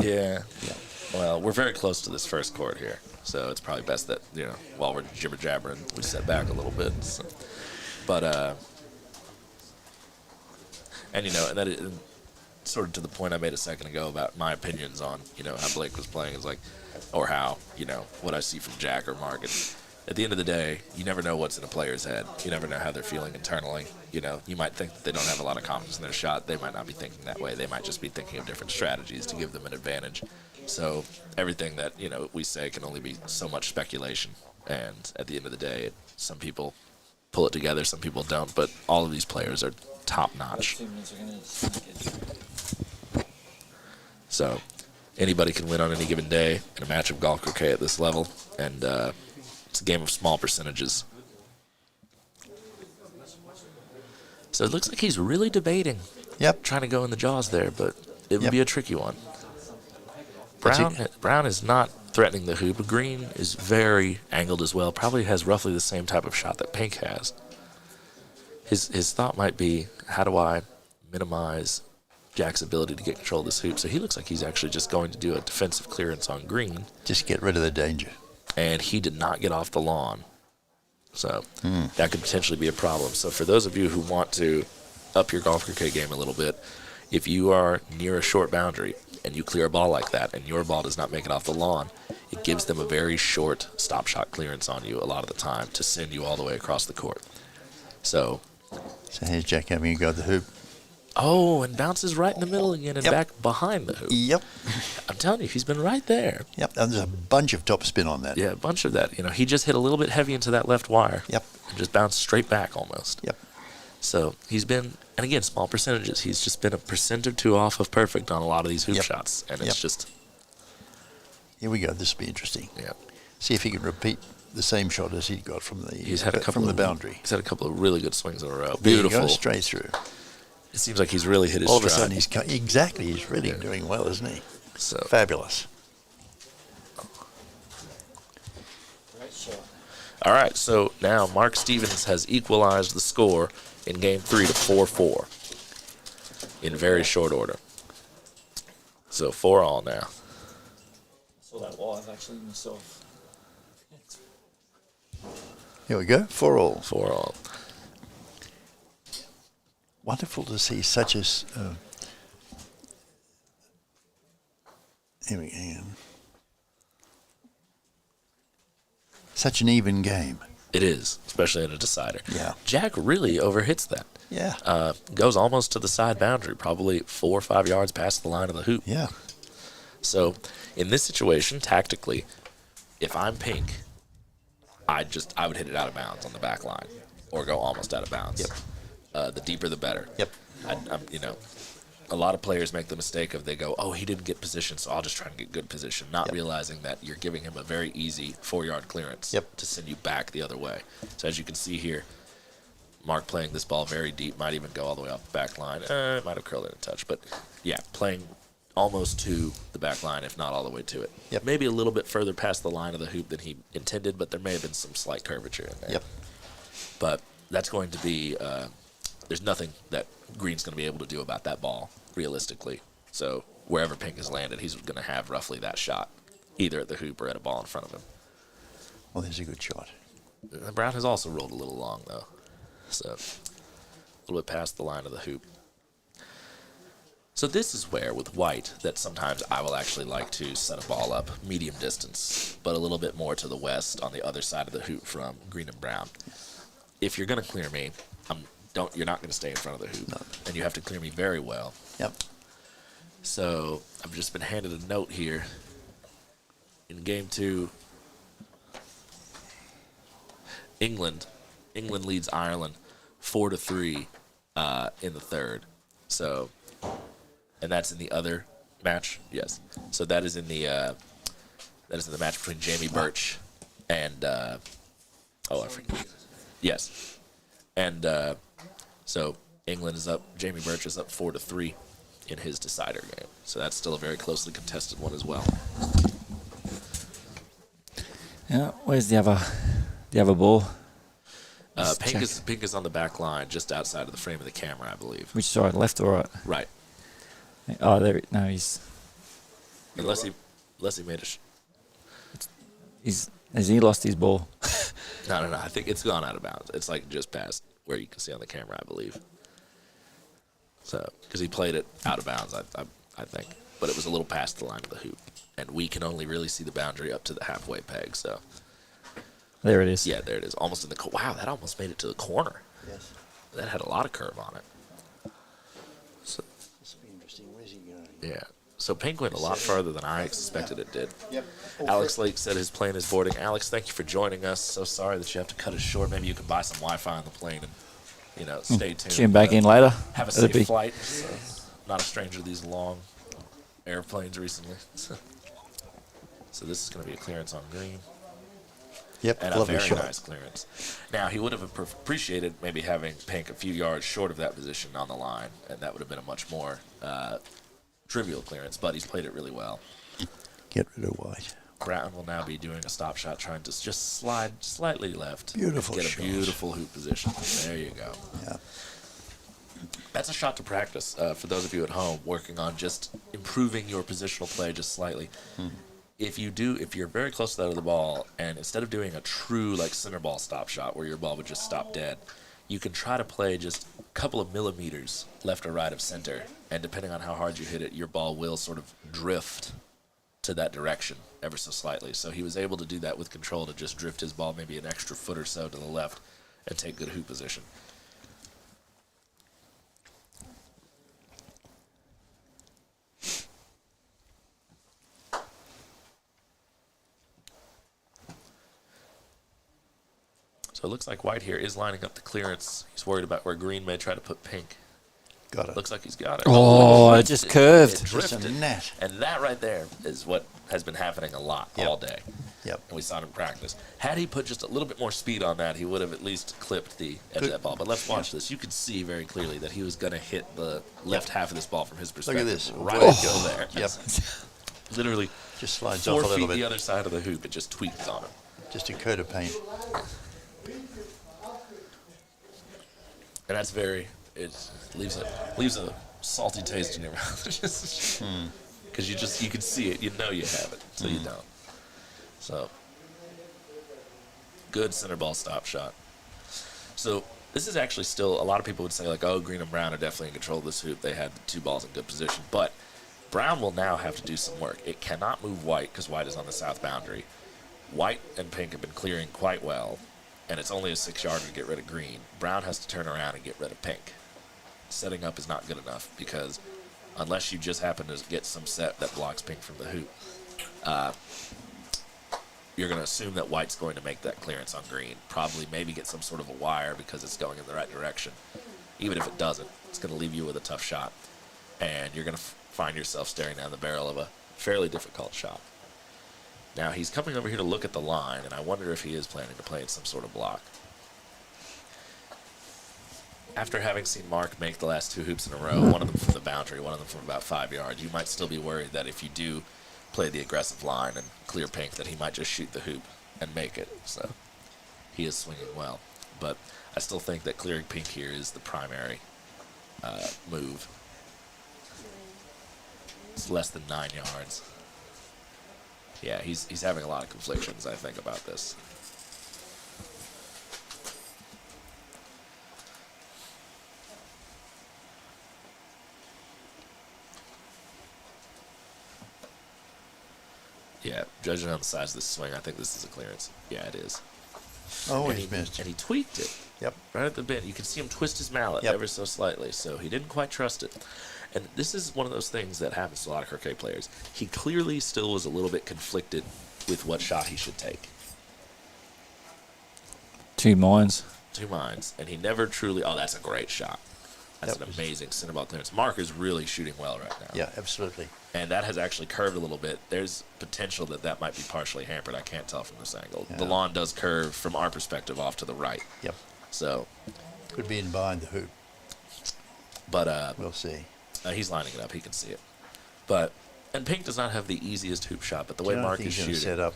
Yeah. Well, we're very close to this first court here, so it's probably best that, while we're jibber-jabbering, we set back a little bit. So. But, and that is sort of to the point I made a second ago about my opinions on, how Blake was playing is or how, what I see from Jack or Mark. At the end of the day, you never know what's in a player's head. You never know how they're feeling internally. You might think that they don't have a lot of confidence in their shot. They might not be thinking that way. They might just be thinking of different strategies to give them an advantage. So everything that, we say can only be so much speculation. And at the end of the day, some people pull it together, some people don't. But all of these players are top-notch. So anybody can win on any given day in a match of golf croquet at this level. And, it's a game of small percentages. So it looks like he's really debating. Yep. Trying to go in the jaws there, but it would be a tricky one. Brown is not threatening the hoop. Green is very angled as well. Probably has roughly the same type of shot that Pink has. His thought might be, how do I minimize Jack's ability to get control of this hoop? So he looks like he's actually just going to do a defensive clearance on green. Just get rid of the danger. And he did not get off the lawn. So that could potentially be a problem. So for those of you who want to up your golf croquet game a little bit, if you are near a short boundary and you clear a ball like that and your ball does not make it off the lawn, it gives them a very short stop shot clearance on you a lot of the time to send you all the way across the court. So here's Jack having a go at the hoop. Oh, and bounces right in the middle again and back behind the hoop. Yep. I'm telling you, he's been right there. Yep, and there's a bunch of top spin on that. Yeah, a bunch of that. He just hit a little bit heavy into that left wire. Yep. And just bounced straight back almost. Yep. So he's been, and again, small percentages. He's just been a percent or two off of perfect on a lot of these hoop shots. And it's just... Here we go. This will be interesting. Yeah. See if he can repeat the same shot as he got from the boundary. He's had a couple of really good swings in a row. There Beautiful. you go, straight through. It seems like he's really hit his All of a stride. sudden, he's really doing well, isn't he? So Fabulous. all right, so now Mark Stevens has equalized the score in game 3 to 4-4 in very short order. So 4-all now. Saw that live actually myself. Here we go. 4-all. 4-all. Wonderful to see such a. Here we go. Such an even game. It is, especially in a decider. Yeah. Jack really overhits that. Yeah. Goes almost to the side boundary, probably 4 or 5 yards past the line of the hoop. Yeah. So in this situation, tactically, if I'm pink, I would hit it out of bounds on the back line or go almost out of bounds. Yep. The deeper the better. Yep. A lot of players make the mistake of they go, oh, he didn't get position, so I'll just try and get good position, not Yep. realizing that you're giving him a very easy 4-yard clearance Yep. to send you back the other way. So as you can see here, Mark playing this ball very deep, might even go all the way off the back line. It might have curled it a touch, but yeah, playing almost to the back line, if not all the way to it. Yep. Maybe a little bit further past the line of the hoop than he intended, but there may have been some slight curvature in there. Yep. But that's going to be, there's nothing that Green's going to be able to do about that ball, realistically. So wherever pink has landed, he's going to have roughly that shot, either at the hoop or at a ball in front of him. Well, there's a good shot. Brown has also rolled a little long, though. So a little bit past the line of the hoop. So this is where, with white, that sometimes I will actually like to set a ball up medium distance, but a little bit more to the west on the other side of the hoop from green and brown. If you're going to clear me, you're not going to stay in front of the hoop, No. and you have to clear me very well. Yep. So I've just been handed a note here. In game 2, England leads Ireland 4-3 in the third. So, and that's in the other match. Yes. So that is in the match between Jamie Birch and I forget. Yes. And so England is up. Jamie Birch is up 4-3 in his decider game. So that's still a very closely contested one as well. Yeah, where's the other ball? Pink is on the back line, just outside of the frame of the camera, I believe. Which side, left or right? Right. Oh, there. No, he's Unless he made has he lost his ball? No. I think it's gone out of bounds. It's like just past where you can see on the camera, I believe. So, because he played it out of bounds, I think, but it was a little past the line of the hoop, and we can only really see the boundary up to the halfway peg. So, There it is. yeah, there it is, almost in the wow. That almost made it to the corner. Yes. That had a lot of curve on it. So, This will be interesting. Where's he going? yeah. So Pink went a lot further than I expected it did. Yep. Alex Lake said his plane is boarding. Alex, thank you for joining us. So sorry that you have to cut us short. Maybe you can buy some Wi-Fi on the plane and, stay tuned. Tune back in later. Have a That'd safe be- flight. So, not a stranger to these long airplanes recently. So this is going to be a clearance on green. Yep. And a Lovely very shot. nice clearance. Now, he would have appreciated maybe having Pink a few yards short of that position on the line, and that would have been a much more trivial clearance, but he's played it really well. Get rid of white. Bratton will now be doing a stop shot, trying to just slide slightly left. Beautiful Get a shot. beautiful hoop position. There you go. Yeah. That's a shot to practice for those of you at home working on just improving your positional play just slightly. If you're very close to that of the ball, and instead of doing a true like center ball stop shot where your ball would just stop dead, you can try to play just a couple of millimeters left or right of center, and depending on how hard you hit it, your ball will sort of drift to that direction ever so slightly. So he was able to do that with control, to just drift his ball maybe an extra foot or so to the left and take good hoop position. So it looks like white here is lining up the clearance. He's worried about where green may try to put pink. Got it. Looks like he's got it. Oh, it it just curved. It Just a drifted. net. And that right there is what has been happening a lot all day. Yep. And we saw it in practice. Had he put just a little bit more speed on that, he would have at least clipped the edge of that ball. But let's watch this. You can see very clearly that he was going to hit the left half of this ball from his perspective. this. Right Oh. go there. Yep. literally Just slides 4 off a feet little the bit. other side of the hoop. It just tweaks on him. Just a coat of paint. And that's it leaves a salty taste in your mouth. Because you can see it, you know you have it, until you don't. So, good center ball stop shot. So, this is actually still, a lot of people would say, like, oh, Green and Brown are definitely in control of this hoop. They had the 2 balls in good position. But Brown will now have to do some work. It cannot move White because White is on the south boundary. White and Pink have been clearing quite well, and it's only a 6-yarder to get rid of Green. Brown has to turn around and get rid of Pink. Setting up is not good enough because unless you just happen to get some set that blocks Pink from the hoop, you're going to assume that White's going to make that clearance on Green. Probably maybe get some sort of a wire because it's going in the right direction. Even if it doesn't, it's going to leave you with a tough shot. And you're going to find yourself staring down the barrel of a fairly difficult shot. Now, he's coming over here to look at the line, and I wonder if he is planning to play in some sort of block. After having seen Mark make the last 2 hoops in a row, one of them from the boundary, one of them from about 5 yards, you might still be worried that if you do play the aggressive line and clear Pink, that he might just shoot the hoop and make it. So he is swinging well. But I still think that clearing Pink here is the primary move. It's less than 9 yards. Yeah, he's having a lot of conflictions, I think, about this. Yeah, judging on the size of this swing, I think this is a clearance. Yeah, it is. Oh, and he's missed. And he tweaked it. Yep. Right at the bit. You can see him twist his mallet ever so slightly, so he didn't quite trust it. And this is one of those things that happens to a lot of croquet players. He clearly still was a little bit conflicted with what shot he should take. 2 minds. 2 minds. And he never truly, oh, that's a great shot. That's an amazing center ball clearance. Mark is really shooting well right now. Yeah, absolutely. And that has actually curved a little bit. There's potential that might be partially hampered. I can't tell from this angle. Yeah. The lawn does curve, from our perspective, off to the right. Yep. So. Could be in behind the hoop. But we'll see. He's lining it up. He can see it. But, and Pink does not have the easiest hoop shot, but the way Mark is shooting. Set up.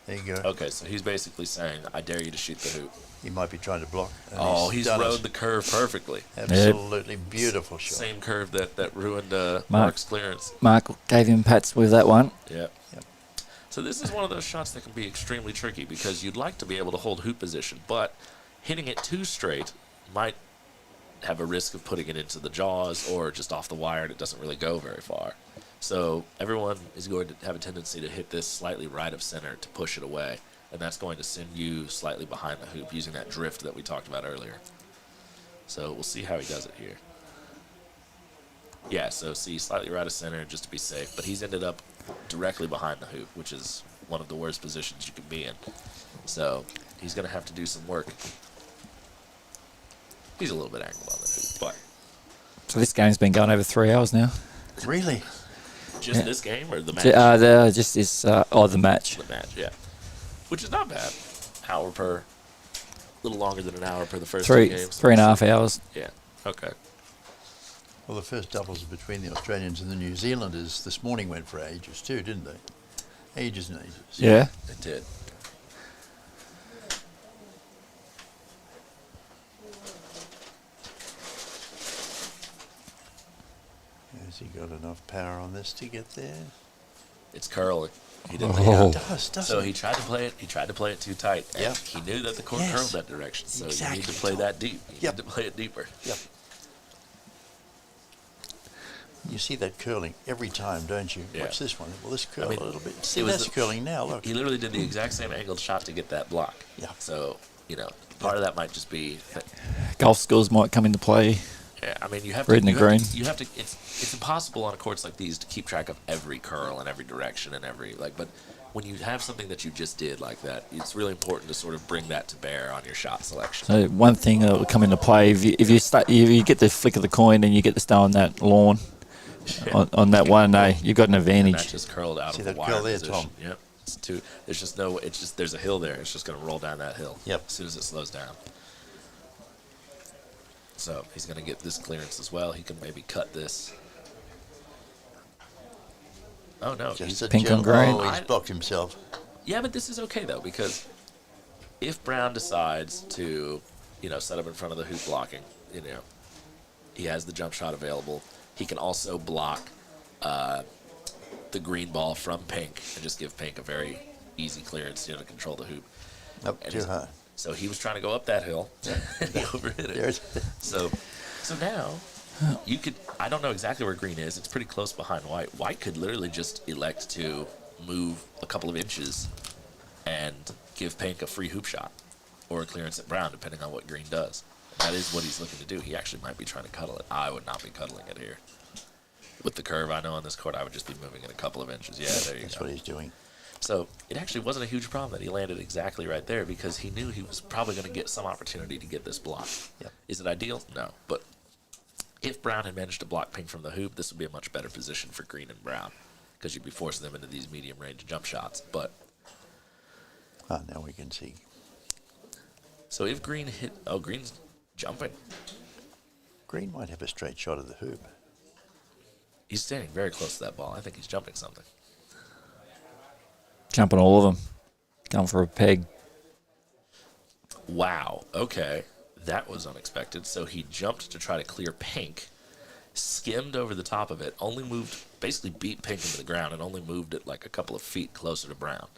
There you go. Okay, so he's basically saying, I dare you to shoot the hoop. He might be trying to block. Oh, he's rode the curve perfectly. Absolutely beautiful shot. Same curve that ruined Mark's clearance. Mark gave him pats with that one. Yep. So this is one of those shots that can be extremely tricky because you'd like to be able to hold hoop position, but hitting it too straight might have a risk of putting it into the jaws or just off the wire and it doesn't really go very far. So everyone is going to have a tendency to hit this slightly right of center to push it away, and that's going to send you slightly behind the hoop using that drift that we talked about earlier. So we'll see how he does it here. Yeah, so see, slightly right of center just to be safe, but he's ended up directly behind the hoop, which is one of the worst positions you can be in. So he's going to have to do some work. He's a little bit angled on the hoop, but. So this game's been going over 3 hours now. Really? Just this game or the match? Just this, the match. The match, yeah. Which is not bad. Hour per, a little longer than an hour per the first 2 games. 3.5 hours. Yeah, okay. Well, the first doubles between the Australians and the New Zealanders this morning went for ages too, didn't they? Ages and ages. Yeah. It did. Has he got enough power on this to get there? It's curling. He didn't. Yeah, it does, doesn't so he tried to play it. He tried to play it too tight. And Yep. he knew that the court curled that direction. So Exactly. you need to play that deep. You Yep. need to play it deeper. Yep. You see that curling every time, don't you? Yeah. Watch this one. Well, this curl I mean, a little bit. See, it was that's curling now. Look. He literally did the exact same angled shot to get that block. Yeah. So, part of that might just be that, Golf skills might come into play. yeah, I mean, you have Red to and green. You have to. It's impossible on courts like these to keep track of every curl and every direction and every but when you have something that you just did like that, it's really important to sort of bring that to bear on your shot selection. So one thing that will come into play if you get the flick of the coin and you get to stay on that lawn on that one day, you've got an advantage. And that just curled out See of the that wire curl there, position. Tom? Yep. It's too. There's just no. It's just there's a hill there. It's just going to roll down that hill. Yep. As soon as it slows down. So he's going to get this clearance as well. He can maybe cut this. Oh no, Just a Pink gel- on green. Oh, he's blocked himself. yeah, but this is okay though because if Brown decides to, set up in front of the hoop blocking, he has the jump shot available. He can also block the green ball from Pink and just give Pink a very easy clearance, to control the hoop. Up And too high. So he was trying to go up that hill, and he overhit it. There's So now you could. I don't know exactly where green is. It's pretty close behind white. White could literally just elect to move a couple of inches and give Pink a free hoop shot or a clearance at Brown, depending on what green does. That is what he's looking to do. He actually might be trying to cuddle it. I would not be cuddling it here. With the curve I know on this court, I would just be moving it a couple of inches. Yeah, there you That's go. what he's doing. So it actually wasn't a huge problem that he landed exactly right there because he knew he was probably going to get some opportunity to get this block. Yep. Is it ideal? No. But if Brown had managed to block Pink from the hoop, this would be a much better position for Green and Brown because you'd be forcing them into these medium-range jump shots. But Ah, now we can see. so if Green hit, Green's jumping. Green might have a straight shot of the hoop. He's standing very close to that ball. I think he's jumping something. Jumping all of them. Going for a peg. Wow. Okay. That was unexpected. So he jumped to try to clear Pink, skimmed over the top of it, only moved, basically beat Pink into the ground and only moved it like a couple of feet closer to Brown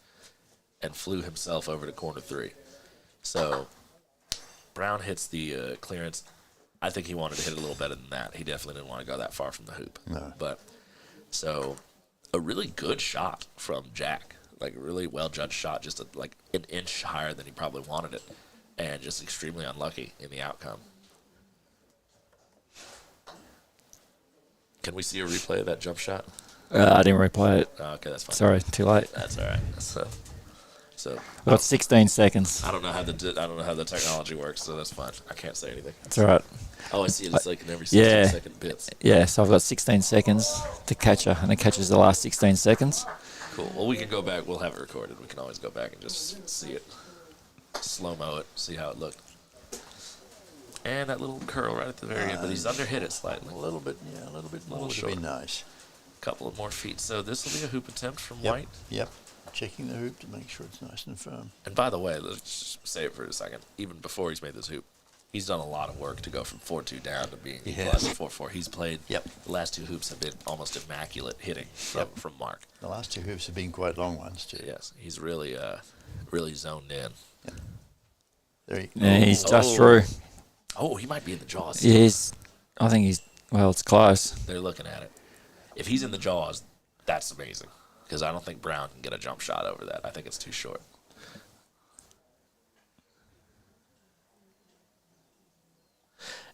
and flew himself over to corner 3. So Brown hits the clearance. I think he wanted to hit it a little better than that. He definitely didn't want to go that far from the hoop. No. But so a really good shot from Jack. Like a really well-judged shot, just like an inch higher than he probably wanted it, and just extremely unlucky in the outcome. Can we see a replay of that jump shot? I didn't replay it. Oh, okay, that's fine. Sorry, too late. That's all right. So We've got 16 seconds. I don't know how the technology works, so that's fine. I can't say anything. It's all right. Oh, I see it. It's like in every Yeah. 16-second bits. Yeah, so I've got 16 seconds to catch her, and it catches the last 16 seconds. Cool. Well, we can go back. We'll have it recorded. We can always go back and just see it, slow-mo it, see how it looked. And that little curl right at the very end, but he's underhit it slightly. A little bit more would short. be nice. Couple of more feet. So this will be a hoop attempt from Yep. White. Yep. Checking the hoop to make sure it's nice and firm. And by the way, let's just say it for a second. Even before he's made this hoop, he's done a lot of work to go from 4-2 down to being plus 4-4. He's played. Yep. The last 2 hoops have been almost immaculate hitting from Mark. The last 2 hoops have been quite long ones too. Yes, he's really really zoned in. There you Yeah, he's just Oh. through. Oh, he might be in the jaws. Yeah, I think he's, well, it's close. They're looking at it. If he's in the jaws, that's amazing. Because I don't think Brown can get a jump shot over that. I think it's too short.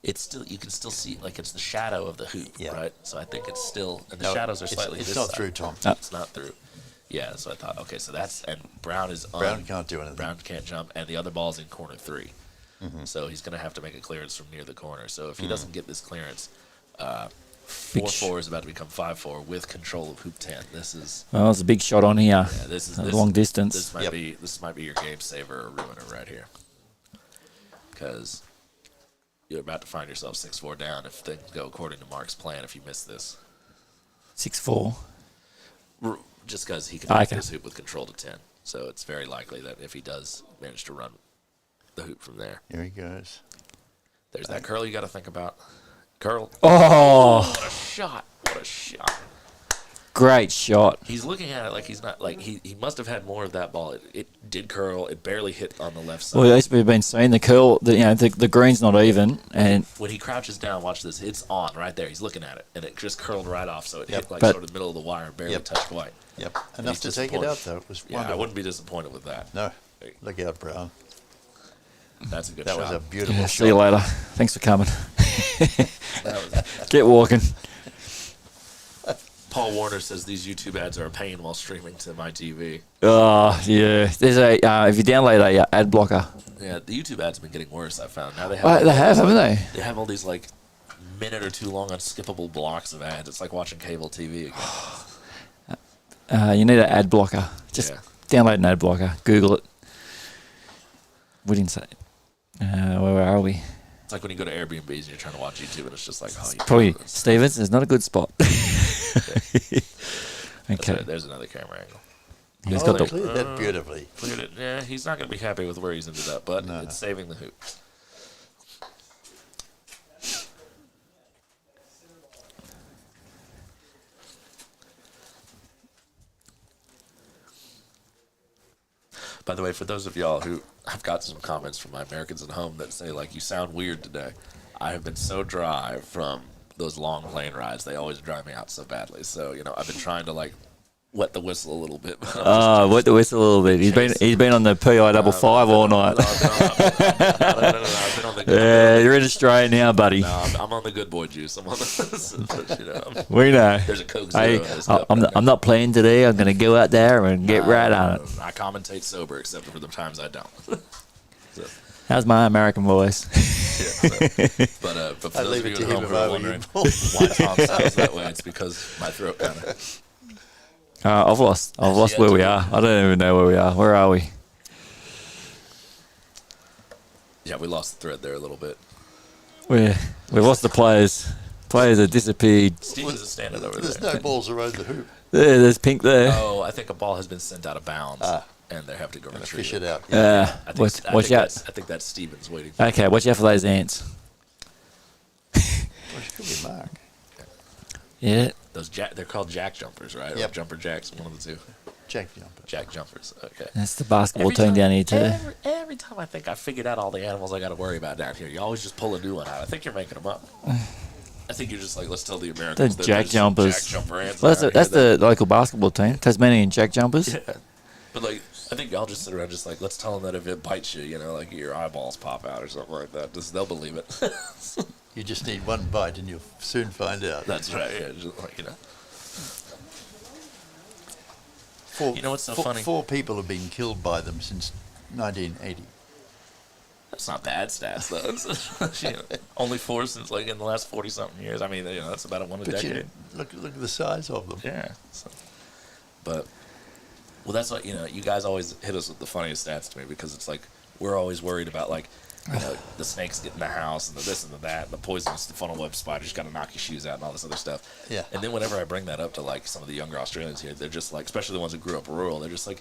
It's still, you can still see, like, it's the shadow of the hoop, Yeah. right? So I think it's still, and the No, shadows are it's- slightly it's this not side. through, Tom. It's not through. Yeah, so I thought, okay, so that's, and Brown is on. Brown can't do anything. Brown can't jump, and the other ball's in corner 3. So he's going to have to make a clearance from near the corner. So if he doesn't get this clearance, 4-4 is about to become 5-4 with control of hoop 10. This is Well, it's a big shot on here. yeah, this is A this, long distance. This might Yep. be your game saver or ruiner right here, because you're about to find yourself 6-4 down if things go according to Mark's plan. If you miss this, 6-4. just because he can make Okay. this hoop with control to 10, so it's very likely that if he does manage to run the hoop from there, Here he goes. there's that curl you got to think about. Curl. Oh, What a shot! What a shot! great shot. He's looking at it like he's not like he must have had more of that ball. It did curl. It barely hit on the left side. Well, as we've been seeing, the curl, the green's not even, and When he crouches down, watch this. It's on right there. He's looking at it, and it just curled right off. So it Yep. hit like But- sort of the middle of the wire and barely Yep. touched white. Yep. And Enough he's to take it disappointed. out though. It was Yeah, wonderful. I wouldn't be disappointed with that. No. Look out, Brown. That's a good That shot. was a beautiful yeah, shot. see you later. Thanks for coming. That was- Get walking. Paul Warner says these YouTube ads are a pain while streaming to my TV. Oh, yeah. There's a if you download a ad blocker. Yeah, the YouTube ads have been getting worse. I found now they have They have, haven't they? they have all these like minute or 2 long unskippable blocks of ads. It's like watching cable TV again. You need an ad blocker. Just Yeah. download an ad blocker. Google it. We didn't say. Where are we? It's like when you go to Airbnbs and you're trying to watch YouTube and it's just like, oh, you Probably Stevens is not a good spot. That's Okay. right, there's another camera angle. He's Oh, got they the. cleared that beautifully. Cleared it. Yeah, he's not going to be happy with where he's ended up, but No. it's saving the hoop. By the way, for those of y'all who I've got some comments from my Americans at home that say, like, you sound weird today. I have been so dry from those long plane rides. They always dry me out so badly. So, you know, I've been trying to, like, wet the whistle a little bit. Wet the whistle a little bit. He's been on the PI 55 all night. No, I've been on the good. Yeah, you're in Australia now, buddy. No, I'm on the good boy juice. I'm on the, you know, We know. there's a Coke Zero Hey, in this cup. I'm not playing today. I'm going to go out there and get right on it. I commentate sober, except for the times I don't. So, How's my American voice? yeah, so, but for I'd those leave of you it to at him home if who I are were wondering you. why Tom sounds that way, it's because my throat kind of. I've lost Yeah, where we too. are. I don't even know where we are. Where are we? Yeah, we lost the thread there a little bit. We lost the players. Players have disappeared. Stevens is standing over There's there. no balls around the hoop. There's pink there. Oh, I think a ball has been sent out of bounds, and they have to go Gonna retrieve fish it out. I think, Watch out. I think that's Stevens waiting. Okay, watch out for those ants. Well, she could be Mark. Yeah. Those they're called jack jumpers, right? Or Yep. jumper jacks, one of the two. Jack jumper. Jack jumpers. Okay. That's the basketball team down here too. Every time I think I figured out all the animals I got to worry about down here, you always just pull a new one out. I think you're making them up. I think you're just like, let's tell the Americans The that jack there's jumpers. Jack jumper ants. Well, around that's here the local basketball team, Tasmanian Jack Jumpers. that- Yeah. But like, I think y'all just sit around just like, let's tell them that if it bites you, you know, like your eyeballs pop out or something like that. They'll believe it. You just need one bite and you'll soon find out. That's right. Yeah. Just like, you know. Four, You know what's so four- funny? 4 people have been killed by them since 1980. That's not bad stats though. It's, you know, only 4 since like in the last 40 something years. I mean, you know, that's about one a But decade. look at the size of them. Yeah. So, but, well, that's what, you know, you guys always hit us with the funniest stats to me because it's like, we're always worried about like, you know, the snakes get in the house and the this and the that and the poisonous, the funnel web spiders got to knock your shoes out and all this other stuff. Yeah. And then whenever I bring that up to like some of the younger Australians here, they're just like, especially the ones who grew up rural, they're just like,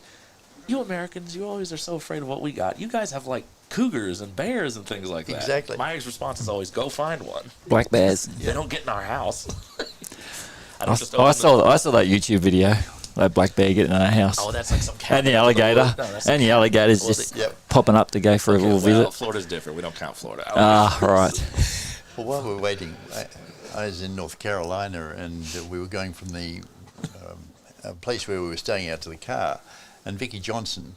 you Americans, you always are so afraid of what we got. You guys have like cougars and bears and things like that. Exactly. My response is always, go find one. Black bears. They don't get in our house. I I don't just open saw that YouTube video. That black bear getting in our house. Oh, that's like some cat. And the alligator. And the alligator's Well, just Yep. popping up to go for a little visit. Florida's different. We don't count Florida. Ah, right. Well, while we're waiting, I was in North Carolina and we were going from the place where we were staying out to the car, and Vicky Johnson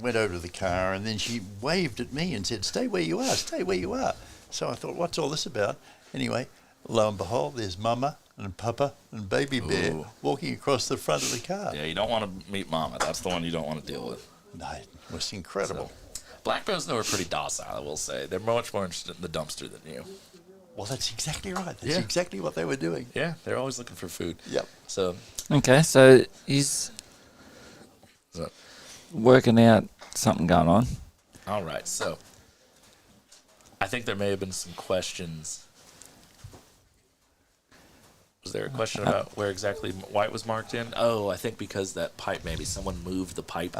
went over to the car and then she waved at me and said, "Stay where you are, stay where you are." So I thought, what's all this about? Anyway, lo and behold, there's Mama and Papa and Baby Bear Ooh. walking across the front of the car. Yeah, you don't want to meet Mama. That's the one you don't want to deal with. No, it was incredible. Black bears, though, are pretty docile, I will say. They're much more interested in the dumpster than you. Well, that's exactly right. That's Yeah. exactly what they were doing. Yeah, they're always looking for food. Yep. So, Okay, so he's so working out something going on. all right. So, I think there may have been some questions. Was there a question about where exactly White was marked in? Oh, I think because that pipe, maybe someone moved the pipe,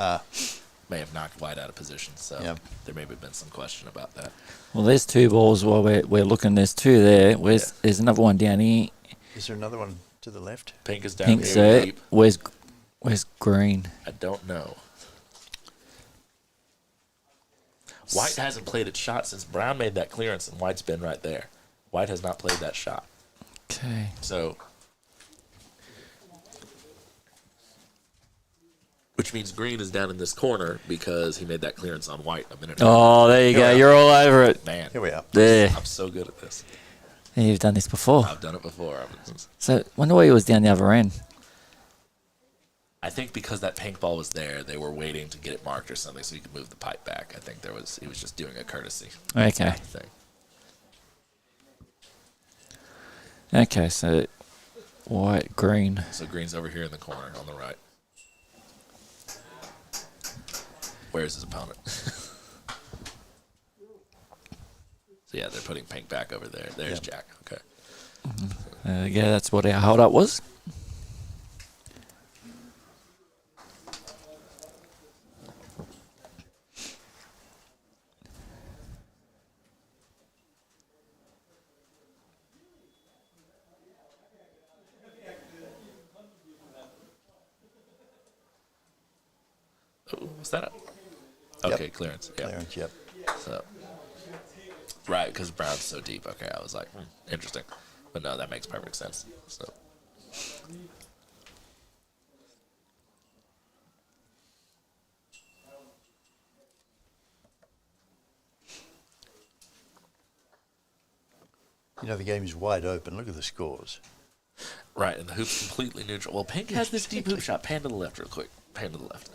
may have knocked White out of position. So Yep. there may have been some question about that. Well, there's 2 balls while we're looking. There's 2 there. There's another one down here. Is there another one to the left? Pink is down Pink, here. sir. Deep. Where's green? I don't know. White hasn't played its shot since Brown made that clearance, and White's been right there. White has not played that shot. Okay. So, which means green is down in this corner because he made that clearance on White a minute ago. Oh, there you go. we are. You're all over it. Man, Here we are. There. I'm so good at this. Yeah, you've done this before. I've done it before. So, wonder why he was down the other end. I think because that pink ball was there, they were waiting to get it marked or something so he could move the pipe back. I think he was just doing a courtesy Okay. thing. Okay, so white, green. So green's over here in the corner on the right. Where's his opponent? So yeah, they're putting pink back over there. There's Yep. Jack. Okay. Yeah, that's what our hold up was. Was that a... Yep. Okay, clearance. Yeah. Clearance, yep. So, right, because brown's so deep. Okay, I was like, interesting. But no, that makes perfect sense. So... You know, the game is wide open. Look at the scores. Right, and the hoop's completely neutral. Well, pink has this deep hoop shot. Pan to the left real quick. Pan to the left.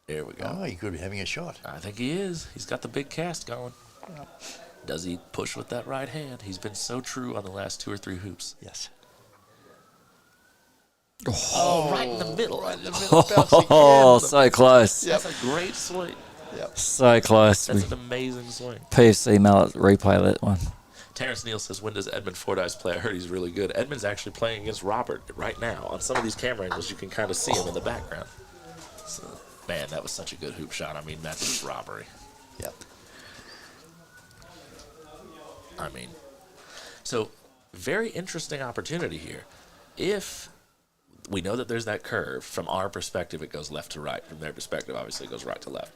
There we go. Oh, he could be having a shot. I think he is. He's got the big cast going. Does he push with that right hand? He's been so true on the last 2 or 3 hoops. Yes. Oh, right in the middle. Right in the middle. Oh, so close. That's a great swing. So close. That's an amazing swing. PFC Mallet replay that one. Terrence Neal says, when does Edmund Fordyce play? I heard he's really good. Edmund's actually playing against Robert right now. On some of these camera angles, you can kind of see him in the background. So, man, that was such a good hoop shot. I mean, that's just robbery. Yep. I mean, so very interesting opportunity here. If we know that there's that curve, from our perspective, it goes left to right. From their perspective, obviously, it goes right to left.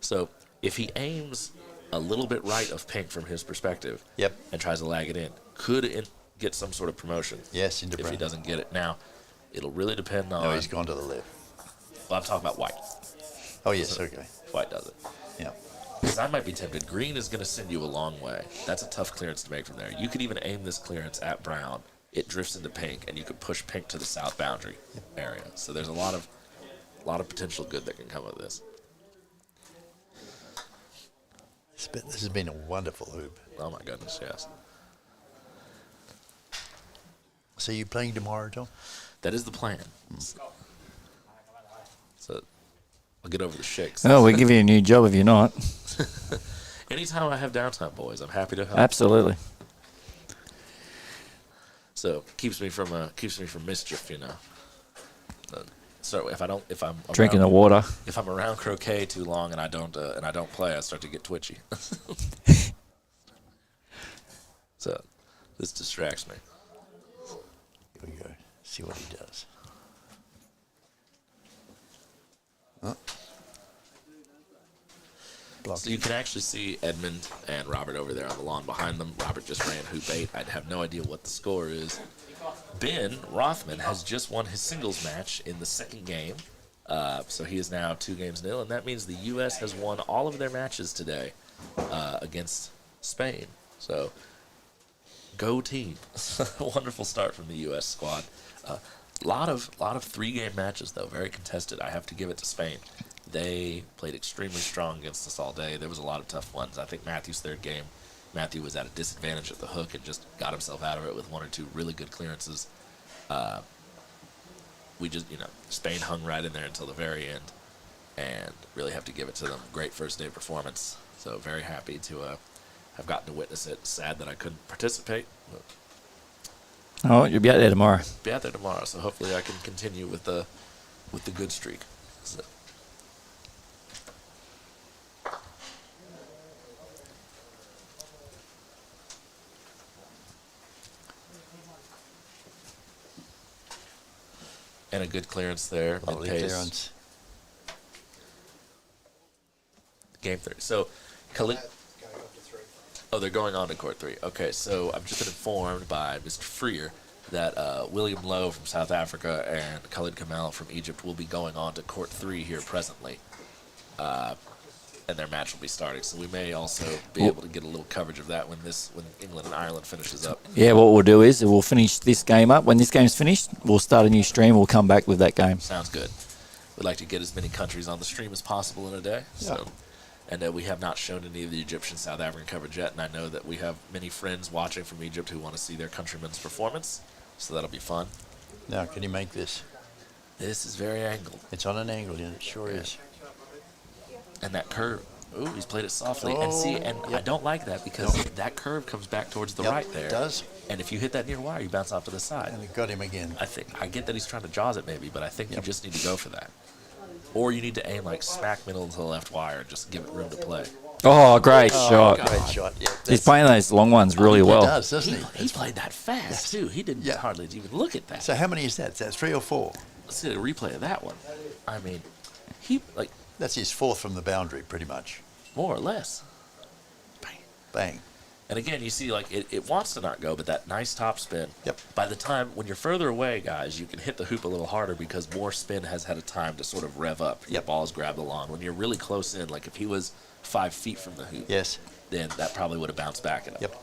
So if he aims a little bit right of pink from his perspective, Yep. and tries to lag it in, could it get some sort of promotion? Yes, into if he brown. doesn't get it. Now, it'll really depend on. No, he's gone to the left. Well, I'm talking about white. Oh, yes, okay. White does it. Yeah. Because I might be tempted. Green is going to send you a long way. That's a tough clearance to make from there. You could even aim this clearance at brown. It drifts into pink, and you could push pink to the south boundary area. So there's a lot of potential good that can come of this. This has been a wonderful hoop. Oh my goodness, yes. So you playing tomorrow, Tom? That is the plan. So I'll get over the shakes. Oh, we give you a new job if you're not. Anytime I have downtime, boys, I'm happy to help. Absolutely. So keeps me from mischief, you know. So if I'm Drinking around, the water. if I'm around Croquet too long and I don't play, I start to get twitchy. So this distracts me. Here we go. See what he does. So you can actually see Edmund and Robert over there on the lawn behind them. Robert just ran hoop 8. I'd have no idea what the score is. Ben Rothman has just won his singles match in the second game. So he is now 2-0, and that means the U.S. has won all of their matches today against Spain. So go team. Wonderful start from the U.S. squad. Lot of 3-game matches, though, very contested. I have to give it to Spain. They played extremely strong against us all day. There was a lot of tough ones. I think Matthew's third game, Matthew was at a disadvantage at the hook and just got himself out of it with 1 or 2 really good clearances. We just, Spain hung right in there until the very end, and really have to give it to them. Great first day performance. So very happy to have gotten to witness it. Sad that I couldn't participate. But Oh, you'll be out there tomorrow. be out there tomorrow, so hopefully I can continue with the good streak. So. And a good clearance there. Lovely Mid-pace. clearance. Game 3. So, Khalid. Going up to 3. Oh, they're going on to court 3. Okay, so I've just been informed by Mr. Freer that William Lowe from South Africa and Khalid Kamal from Egypt will be going on to court 3 here presently. And their match will be starting. So we may also be able to get a little coverage of that when England and Ireland finishes up. Yeah, what we'll do is we'll finish this game up. When this game's finished, we'll start a new stream. We'll come back with that game. Sounds good. We'd like to get as many countries on the stream as possible in a day. Yeah. So, and we have not shown any of the Egyptian-South African coverage yet, and I know that we have many friends watching from Egypt who want to see their countrymen's performance, so that'll be fun. Now, can you make this? This is very angled. It's on an angle, yeah, it sure is. And that curve, ooh, he's played it softly. And see, and I don't like that because that curve comes back towards the Yep, right there. it does. And if you hit that near wire, you bounce off to the side. And it got him again. I get that he's trying to jaws it maybe, but I think Yep. you just need to go for that. Or you need to aim like smack middle to the left wire and just give it room to play. Oh, great shot. Great shot, yeah. He's playing those long ones really He well. does, doesn't he? He played that fast, too. He didn't Yeah. hardly even look at that. So how many is that? Is that 3 or 4? let's see a replay of that one. I mean, he, like, That's his fourth from the boundary, pretty much. more or less. Bang. And again, you see, like, it wants to not go, but that nice top spin. Yep. By the time, when you're further away, guys, you can hit the hoop a little harder because more spin has had a time to sort of rev up. Your Yep. ball's grabbed the lawn. When you're really close in, like if he was 5 feet from the hoop, Yes. then that probably would have bounced back at him. Yep.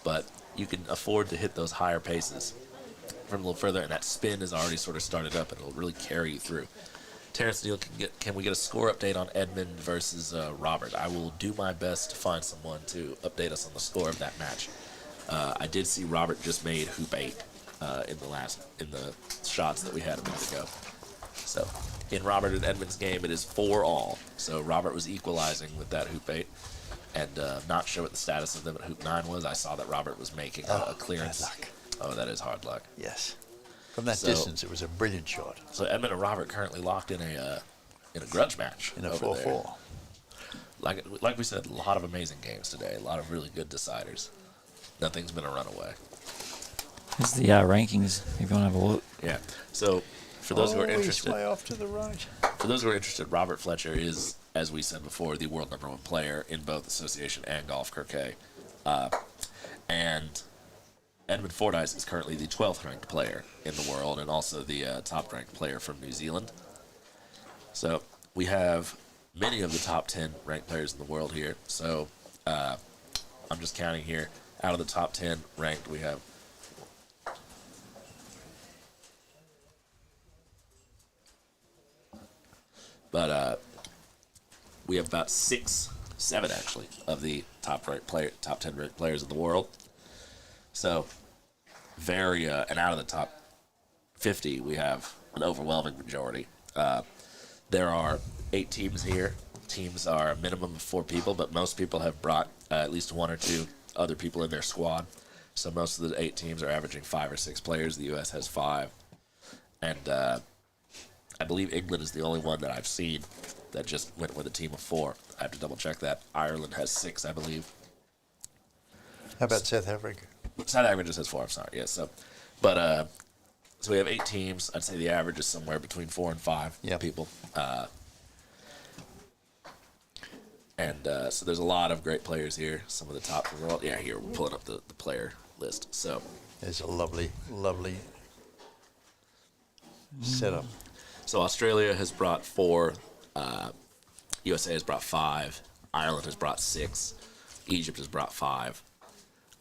But you can afford to hit those higher paces from a little further, and that spin is already sort of started up, and it'll really carry you through. Terrence Neal, can we get a score update on Edmund versus Robert? I will do my best to find someone to update us on the score of that match. I did see Robert just made hoop 8 in the shots that we had a minute ago. So in Robert and Edmund's game, it is 4-all. So Robert was equalizing with that hoop 8, and not sure what the status of them at hoop 9 was. I saw that Robert was making a clearance. Bad luck. Oh, that is hard luck. Yes. From that So- distance, it was a brilliant shot. So Edmund and Robert currently locked in a grudge match In a over 4-4. there. Like we said, a lot of amazing games today. A lot of really good deciders. Nothing's been a runaway. Here's the rankings. If you want to have a look. Yeah. So for those who are He's interested, way off to the right. for those who are interested, Robert Fletcher is, as we said before, the world #1 player in both association and golf croquet. And Edmund Fordyce is currently the 12th ranked player in the world and also the top ranked player from New Zealand. So we have many of the top 10 ranked players in the world here. So I'm just counting here. Out of the top 10 ranked, we have we have about 7 actually of the top 10 ranked players in the world. So very and out of the top 50, we have an overwhelming majority. There are 8 teams here. Teams are a minimum of 4 people, but most people have brought at least 1 or 2 other people in their squad. So most of the 8 teams are averaging 5 or 6 players. The U.S. has 5. And I believe England is the only one that I've seen that just went with a team of 4. I have to double check that. Ireland has 6, I believe. How about South Africa? South Africa just has 4, I'm sorry. Yeah, so we have 8 teams. I'd say the average is somewhere between 4 and 5 Yep. people. So there's a lot of great players here. Some of the top in the world. Yeah, here we're pulling up the player list. So There's a lovely, lovely setup. So Australia has brought 4, USA has brought 5, Ireland has brought 6, Egypt has brought 5,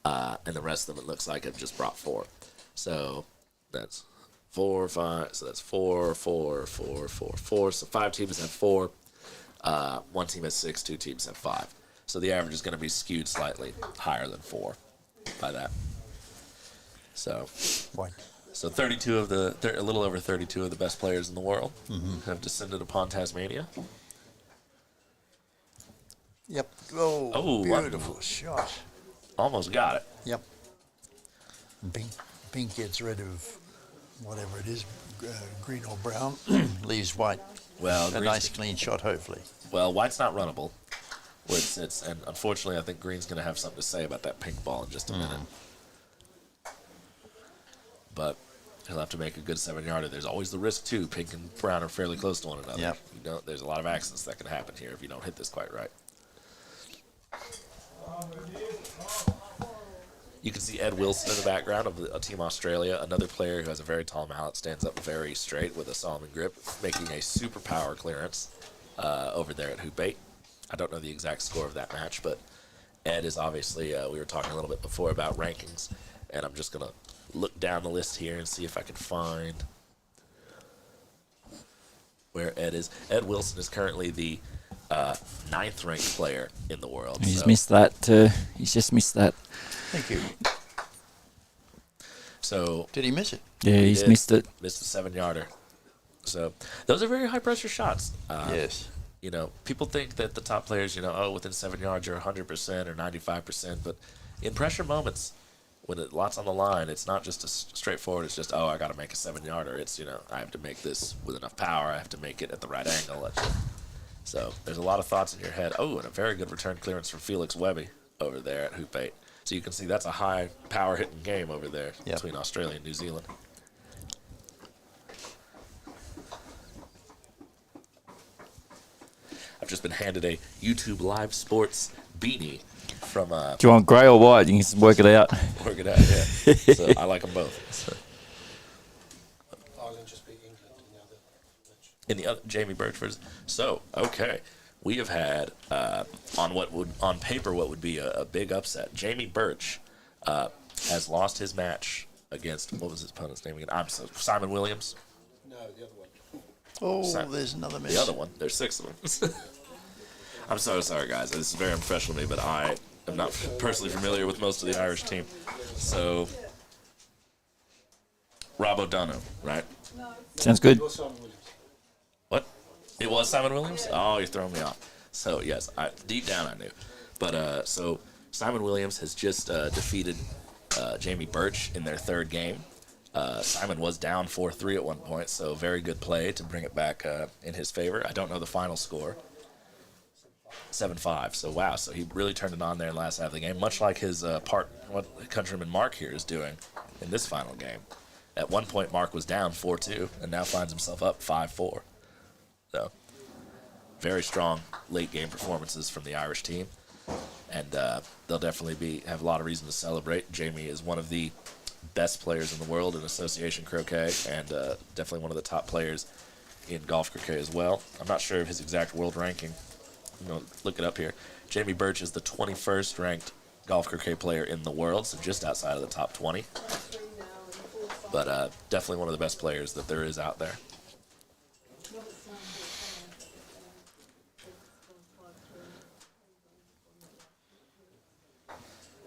and the rest of them, it looks like, have just brought 4. So that's 4, 5. So that's 4, 4, 4, 4, 4. So 5 teams have 4. 1 team has 6. 2 teams have 5. So the average is going to be skewed slightly higher than 4 by that. So. White. So 32 of a little over 32 of the best players in the world have descended upon Tasmania. Yep. Oh, Oh, beautiful shot. Almost got it. Yep. Pink gets rid of whatever it is, green or brown, leaves white. Well, A green's- nice clean shot, hopefully. Well, white's not runnable where it sits, and unfortunately, I think green's going to have something to say about that pink ball in just a minute. But he'll have to make a good 7-yarder. There's always the risk too. Pink and brown are fairly close to one another. Yep. There's a lot of accidents that can happen here if you don't hit this quite right. You can see Ed Wilson in the background of Team Australia, another player who has a very tall mallet, stands up very straight with a Solomon grip, making a super power clearance over there at Hoop 8. I don't know the exact score of that match, but Ed is obviously, we were talking a little bit before about rankings, and I'm just going to look down the list here and see if I can find where Ed is. Ed Wilson is currently the 9th ranked player in the world. He's missed that. He's just missed that. Thank you. So Did he miss it? Yeah, he's did. missed it. Missed a 7-yarder. So those are very high pressure shots. Yes. You know, people think that the top players, within 7 yards you're 100% or 95%, but in pressure moments, when lots on the line, it's not just straightforward. It's just, I got to make a 7-yarder. It's, I have to make this with enough power. I have to make it at the right angle. So there's a lot of thoughts in your head. Oh, and a very good return clearance from Felix Webby over there at Hoop 8. So you can see that's a high power hitting game over there between Australia and New Zealand. I've just been handed a YouTube Live Sports beanie from Do you want grey or white? You can just work it out. Work it out, yeah. So I like them both. So. Ireland just beat England in the other match. In the other, Jamie Birchford. So, okay. We have had, on paper, what would be a big upset. Jamie Birch has lost his match against, what was his opponent's name again? Simon Williams. No, the other one. Oh, there's another miss. The other one. There's 6 of them. I'm so sorry, guys. This is very unprofessional of me, but I am not personally familiar with most of the Irish team. So, Rob O'Donoghue, right? Sounds good. It was Simon Williams. What? It was Simon Williams? Oh, you're throwing me off. So, yes, deep down I knew. But, so, Simon Williams has just defeated Jamie Birch in their 3rd game. Simon was down 4-3 at one point, so very good play to bring it back in his favor. I don't know the final score. 7-5. So, wow. So, he really turned it on there in the last half of the game, much like his what countryman Mark here is doing in this final game. At one point, Mark was down 4-2 and now finds himself up 5-4. So, very strong late-game performances from the Irish team. And they'll definitely have a lot of reason to celebrate. Jamie is one of the best players in the world in association croquet and definitely one of the top players in golf croquet as well. I'm not sure of his exact world ranking. I'm going to look it up here. Jamie Birch is the 21st ranked golf croquet player in the world, so just outside of the top 20. But definitely one of the best players that there is out there.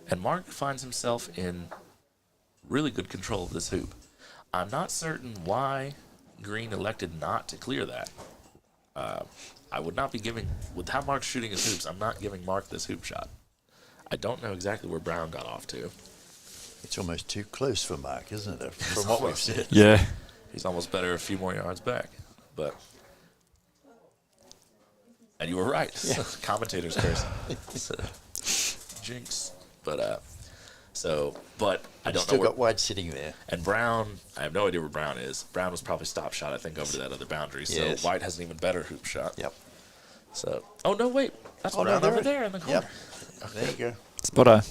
And Mark finds himself in really good control of this hoop. I'm not certain why Green elected not to clear that. I would not be giving, with how Mark's shooting his hoops, I'm not giving Mark this hoop shot. I don't know exactly where Brown got off to. It's almost too close for Mark, isn't it? From what we've said. Yeah. He's almost better a few more yards back. But, and you were right. Yeah. Commentators curse. Jinx. But, I don't Still know where. got White sitting there. And Brown, I have no idea where Brown is. Brown was probably stop shot, I think, over to that other boundary. So Yes. White has an even better hoop shot. Yep. So, oh no, wait, that's Oh, Brown no, over there in the corner. Yep. There you go. Spotto.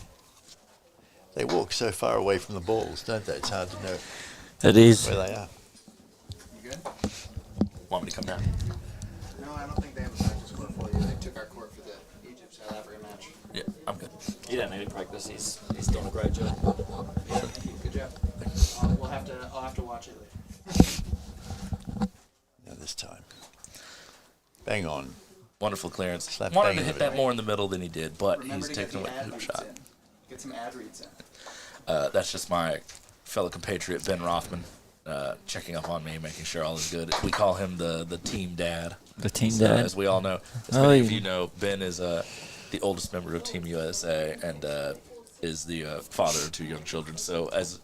They walk so far away from the balls, don't they? It's hard to know It is. where they are. You good? Want me to come down? No, I don't think they have a practice court for you. They took our court for the Egypt-South Africa match. Yeah, I'm good. You don't need to practice. He's doing a great job. Good job. I'll have to watch it later. Now this time. Bang on. Wonderful clearance. Slap Wanted bang to hit over that there. more in the middle than he did, but Remember he's to get taking the away the ad hoop reads shot. in. Get some ad reads in. That's just my fellow compatriot Ben Rothman checking up on me, making sure all is good. We call him the team dad. The team So, dad. as we all know. As Oh, many of yeah. you know, Ben is the oldest member of Team USA and is the father of 2 young children. So as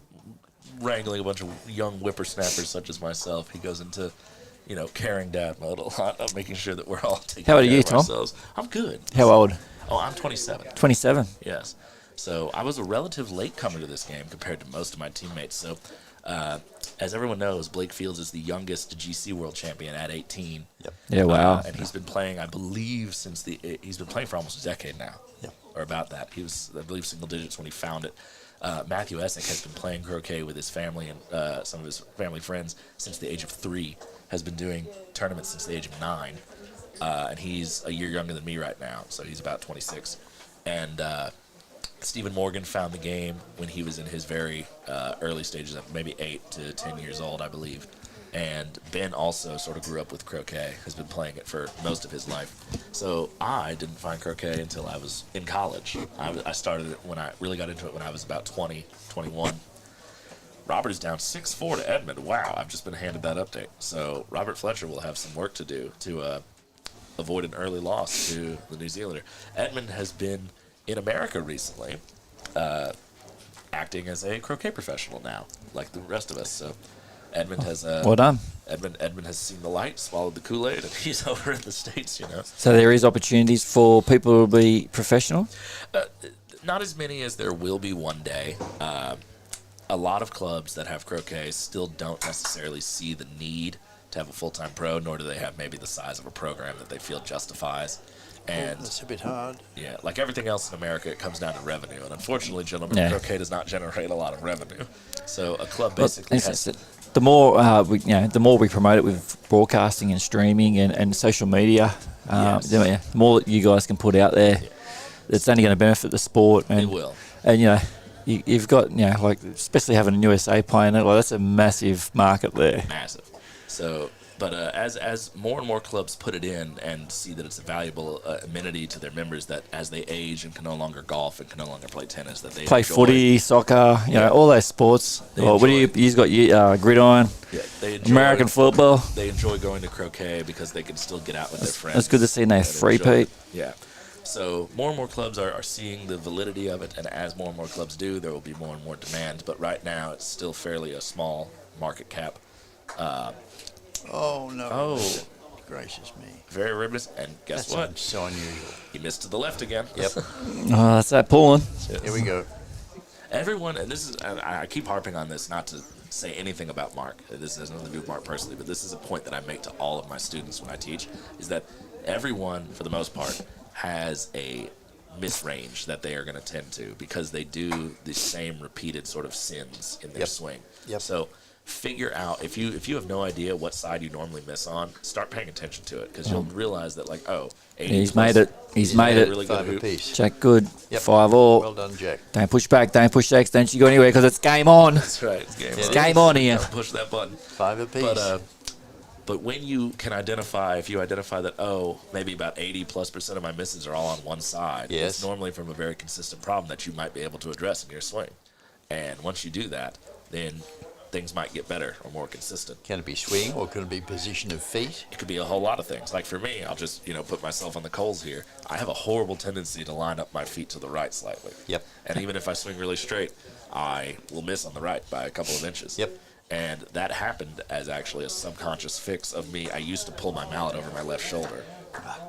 wrangling a bunch of young whippersnappers such as myself, he goes into, caring dad mode a lot of making sure that we're all taking How old are care you, of Tom? ourselves. I'm good. How old? Oh, I'm 27. 27. Yes. So I was a relative latecomer to this game compared to most of my teammates. So as everyone knows, Blake Fields is the youngest GC World Champion at 18. Yep. Yeah, wow. And he's been playing, I believe, he's been playing for almost a decade now. Yep. Or about that. He was, I believe, single digits when he found it. Matthew Essick has been playing croquet with his family and some of his family friends since the age of 3. Has been doing tournaments since the age of 9. And he's a year younger than me right now, so he's about 26. And Stephen Morgan found the game when he was in his very early stages, maybe 8 to 10 years old, I believe. And Ben also sort of grew up with croquet, has been playing it for most of his life. So I didn't find croquet until I was in college. I started it when I really got into it when I was about 20, 21. Robert is down 6-4 to Edmund. Wow, I've just been handed that update. So Robert Fletcher will have some work to do to avoid an early loss to the New Zealander. Edmund has been in America recently, acting as a croquet professional now, like the rest of us. So Edmund has Well done. Edmund has seen the light, swallowed the Kool-Aid, and he's over in the States, So there is opportunities for people to be professional? Not as many as there will be one day. A lot of clubs that have croquet still don't necessarily see the need to have a full-time pro, nor do they have maybe the size of a program that they feel justifies. And That's a bit hard. yeah, like everything else in America, it comes down to revenue. And unfortunately, gentlemen, Yeah. croquet does not generate a lot of revenue. So a club basically has to, The more the more we promote it with broadcasting and streaming and social media, Yes. the more that you guys can put out there, it's only going to benefit the sport. And, it will. And you've got like especially having an USA playing it, like that's a massive market there. Massive. So, but as more and more clubs put it in and see that it's a valuable amenity to their members, that as they age and can no longer golf and can no longer play tennis, that they Play enjoy, footy, soccer, all those sports. They What do you? enjoy- You've got gridiron, Yeah, they enjoy, American football. They enjoy going to croquet because they can still get out with their friends. It's good to see they and enjoy three-peat. it. Yeah. So more and more clubs are seeing the validity of it, and as more and more clubs do, there will be more and more demand. But right now, it's still fairly a small market cap. Oh, no. Oh. Gracious me. Very ribbons, and guess That's what? so unusual. He missed to the left again. Yep. Oh, that's that pulling. Here we go. Everyone, and this is, I keep harping on this, not to say anything about Mark. This has nothing to do with Mark personally, but this is a point that I make to all of my students when I teach, is that everyone, for the most part, has a misrange that they are going to tend to because they do the same repeated sort of sins in their Yep. swing. Yep. So figure out, if you have no idea what side you normally miss on, start paying attention to it because you'll realize that 80 He's plus- made it. He's made it. Really good 5 hoop. apiece. Jack good. Yep. 5-all. Well done, Jack. Don't push back. Don't push X. Don't you go anywhere because it's game on. That's right. It's game It's on. game on here. Don't push that button. 5 apiece. But when you can identify, if you identify that, maybe about 80+% of my misses are all on one side, Yes. it's normally from a very consistent problem that you might be able to address in your swing. And once you do that, then things might get better or more consistent. Can it be swing or can it be position of feet? It could be a whole lot of things. Like for me, I'll just put myself on the coals here. I have a horrible tendency to line up my feet to the right slightly. Yep. And even if I swing really straight, I will miss on the right by a couple of inches. Yep. And that happened as actually a subconscious fix of me. I used to pull my mallet over my left shoulder.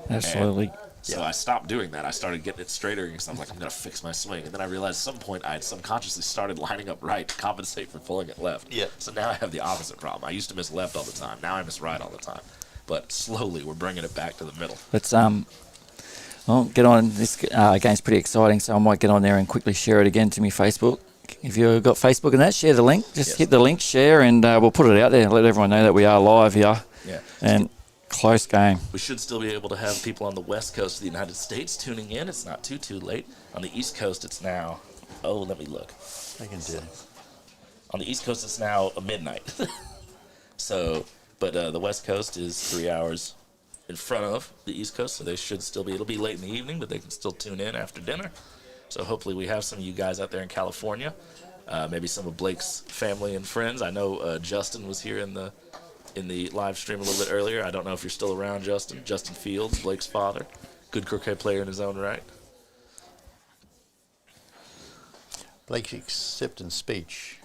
Absolutely. So I stopped doing that. I started getting it straighter because I'm like, I'm going to fix my swing. And then I realized at some point I had subconsciously started lining up right to compensate for pulling it left. Yeah. So now I have the opposite problem. I used to miss left all the time. Now I miss right all the time. But slowly we're bringing it back to the middle. Let's get on. This game's pretty exciting, so I might get on there and quickly share it again to me Facebook. If you've got Facebook and that, share the link. Just Yes. hit the link, share, and we'll put it out there. Let everyone know that we are live here. Yeah. And close game. We should still be able to have people on the west coast of the United States tuning in. It's not too late. On the east coast, it's now, let me look. I can do. On the east coast, it's now midnight. So, but the west coast is 3 hours in front of the east coast, so they should still be, it'll be late in the evening, but they can still tune in after dinner. So hopefully we have some of you guys out there in California, maybe some of Blake's family and friends. I know Justin was here in the live stream a little bit earlier. I don't know if you're still around, Justin. Justin Fields, Blake's father. Good croquet player in his own right. Blake's acceptance speech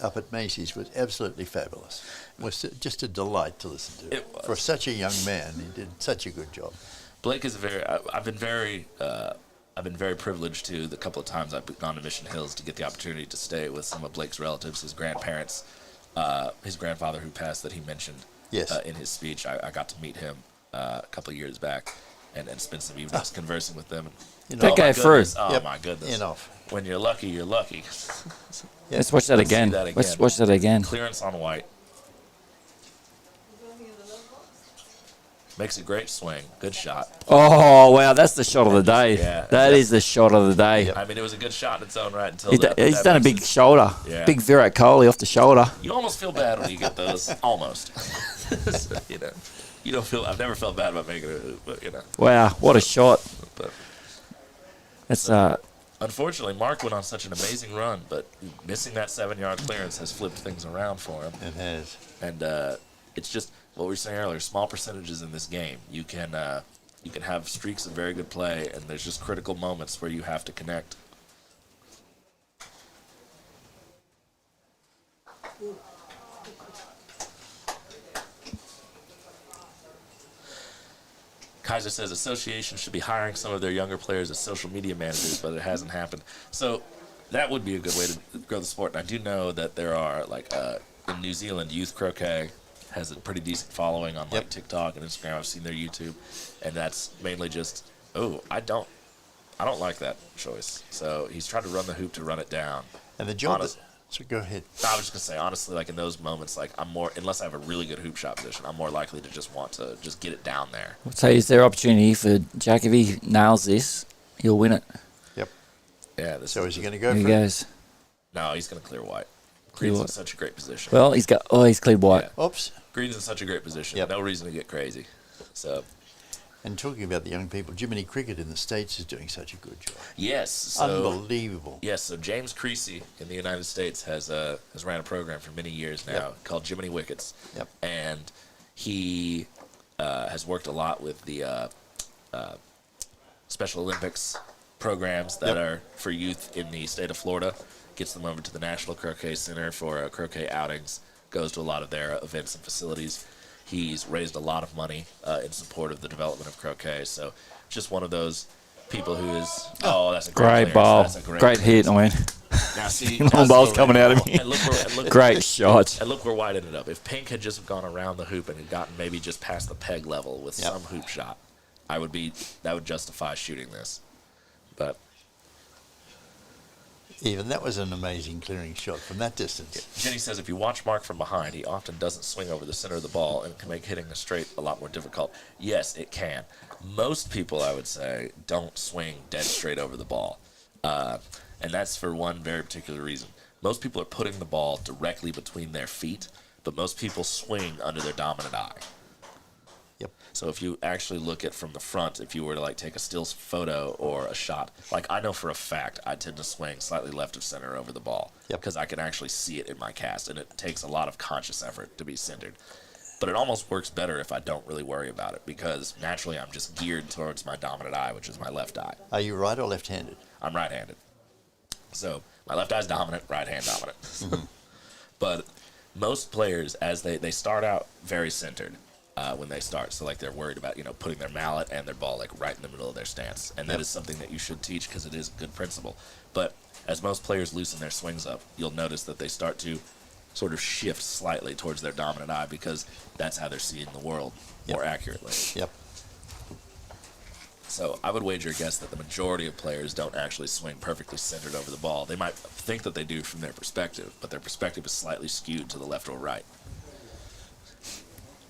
up at Macy's was absolutely fabulous. It was just a delight to listen to. It was. For such a young man, he did such a good job. Blake is I've been very privileged to the couple of times I've gone to Mission Hills to get the opportunity to stay with some of Blake's relatives, his grandparents, his grandfather who passed that he mentioned Yes. in his speech. I got to meet him a couple of years back and spend some evenings conversing with them. That guy through. Oh Yep. my goodness. Enough. When you're lucky, you're lucky. Let's watch that Let's see again. that Let's again. watch that again. Clearance on white. Makes a great swing. Good shot. Oh, wow, that's the shot of the day. Yeah. That is the shot of the day. I mean, it was a good shot in its own right until He's that done a makes big it- shoulder. Yeah. Big Virat Kohli off the shoulder. You almost feel bad when you get those. Almost. So, you don't feel. I've never felt bad about making it, but Wow, what a shot. But That's unfortunately, Mark went on such an amazing run, but missing that 7-yard clearance has flipped things around for him. It has. And it's just what we were saying earlier. Small percentages in this game. You can have streaks of very good play, and there's just critical moments where you have to connect. Kaiser says associations should be hiring some of their younger players as social media managers, but it hasn't happened. So that would be a good way to grow the sport. And I do know that there are, in New Zealand, youth croquet has a pretty decent following on like Yep. TikTok and Instagram. I've seen their YouTube, and that's mainly just, I don't like that choice. So he's trying to run the hoop to run it down. And the job. Honest- So go ahead. I was just gonna say, honestly, like in those moments, like I'm more, unless I have a really good hoop shot position, I'm more likely to just want to just get it down there. So is there opportunity for Jack if he nails this, he'll win it. Yep. Yeah. This So is he going to go Here he for it? goes. No, he's gonna clear white. Clear Green's in white. such a great position. Well, he's cleared white. Yeah. Oops. Green's in such a great position. Yep. No reason to get crazy. So And talking about the young people, Jiminy Cricket in the States is doing such a good job. yes, so Unbelievable. yes, so James Creasy in the United States has ran a program for many years now Yep. called Jiminy Wickets. Yep. And he has worked a lot with the Special Olympics programs that Yep. are for youth in the state of Florida. Gets them over to the National Croquet Center for croquet outings. Goes to a lot of their events and facilities. He's raised a lot of money in support of the development of croquet. So just one of those people who is, that's a Great clearance. ball. That's a Great hit, I mean. Now see, Long ball's coming out of me. and look Great shot. and look where White ended up. If Pink had just gone around the hoop and had gotten maybe just past the peg level with Yep. some hoop shot, that would justify shooting this. But Even that was an amazing clearing shot from that distance. Jenny says if you watch Mark from behind, he often doesn't swing over the center of the ball and can make hitting a straight a lot more difficult. Yes, it can. Most people, I would say, don't swing dead straight over the ball. And that's for one very particular reason. Most people are putting the ball directly between their feet, but most people swing under their dominant eye. Yep. So if you actually look at from the front, if you were to like take a still photo or a shot, like I know for a fact I tend to swing slightly left of center over the ball Yep. because I can actually see it in my cast, and it takes a lot of conscious effort to be centered. But it almost works better if I don't really worry about it because naturally I'm just geared towards my dominant eye, which is my left eye. Are you right or left-handed? I'm right-handed. So my left eye's dominant, right hand dominant. But most players, as they start out very centered when they start. So like they're worried about, putting their mallet and their ball like right in the middle of their stance. And that Yep. is something that you should teach because it is a good principle. But as most players loosen their swings up, you'll notice that they start to sort of shift slightly towards their dominant eye because that's how they're seeing the world more accurately. Yep. So I would wager a guess that the majority of players don't actually swing perfectly centered over the ball. They might think that they do from their perspective, but their perspective is slightly skewed to the left or right.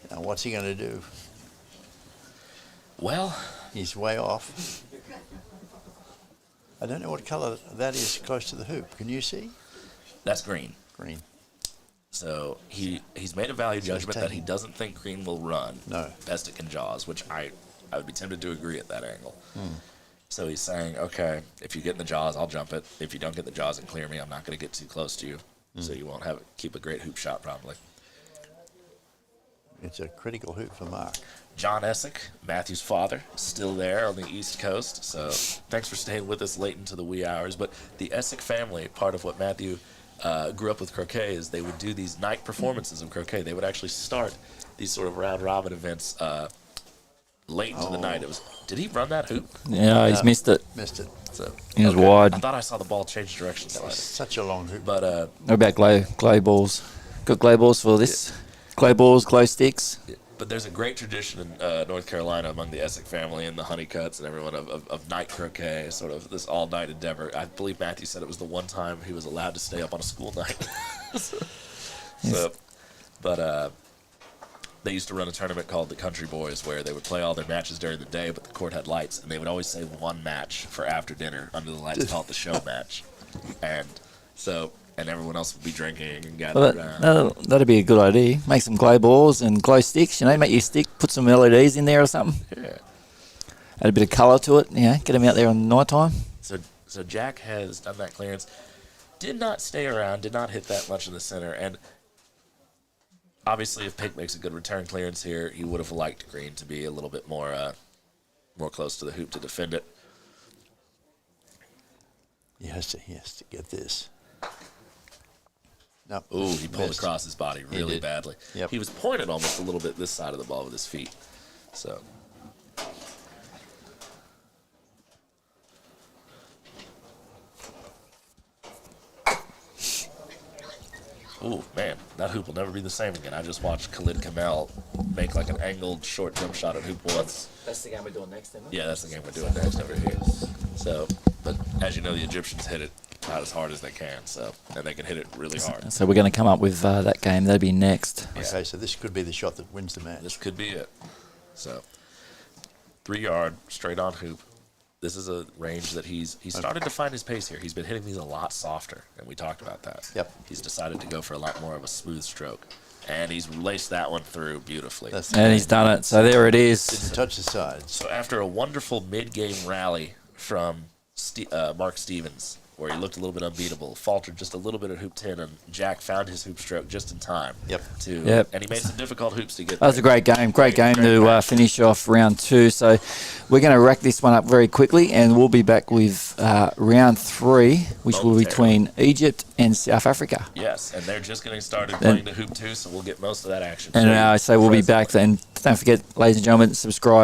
Now, what's he going to do? Well, He's way off. I don't know what colour that is close to the hoop. Can you see? that's green. Green. So he's made a value judgment that he taking- doesn't think green will run. No. Best it can jaws, which I would be tempted to agree at that angle. So he's saying, okay, if you get in the jaws, I'll jump it. If you don't get in the jaws and clear me, I'm not going to get too close to you. So you won't keep a great hoop shot probably. It's a critical hoop for Mark. John Essick, Matthew's father, still there on the East Coast. So thanks for staying with us late into the wee hours. But the Essick family, part of what Matthew grew up with croquet is they would do these night performances of croquet. They would actually start these sort of round-robin events late into the night. Did he run that hoop? Yeah, he's missed it. Missed it. So, He was I wide. thought I saw the ball change direction slightly. Such a long hoop. But What about glow balls? Got glow balls for this? Glow balls, glow sticks. But there's a great tradition in North Carolina among the Essick family and the Honeycutts and everyone of night croquet, sort of this all-night endeavor. I believe Matthew said it was the one time he was allowed to stay up on a school night. But they used to run a tournament called the Country Boys where they would play all their matches during the day, but the court had lights, and they would always save one match for after dinner under the lights called the show match. And everyone else would be drinking and gathered around. That'd be a good idea. Make some glow balls and glow sticks. Make your stick, put some LEDs in there or something. Yeah. Add a bit of colour to it. Get them out there on the night time. So Jack has done that clearance. Did not stay around, did not hit that much in the center. And obviously, if Pink makes a good return clearance here, he would have liked Green to be a little bit more close to the hoop to defend it. He has to get this. No. Ooh, he pulled Missed. across his body really did. badly. Yep. He was pointed almost a little bit this side of the ball with his feet. So Ooh, man, that hoop will never be the same again. I just watched Khalid Kamel make like an angled short jump shot at hoop once. That's the game we're doing next, isn't it? Yeah, that's the game we're doing next over here. So, but as you know, the Egyptians hit it about as hard as they can, so, and they can hit it really hard. So we're going to come up with that game. That'll be next. Okay, so this could be the shot that wins the match. This could be it. So, 3 yard, straight on hoop. This is a range that he's started to find his pace here. He's been hitting these a lot softer, and we talked about that. Yep. He's decided to go for a lot more of a smooth stroke, and he's laced that one through beautifully. And he's done it. So there it is. Didn't touch the sides. So after a wonderful mid-game rally from Mark Stevens, where he looked a little bit unbeatable, faltered just a little bit at hoop 10, and Jack found his hoop stroke just in time. Yep. And he made some difficult hoops to get That was a great game. Great game to finish off round 2. So we're going to rack this one up very quickly, and we'll be back with round 3, which will be between Egypt and South Africa. Yes, and they're just getting started playing the hoop 2, so we'll get most of that action. And so we'll be back then. Don't forget, ladies and gentlemen, subscribe.